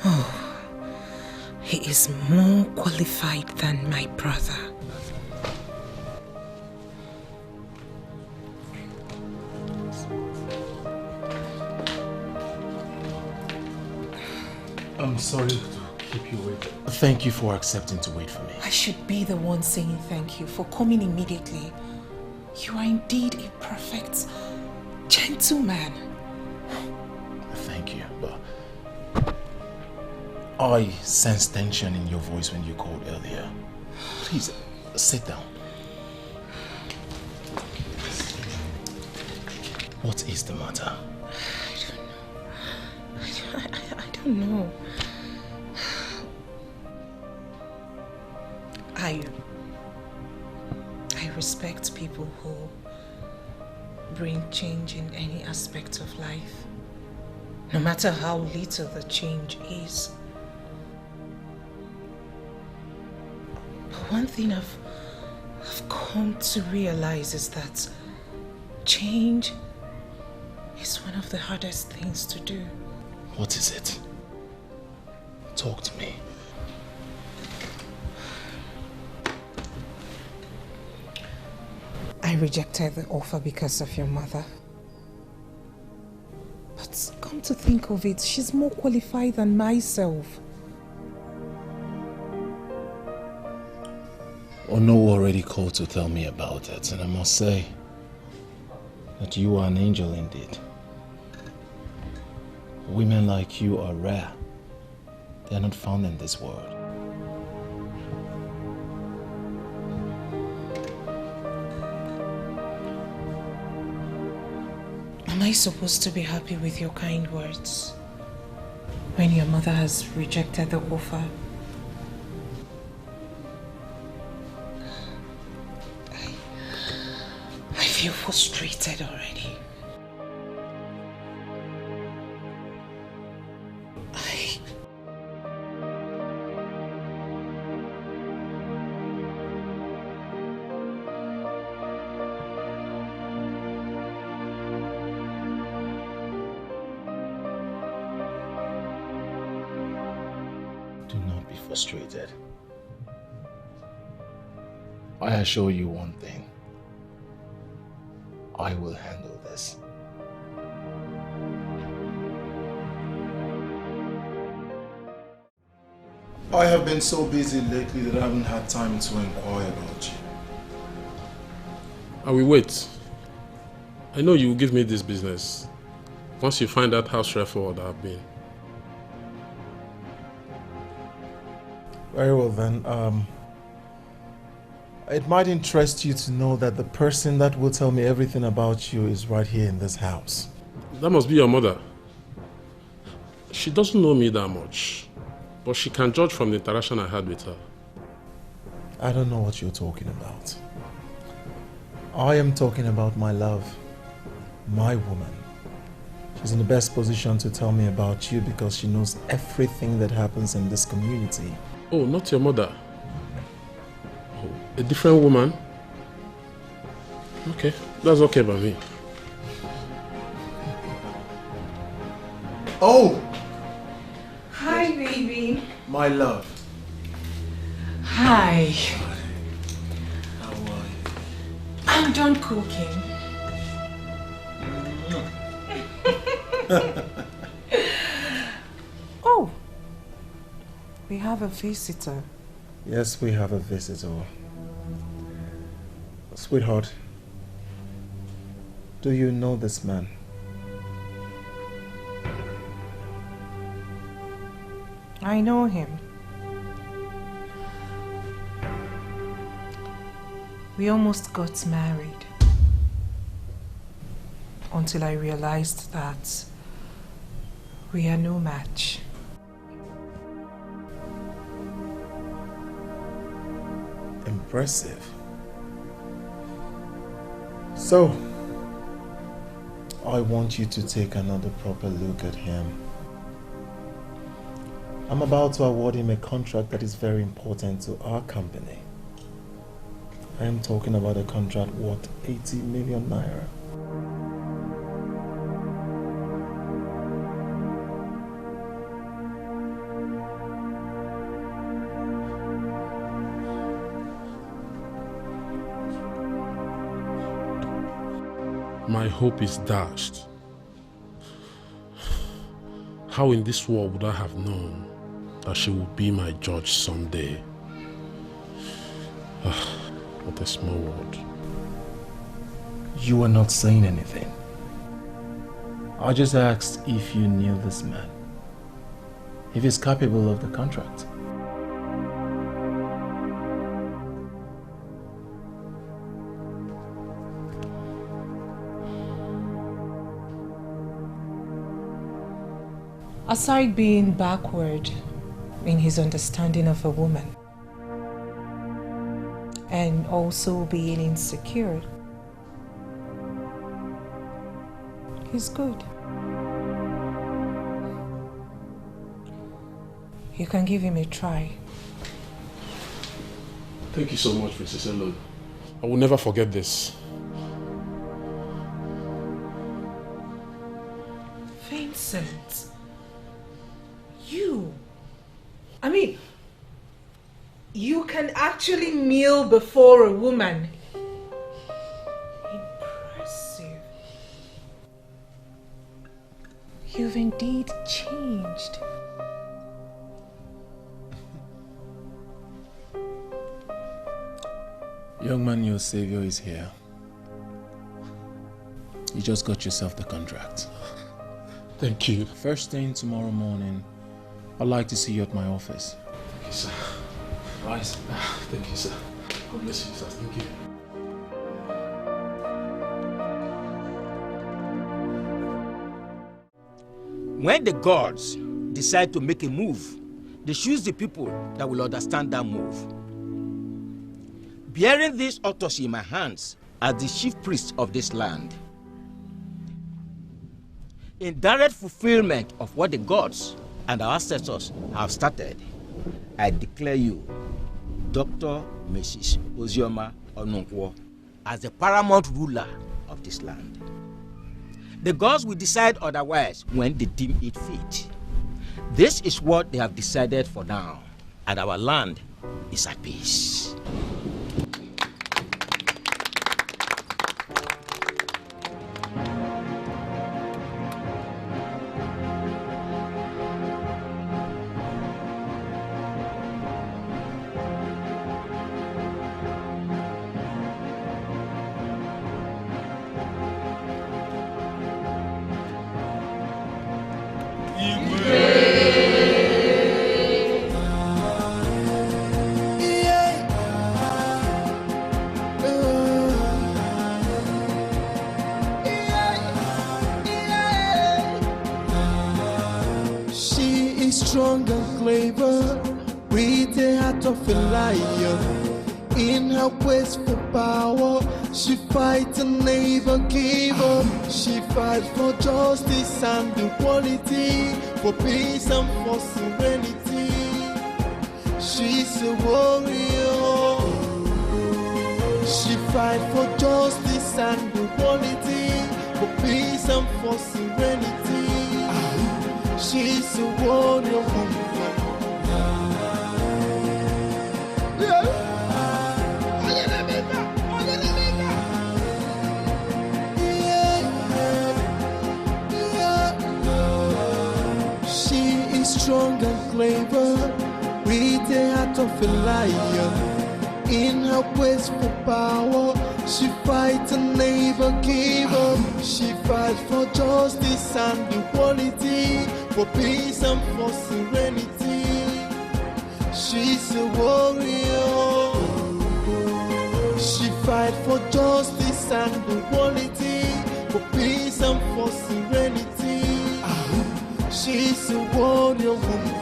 Oh, he is more qualified than my brother. I'm sorry to keep you waiting. Thank you for accepting to wait for me. I should be the one saying thank you for coming immediately. You are indeed a perfect gentleman. Thank you, but I sensed tension in your voice when you called earlier. Please, sit down. What is the matter? I don't know. I respect people who bring change in any aspect of life, no matter how little the change is. But one thing I've come to realize is that change is one of the hardest things to do. What is it? Talk to me. I rejected the offer because of your mother. But come to think of it, she's more qualified than myself. Ono already called to tell me about it, and I must say that you are an angel indeed. Women like you are rare. They are not found in this world. Am I supposed to be happy with your kind words when your mother has rejected the offer? I feel frustrated already. Frustrated. I assure you one thing. I will handle this. I have been so busy lately that I haven't had time to inquire about you. I will wait. I know you will give me this business once you find out how straightforward I have been. Very well then, it might interest you to know that the person that will tell me everything about you is right here in this house. That must be your mother. She doesn't know me that much, but she can judge from the interaction I had with her. I don't know what you're talking about. I am talking about my love, my woman. She's in the best position to tell me about you because she knows everything that happens in this community. Oh, not your mother. Oh, a different woman? Okay, that's okay by me. Oh! Hi, baby. My love. Hi. How are you? I'm done cooking. Oh, we have a visitor. Yes, we have a visitor. Sweetheart, do you know this man? I know him. We almost got married until I realized that we are no match. Impressive. So, I want you to take another proper look at him. I'm about to award him a contract that is very important to our company. I am talking about a contract worth 80 million naira. My hope is dashed. How in this world would I have known that she would be my judge someday? What a small world. You are not saying anything. I just asked if you knew this man. If he's capable of the contract. Aside being backward in his understanding of a woman and also being insecure, he's good. You can give him a try. Thank you so much, Mrs. Elon. I will never forget this. Vincent. You can actually kneel before a woman. Impressive. You've indeed changed. Young man, your savior is here. You just got yourself the contract. Thank you. First thing tomorrow morning, I'd like to see you at my office. Thank you, sir. Rise. Thank you, sir. God bless you, sir. Thank you. When the gods decide to make a move, they choose the people that will understand that move. Bearing this autopsy in my hands as the chief priest of this land, in direct fulfillment of what the gods and our ancestors have started, I declare you, Dr. Mrs. Ozioma Onunkwo, as the paramount ruler of this land. The gods will decide otherwise when they deem it fit. This is what they have decided for now, and our land is at peace. Strong and clever, with the heart of a lion. In her quest for power, she fights and never give up. She fights for justice and equality, for peace and for serenity. She's a warrior. She fight for justice and equality, for peace and for serenity. She's a warrior woman. She is strong and clever, with the heart of a lion. In her quest for power, she fights and never give up. She fights for justice and equality, for peace and for serenity. She's a warrior. She fights for justice and equality, for peace and for serenity. She's a warrior woman.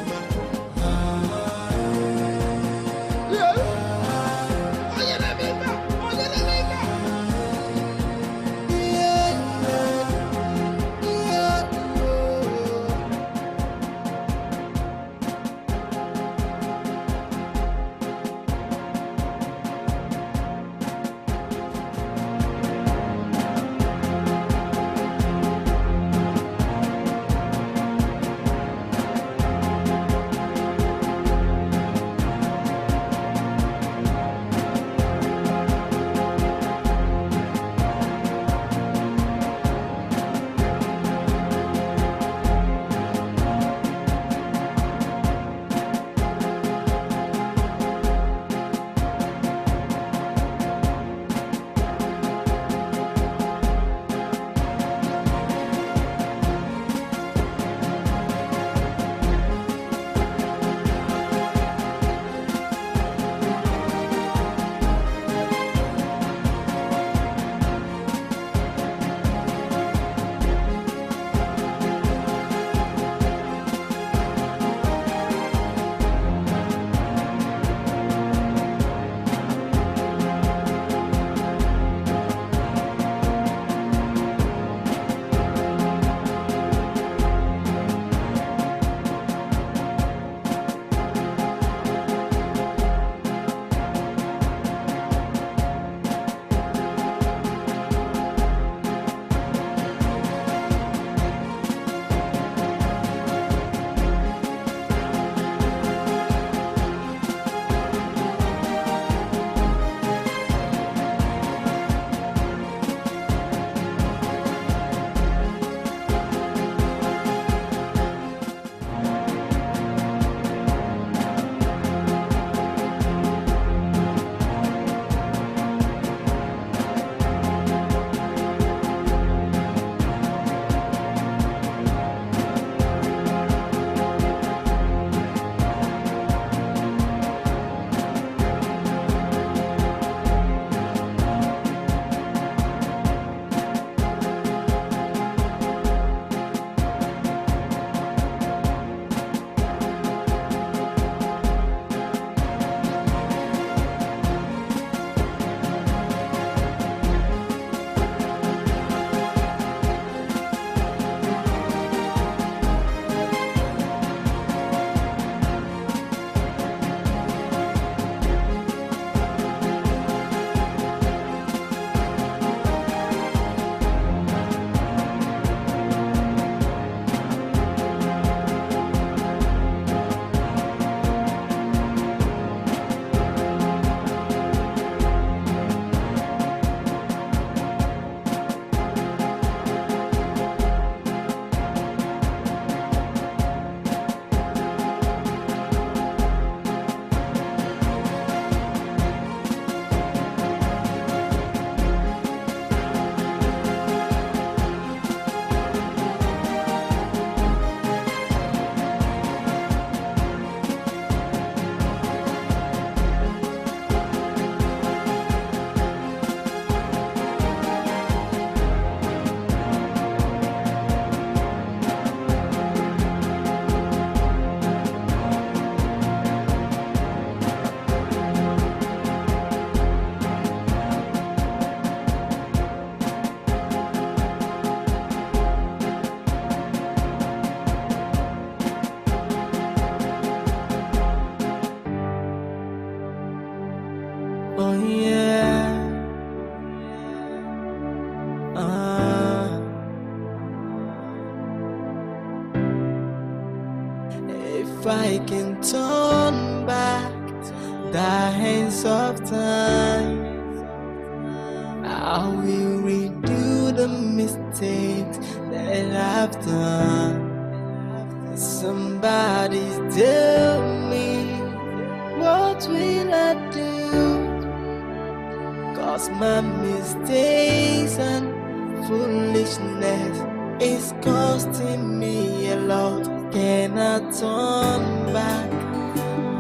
I can turn back the hands of time, I will redo the mistakes that I've done. Somebody tell me, what will I do? 'Cause my mistakes and foolishness is costing me a lot. Can I turn back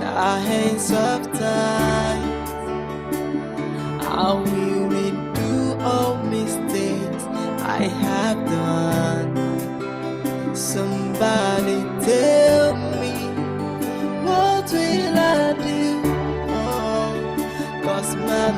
the hands of time? I will redo all mistakes I have done. Somebody tell me, what will I do? Oh, 'cause my